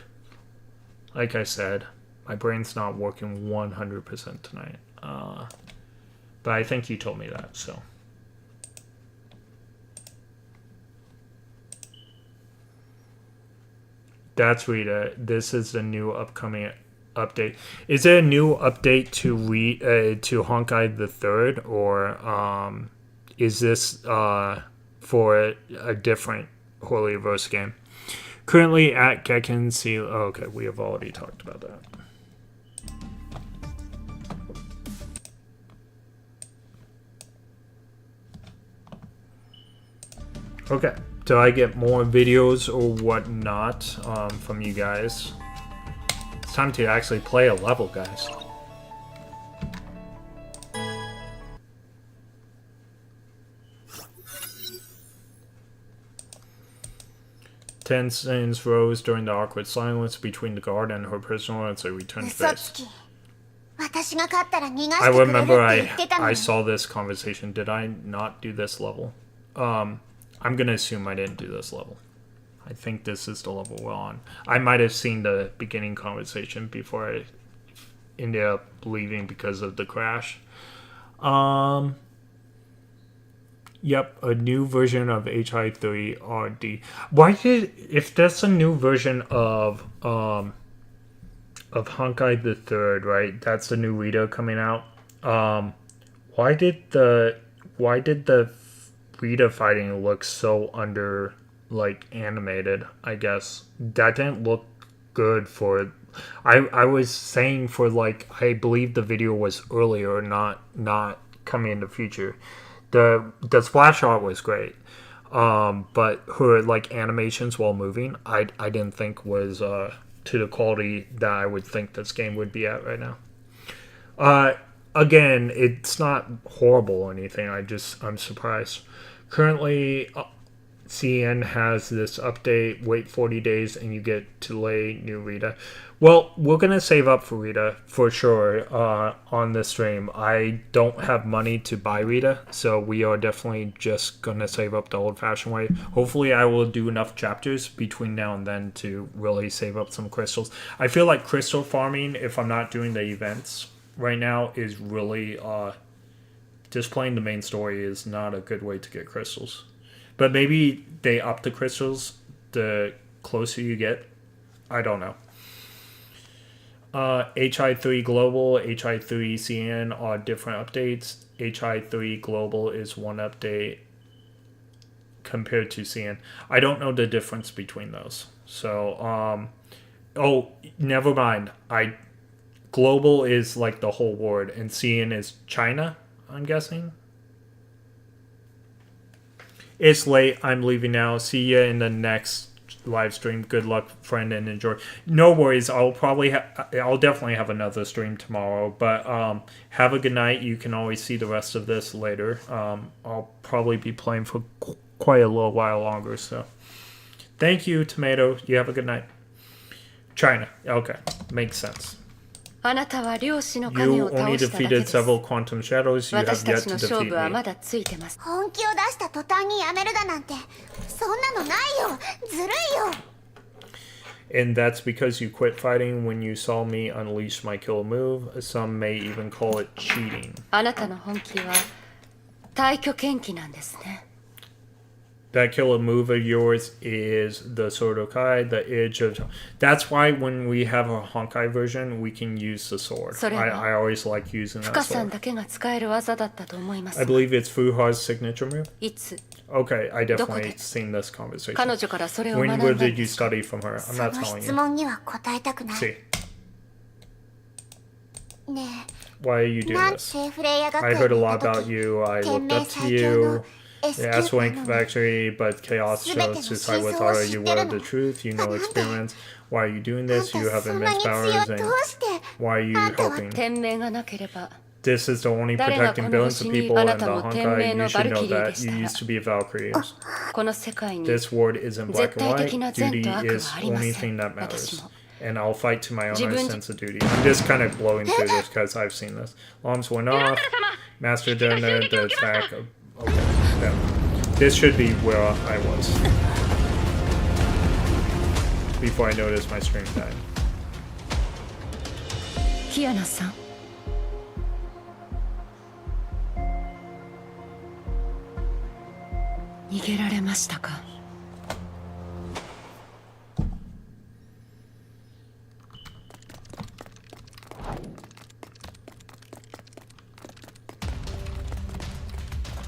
Like I said, my brain's not working 100% tonight. But I think you told me that, so. That's Rita. This is the new upcoming update. Is there a new update to Honkai the 3rd, or is this for a different Holyverse game? Currently at Gekken Seal. Oh, okay, we have already talked about that. Okay. Do I get more videos or whatnot from you guys? It's time to actually play a level, guys. Tensions rose during the awkward silence between the guard and her prisoner as they returned to base. I remember I saw this conversation. Did I not do this level? I'm gonna assume I didn't do this level. I think this is the level we're on. I might have seen the beginning conversation before I ended up leaving because of the crash. Yep, a new version of HI3RD. If that's a new version of Honkai the 3rd, right? That's the new Rita coming out. Why did the Rita fighting looks so animated, I guess. That didn't look good for... I was saying for, I believe the video was earlier, not coming in the future. The splash art was great. But her, animations while moving, I didn't think was to the quality that I would think this game would be at right now. Again, it's not horrible or anything. I'm surprised. Currently, CN has this update, wait 40 days and you get to lay new Rita. Well, we're going to save up for Rita for sure on this stream. I don't have money to buy Rita, so we are definitely just going to save up the old-fashioned way. Hopefully I will do enough chapters between now and then to really save up some crystals. I feel like crystal farming, if I'm not doing the events right now, is really... just playing the main story is not a good way to get crystals. But maybe they up the crystals the closer you get. I don't know. HI3 Global, HI3 CN are different updates. HI3 Global is one update compared to CN. I don't know the difference between those. So, oh, never mind. Global is like the whole world, and CN is China, I'm guessing. It's late. I'm leaving now. See ya in the next live stream. Good luck, friend, and enjoy. No worries. I'll definitely have another stream tomorrow. But have a good night. You can always see the rest of this later. I'll probably be playing for quite a little while longer. So, thank you, Tomato. You have a good night. China. Okay, makes sense. You only defeated several quantum shadows. You have yet to defeat me. 本気を出した途端にやめるだなんてそんなのないよずるいよ And that's because you quit fighting when you saw me unleash my killer move. Some may even call it cheating. あなたの本気は大挙剣気なんですね That killer move of yours is the Sordokai, the edge of... That's why when we have a Honkai version, we can use the sword. I always like using that sword. I believe it's Fuha's signature move? Okay, I definitely seen this conversation. When did you study from her? I'm not telling you. See. Why are you doing this? I heard a lot about you. I looked up to you. The S-Wing factory, but chaos shows to side with Tara. You are the truth, you know experience. Why are you doing this? You have immense powers, and why are you helping? This is the only protecting billions of people in the Honkai. You should know that. You used to be a Valkyrie. This world is in black and white. Duty is the only thing that matters. And I'll fight to my own sense of duty. I'm just kind of blowing through this because I've seen this. Alarms went off. Master done the attack. Okay, yeah. This should be where I was before I noticed my stream died. Kiana-san.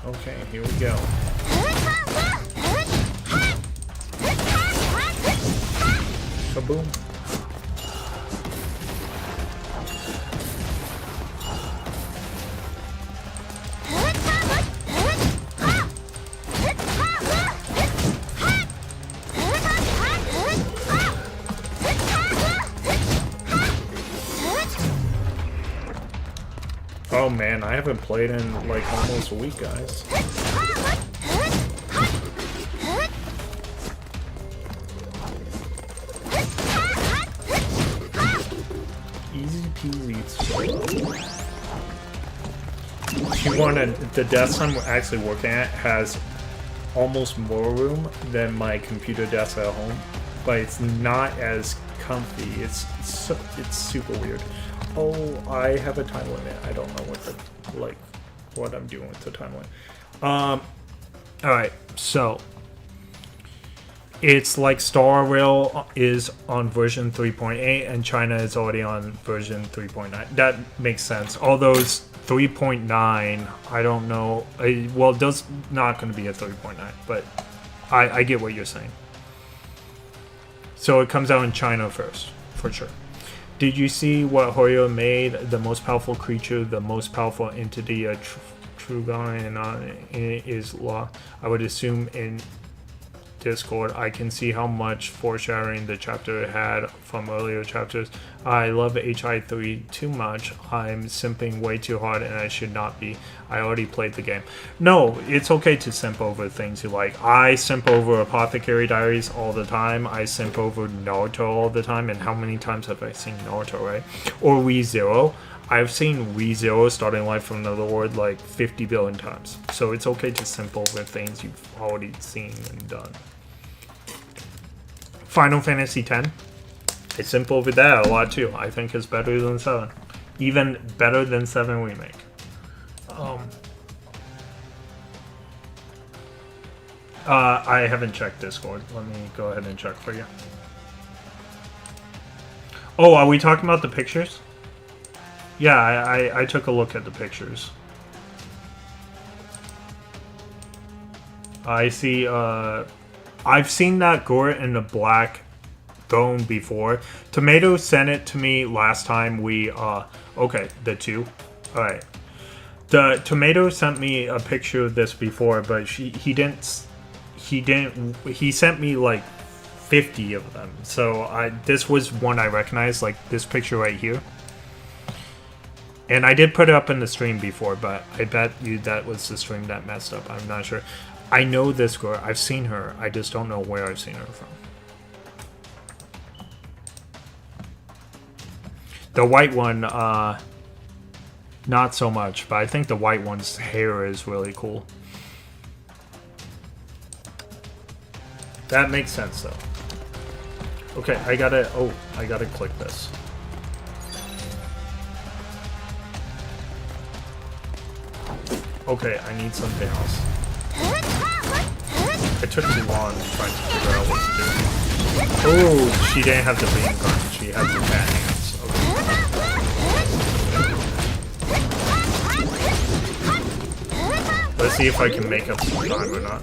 Okay, here we go. Kaboom. Oh man, I haven't played in like almost a week, guys. Easy peasy. The desk I'm actually working at has almost more room than my computer desk at home, but it's not as comfy. It's super weird. Oh, I have a time limit. I don't know what I'm doing with the time limit. Alright, so it's like Star Rail is on version 3.8 and China is already on version 3.9. That makes sense. All those 3.9, I don't know. Well, there's not going to be a 3.9, but I get what you're saying. So it comes out in China first, for sure. Did you see what Hoyo made? The most powerful creature, the most powerful entity, a Trugon, and is law. I would assume in Discord. I can see how much foreshadowing the chapter had from earlier chapters. I love HI3 too much. I'm simping way too hard and I should not be. I already played the game. No, it's okay to simp over things you like. I simp over Apothecary Diaries all the time. I simp over Naruto all the time. And how many times have I seen Naruto, right? Or ReZero. I've seen ReZero Starting Life from Another World like 50 billion times. So it's okay to simp over things you've already seen and done. Final Fantasy X. I simp over that a lot too. I think it's better than 7. Even better than 7 Remake. I haven't checked Discord. Let me go ahead and check for you. Oh, are we talking about the pictures? Yeah, I took a look at the pictures. I see, I've seen that Gore in the black throne before. Tomato sent it to me last time we, okay, the 2. Alright. The Tomato sent me a picture of this before, but he sent me like 50 of them. So this was one I recognized, like this picture right here. And I did put it up in the stream before, but I bet you that was the stream that messed up. I'm not sure. I know this girl. I've seen her. I just don't know where I've seen her from. The white one, not so much, but I think the white one's hair is really cool. That makes sense, though. Okay, I gotta click this. Okay, I need something else. I took too long trying to figure out what to do. Oh, she didn't have the beam gun. She had the cat hands. Okay. Let's see if I can make up some time or not.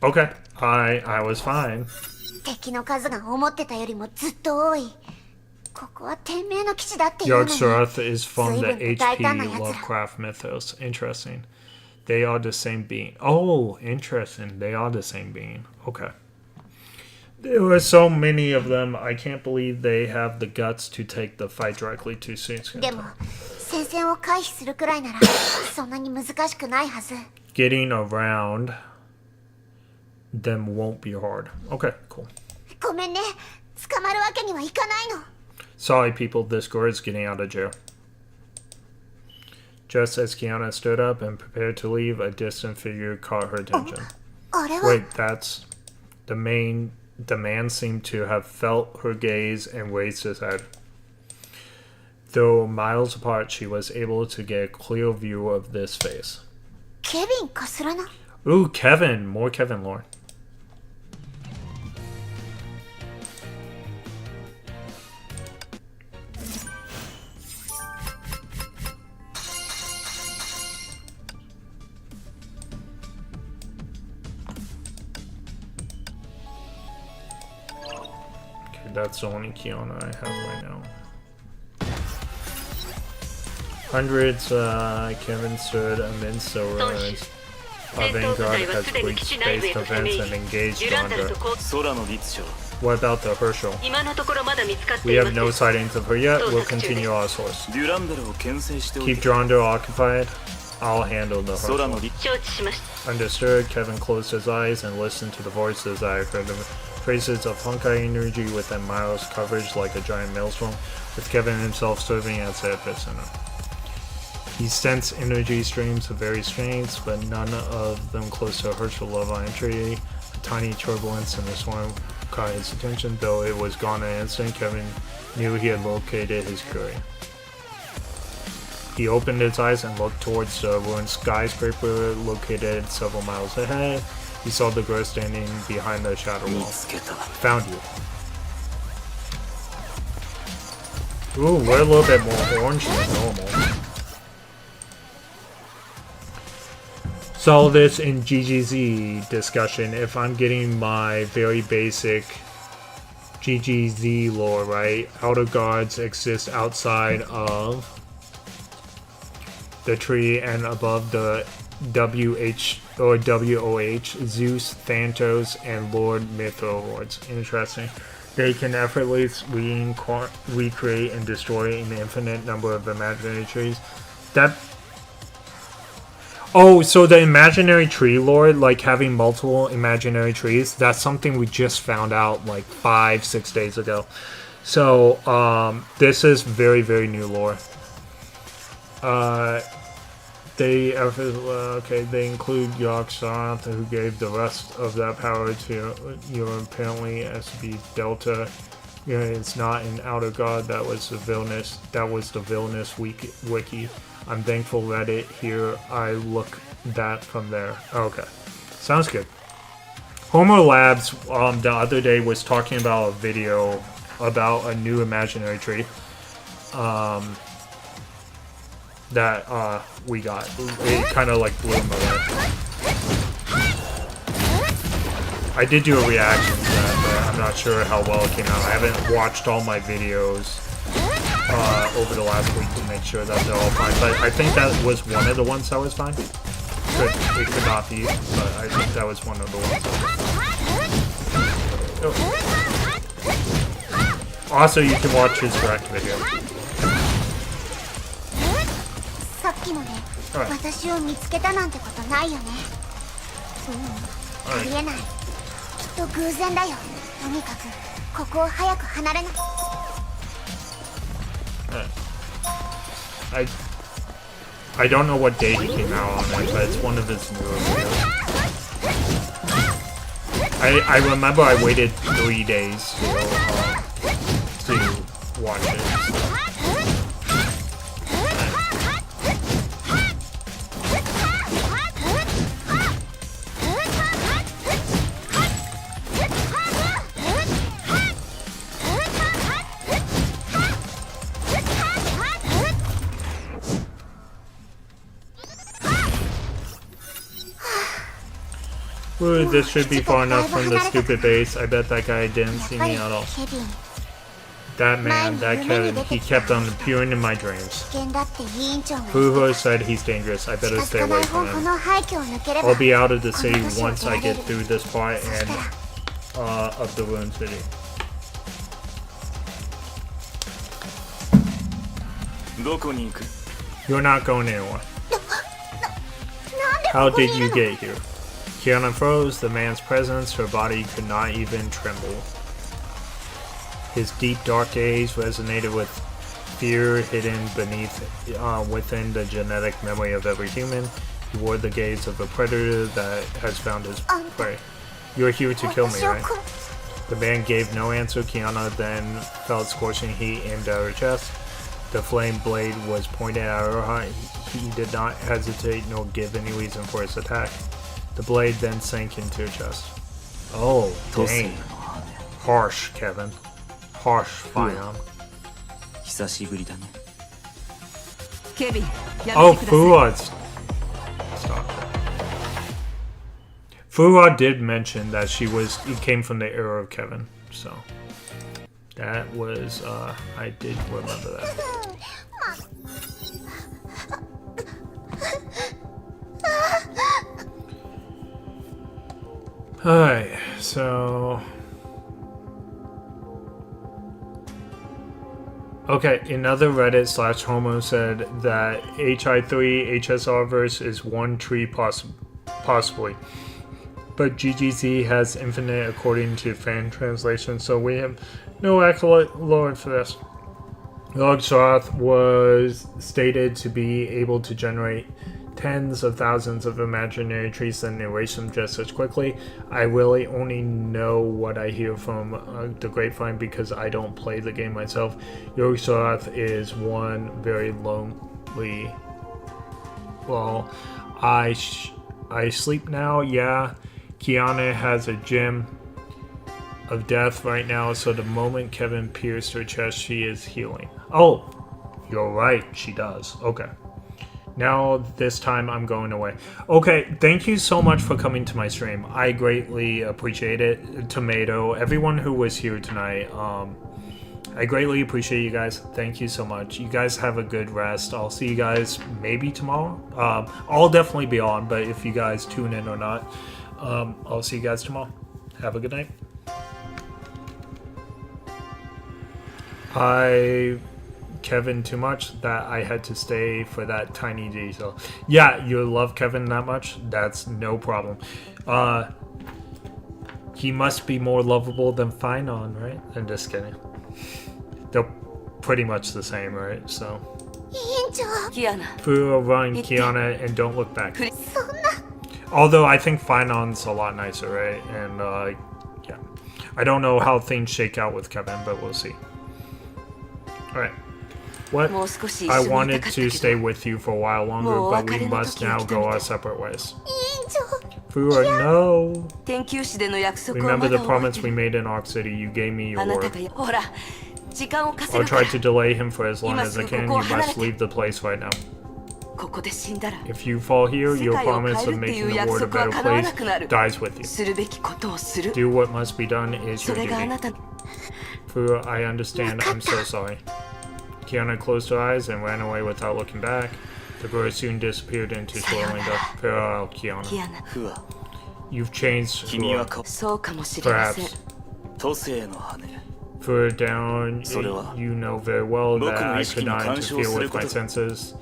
Okay, I was fine. 敵の数が思ってたよりもずっと多い。ここは天命の基地だっていうのに。Yogg-Sothoth is from the HP Lovecraft mythos. Interesting. They are the same being. Oh, interesting. They are the same being. Okay. There were so many of them. I can't believe they have the guts to take the fight directly to Shinsuke. でも戦線を回避するくらいならそんなに難しくないはず。Getting around them won't be hard. Okay, cool. ごめんね。捕まるわけにはいかないの。Sorry, people. This girl is getting out of jail. Just as Kiana stood up and prepared to leave, a distant figure caught her attention. Wait, that's the man. The man seemed to have felt her gaze and raised his head. Though miles apart, she was able to get a clear view of this face. Kevin かすらな。 Ooh, Kevin. More Kevin lore. That's the only Kiana I have right now. Hundreds, Kevin stood amidst the ruins. Our vanguard has breached space defense and engaged Durandal. What about the Herschel? We have no sightings of her yet. We'll continue our source. Keep Durandal occupied. I'll handle the Herschel. Understood. Kevin closed his eyes and listened to the voices I heard them. Traces of Honkai energy within Miles' coverage like a giant maelstrom, with Kevin himself serving as the epicenter. He sensed energy streams of various strengths, but none of them close to Herschel level entry. A tiny turbulence in the swarm caught his attention, though it was gone in an instant. Kevin knew he had located his quarry. He opened his eyes and looked towards the ruined skyscraper located several miles ahead. He saw the girl standing behind the shadow wall. Found you. Ooh, we're a little bit more orange than normal. Saw this in GGZ discussion. If I'm getting my very basic GGZ lore right, outer guards exist outside of the tree and above the or WOH, Zeus, Thanatos, and Lord Mytholords. Interesting. They can effortlessly recreate and destroy an infinite number of imaginary trees. Oh, so the imaginary tree lord, like having multiple imaginary trees, that's something we just found out like 5-6 days ago. So, this is very, very new lore. They include Yogg-Sothoth, who gave the rest of that power to apparently SB Delta. It's not an outer god. That was the villainous wiki. I'm thankful Reddit here. I look that from there. Okay, sounds good. Homer Labs the other day was talking about a video about a new imaginary tree. That we got. It kind of like blew him away. I did do a reaction to that, but I'm not sure how well it came out. I haven't watched all my videos over the last week to make sure that they're all fine. But I think that was one of the ones that was fine. It could not be, but I think that was one of the ones. Oh. Also, you can watch his direct video. さっきので私を見つけたなんてことないよね。ありえない。きっと偶然だよ。とにかくここを早く離れな。I don't know what day he came out on it, but it's one of his newer videos. I remember I waited 3 days to watch it. Ooh, this should be far enough from the stupid base. I bet that guy didn't see me at all. That man, that Kevin, he kept on appearing in my dreams. Fuho said he's dangerous. I better stay away from him. I'll be out of the city once I get through this part and of the ruined city. You're not going anywhere. How did you get here? Kiana froze. The man's presence, her body could not even tremble. His deep, dark gaze resonated with fear hidden within the genetic memory of every human. He wore the gaze of a predator that has found his prey. You're here to kill me, right? The man gave no answer. Kiana then felt scorching heat into her chest. The flame blade was pointed at her heart. He did not hesitate nor give any reason for his attack. The blade then sank into her chest. Oh, dang. Harsh, Kevin. Harsh, Fion. Oh, Fuad. Stop. Fuad did mention that he came from the era of Kevin, so that was, I did remember that. Alright, so... Okay, another Reddit / Homo said that HI3 HSR verse is one tree possibly. But GGZ has infinite according to fan translation, so we have no accurate lore for this. Yogg-Sothoth was stated to be able to generate tens of thousands of imaginary trees and erase them just as quickly. I really only know what I hear from the grapevine because I don't play the game myself. Yogg-Sothoth is one very lonely... Well, I sleep now, yeah. Kiana has a gem of death right now, so the moment Kevin pierced her chest, she is healing. Oh, you're right, she does. Okay. Now, this time, I'm going away. Okay, thank you so much for coming to my stream. I greatly appreciate it. Tomato, everyone who was here tonight, I greatly appreciate you guys. Thank you so much. You guys have a good rest. I'll see you guys maybe tomorrow. I'll definitely be on, but if you guys tune in or not, I'll see you guys tomorrow. Have a good night. Kevin too much that I had to stay for that tiny detail. Yeah, you love Kevin that much? That's no problem. He must be more lovable than Finon, right? I'm just kidding. They're pretty much the same, right? So. Furo, run, Kiana, and don't look back. Although I think Finon's a lot nicer, right? And yeah. I don't know how things shake out with Kevin, but we'll see. Alright. What? I wanted to stay with you for a while longer, but we must now go our separate ways. Furo, no! Remember the promise we made in Arc City. You gave me your word. I'll try to delay him for as long as I can. You must leave the place right now. If you fall here, your promise of making the world a better place dies with you. Do what must be done is your duty. Furo, I understand. I'm so sorry. Kiana closed her eyes and ran away without looking back. The girl soon disappeared into swirling dust. Farewell, Kiana. You've changed, Furo. Perhaps. Further down, you know very well that I could not interfere with my senses.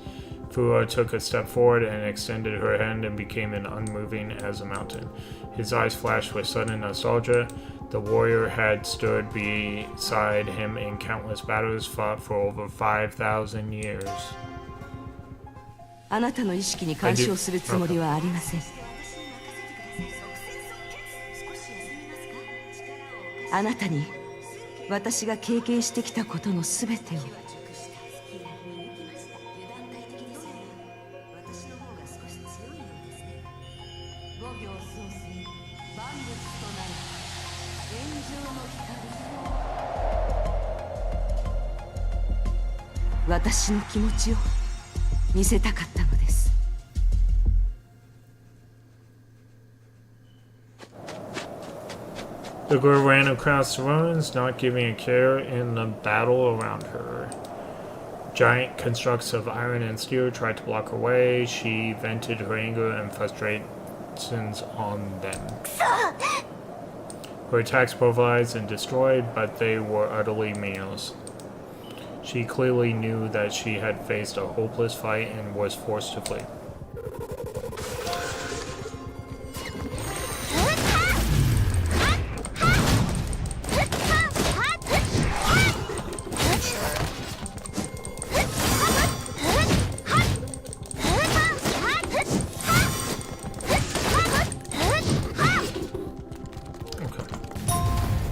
Furo took a step forward and extended her hand and became as unmoving as a mountain. His eyes flashed with sudden nostalgia. The warrior had stood beside him in countless battles fought for over 5,000 years. I do. The girl ran across the ruins, not giving a care in the battle around her. Giant constructs of iron and steel tried to block her way. She vented her anger and frustrations on them. Her attacks pulverized and destroyed, but they were utterly meaningless. She clearly knew that she had faced a hopeless fight and was forced to flee.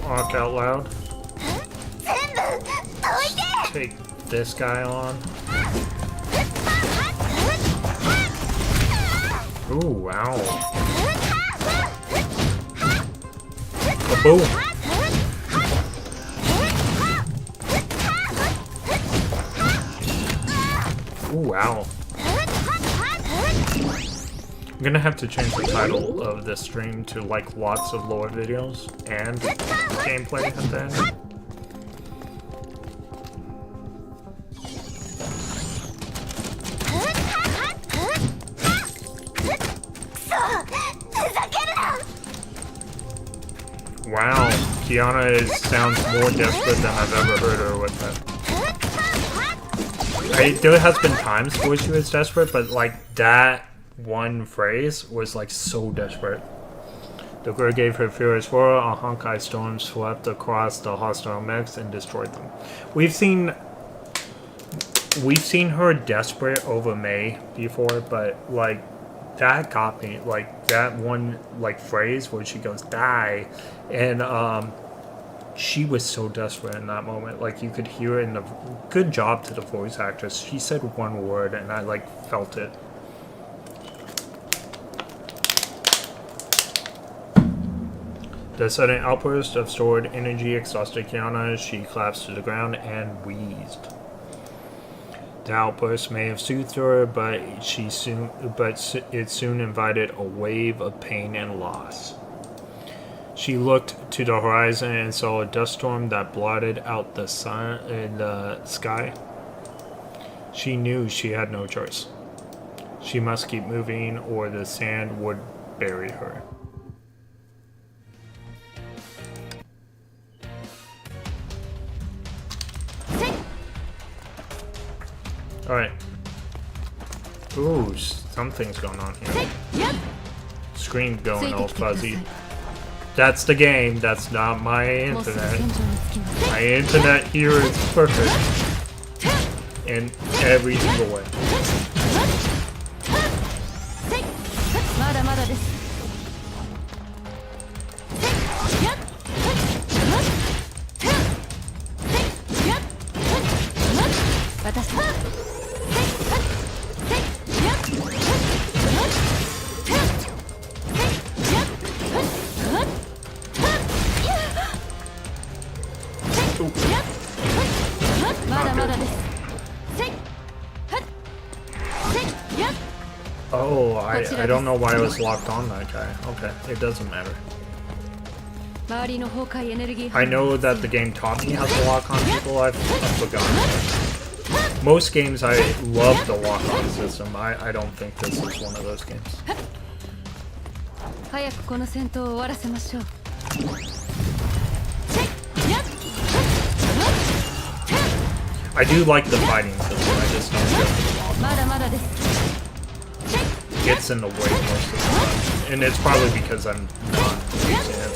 Walk out loud. Take this guy on. Ooh, wow. Kaboom. Ooh, wow. I'm gonna have to change the title of this stream to like lots of lore videos and gameplay at the end. Wow, Kiana sounds more desperate than I've ever heard her with that. There has been times where she was desperate, but like that one phrase was like so desperate. The girl gave her furious roar. A Honkai storm swept across the hostile mechs and destroyed them. We've seen her desperate over Mei before, but like that got me. Like that one like phrase where she goes die, and she was so desperate in that moment. Like you could hear it in the good job to the voice actress. She said one word and I like felt it. The sudden outburst of stored energy exhausted Kiana as she collapsed to the ground and wheezed. The outburst may have soothed her, but it soon invited a wave of pain and loss. She looked to the horizon and saw a dust storm that blotted out the sun in the sky. She knew she had no choice. She must keep moving or the sand would bury her. Alright. Ooh, something's going on here. Screen going all fuzzy. That's the game, that's not my internet. My internet here is perfect. In every single way. Oh, I don't know why I was locked on that guy. Okay, it doesn't matter. I know that the game taught me how to lock on people, I've forgotten. Most games I love the lock on system. I don't think this is one of those games. I do like the fighting system, I just don't go for the lock on. Gets in the way most of the time. And it's probably because I'm not using it.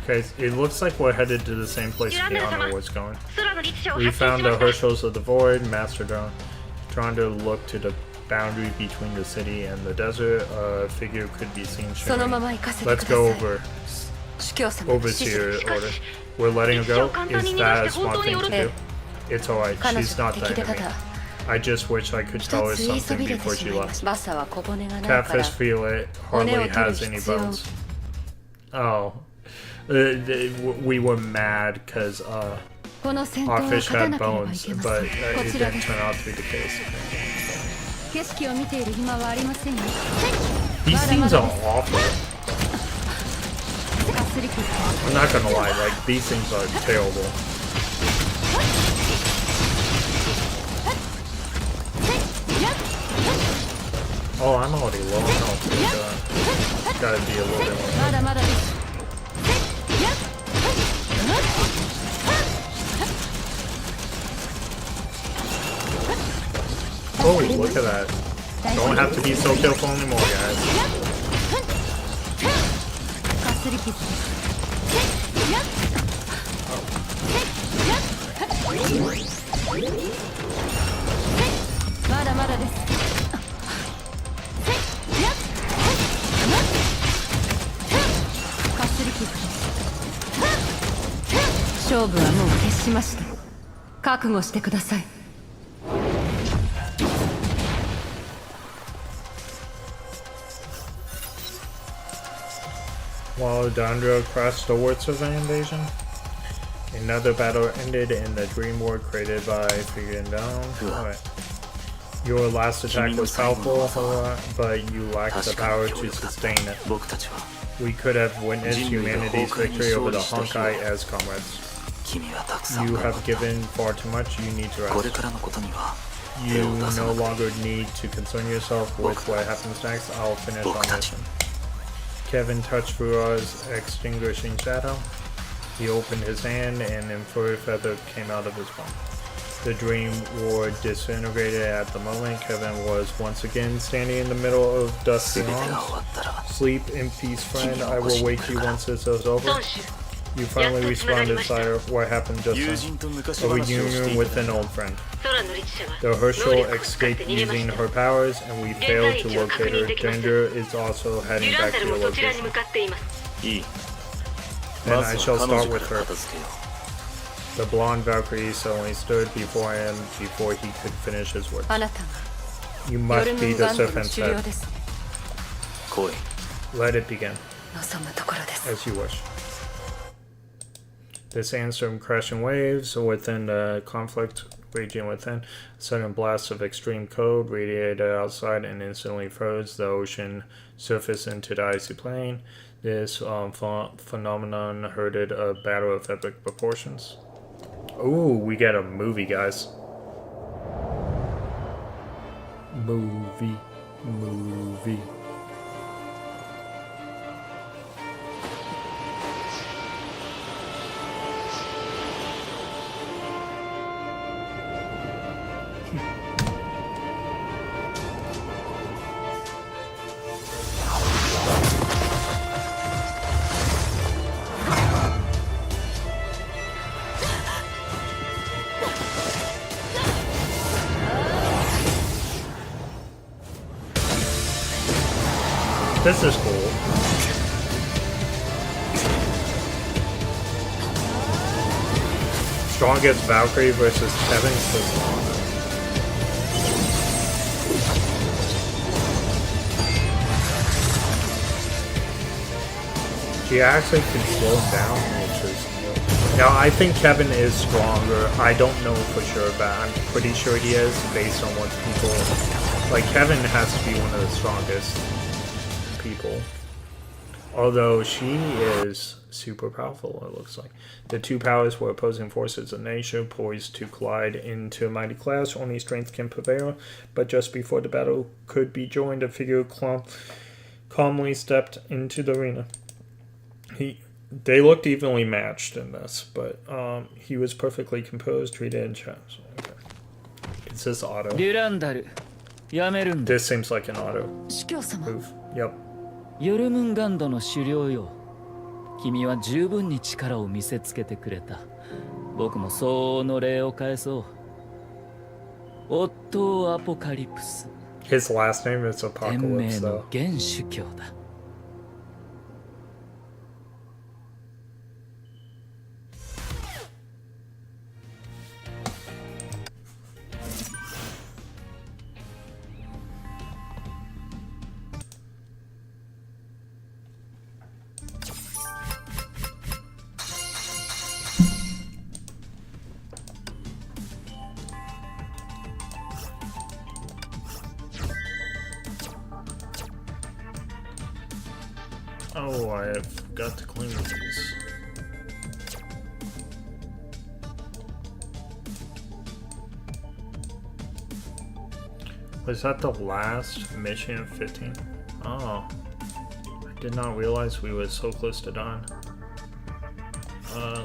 Okay, it looks like we're headed to the same place Keanu was going. We found the Herschels of the Void, Master Drone. Trying to look to the boundary between the city and the desert. A figure could be seen shimmering. Let's go over. Overseer order. We're letting her go? Is that a smart thing to do? It's alright, she's not the enemy. I just wish I could tell her something before she left. Catfish feel it hardly has any bones. Oh. We were mad because our fish had bones, but it didn't turn out to be the case. These things are awful. I'm not gonna lie, like, these things are terrible. Oh, I'm already low on health. Gotta be a little bit more. Oh, look at that. Don't have to be so careful anymore, guys. While Dandra crashed towards the invasion, another battle ended in the dream world created by Figuring Down. Right. Your last attack was powerful, but you lacked the power to sustain it. We could have witnessed humanity's victory over the Honkai as comrades. You have given far too much, you need to rest. You no longer need to concern yourself with what happens next. I'll finish our mission. Kevin touched Furua's extinguishing shadow. He opened his hand and an infrared feather came out of his palm. The dream ward disintegrated at the moment. Kevin was once again standing in the middle of dusty arms. Sleep in peace, friend. I will wake you once this is over. You finally responded, sire. What happened just then? A reunion with an old friend. The Herschel escaped using her powers, and we failed to locate her. Danger is also heading back to your location. Then I shall start with her. The blonde Valkyrie suddenly stood before him before he could finish his words. You must be the serpent's head. Let it begin. As you wish. The sandstorm crashing waves within the conflict raging within. Sudden blasts of extreme cold radiated outside and instantly froze the ocean surface into the icy plain. This phenomenon heralded a battle of epic proportions. Ooh, we get a movie, guys. Movie. This is cool. Strongest Valkyrie versus Kevin Sazon. She actually can slow him down, which is new. Now, I think Kevin is stronger. I don't know for sure, but I'm pretty sure he is based on what people... Like, Kevin has to be one of the strongest people. Although she is super powerful, it looks like. The two powers were opposing forces of nature, poised to collide into a mighty clash. Only strength can prevail. But just before the battle could be joined, a figure calmly stepped into the arena. They looked evenly matched in this, but he was perfectly composed, treated in chess. Okay. Is this auto? This seems like an auto move. Yep. ヨルムンガンドの狩猟よ。君は十分に力を見せつけてくれた。僕も相応の礼を返そう。オットー・アポカリプス。His last name is Apocalypse, 天命 though. の元首教だ。Oh, I have got to clean these. Was that the last mission of 15? Oh. I did not realize we were so close to done.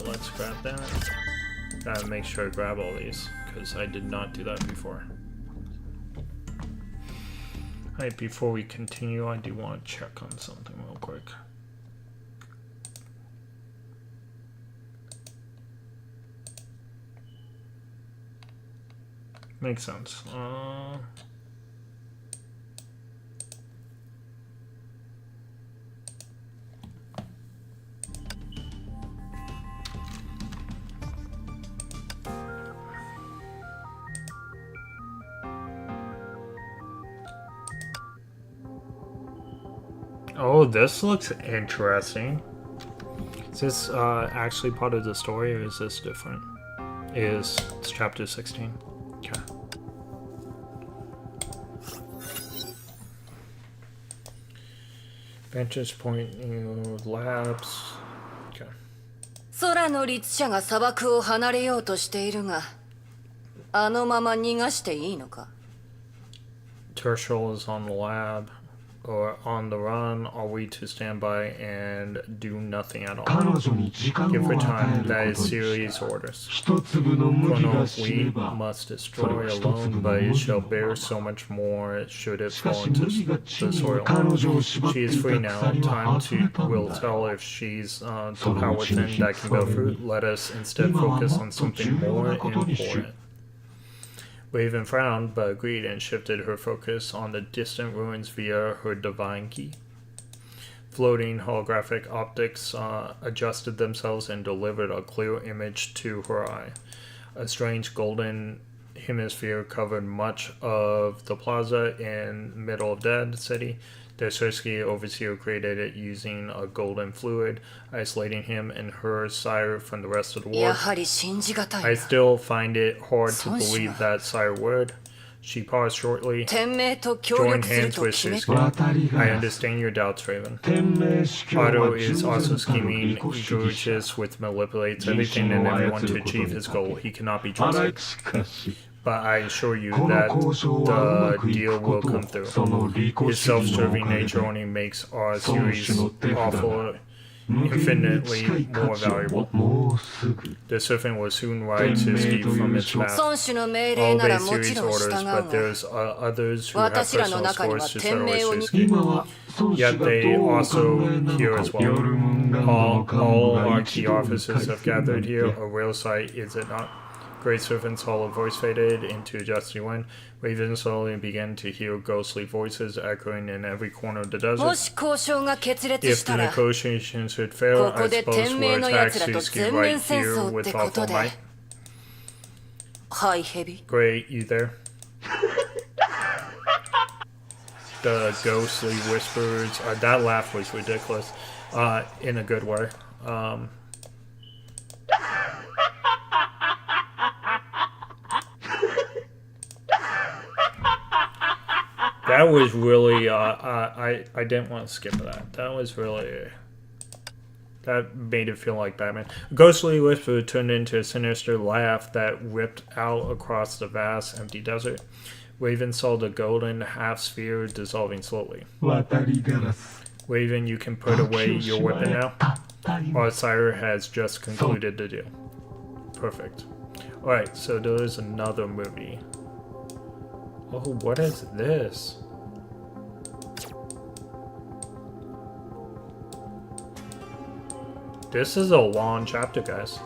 Let's grab that. Gotta make sure I grab all these, because I did not do that before. Alright, before we continue, I do want to check on something real quick. Makes sense. Oh, this looks interesting. Is this actually part of the story, or is this different? It's chapter 16. Okay. Vantage point, labs. Okay. 空の律者が砂漠を離れようとしているが、あのまま逃がしていいのか? Tertial is on the lab. Or on the run, are we to stand by and do nothing at all? Give her time, that is Ceres' orders. Chrono, we must destroy alone, but it shall bear so much more should it fall into the soil. She is free now, time will tell if she's the power within that can bear fruit. Let us instead focus on something more important. Raven frowned, but agreed and shifted her focus on the distant ruins via her divine key. Floating holographic optics adjusted themselves and delivered a clear image to her eye. A strange golden hemisphere covered much of the plaza in middle of Dead City. The Sersky Overseer created it using a golden fluid, isolating him and her sire from the rest of the world. I still find it hard to believe that sire would. She paused shortly, joined hands with Susuke. I understand your doubts, Raven. Otto is also scheming, egregious, which manipulates everything and everyone to achieve his goal. He cannot be trusted. But I assure you that the deal will come through. His self-serving nature only makes our series awful infinitely more valuable. The serpent will soon rise to escape from its path. All obey series orders, but there's others who have personal scores to settle with Susuke. Yet they also here as well. All our key officers have gathered here. A real sight, is it not? Great Serpent's hollow voice faded into dusty wind. Raven slowly began to hear ghostly voices echoing in every corner of the desert. If the negotiations should fail, I suppose we'll attack Susuke right here with awful might. Great, you there? The ghostly whispers. That laugh was ridiculous. In a good way. That was really, I didn't want to skip that. That was really, that made it feel like Batman. Ghostly whisper turned into a sinister laugh that ripped out across the vast, empty desert. Raven saw the golden half-sphere dissolving slowly. Raven, you can put away your weapon now. Our sire has just concluded the deal. Perfect. Alright, so there is another movie. Oh, what is this? This is a long chapter, guys.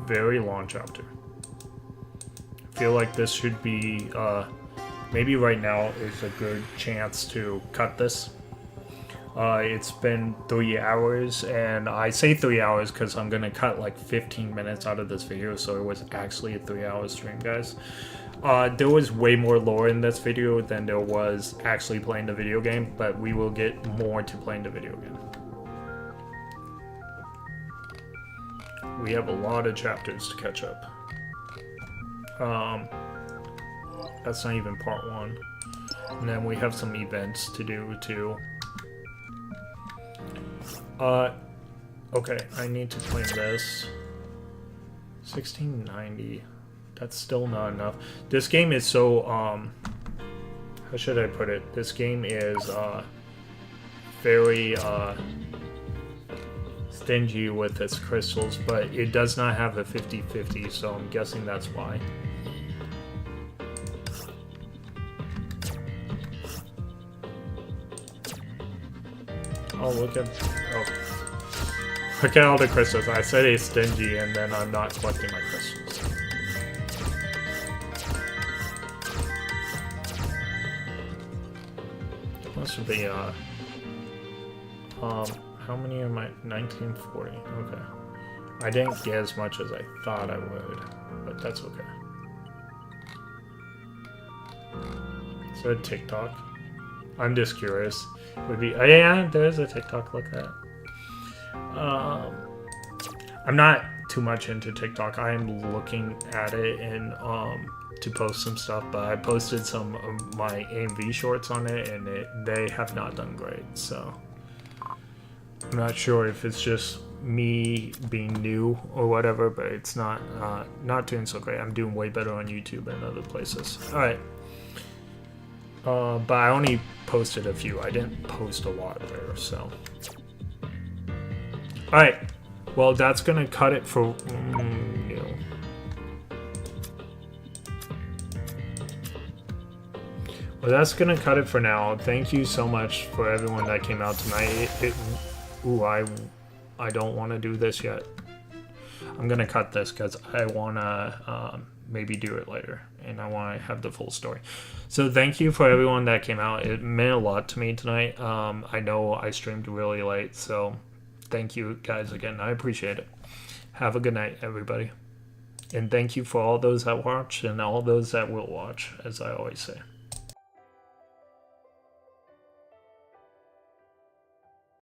Very long chapter. I feel like this should be, maybe right now is a good chance to cut this. It's been 3 hours, and I say 3 hours because I'm gonna cut like 15 minutes out of this video, so it was actually a 3-hour stream, guys. There was way more lore in this video than there was actually playing the video game, but we will get more to playing the video game. We have a lot of chapters to catch up. That's not even part 1. And then we have some events to do too. Okay, I need to claim this. 1690. That's still not enough. This game is so, how should I put it? This game is, very, stingy with its crystals, but it does not have a 50-50, so I'm guessing that's why. Oh, look at all the crystals. I said it's stingy, and then I'm not collecting my crystals. It must be how many am I? 1940. Okay. I didn't get as much as I thought I would, but that's okay. Is there a TikTok? I'm just curious. Would be, oh yeah, there's a TikTok like that. I'm not too much into TikTok. I am looking at it and to post some stuff, but I posted some of my AMV shorts on it, and they have not done great. So I'm not sure if it's just me being new or whatever, but it's not doing so great. I'm doing way better on YouTube and other places. All right. But I only posted a few. I didn't post a lot there, so. Alright. Well, that's gonna cut it for... Well, that's gonna cut it for now. Thank you so much for everyone that came out tonight. Ooh, I don't want to do this yet. I'm gonna cut this because I wanna maybe do it later, and I want to have the full story. So thank you for everyone that came out. It meant a lot to me tonight. I know I streamed really late, so thank you guys again. I appreciate it. Have a good night, everybody. And thank you for all those that watch and all those that will watch, as I always say.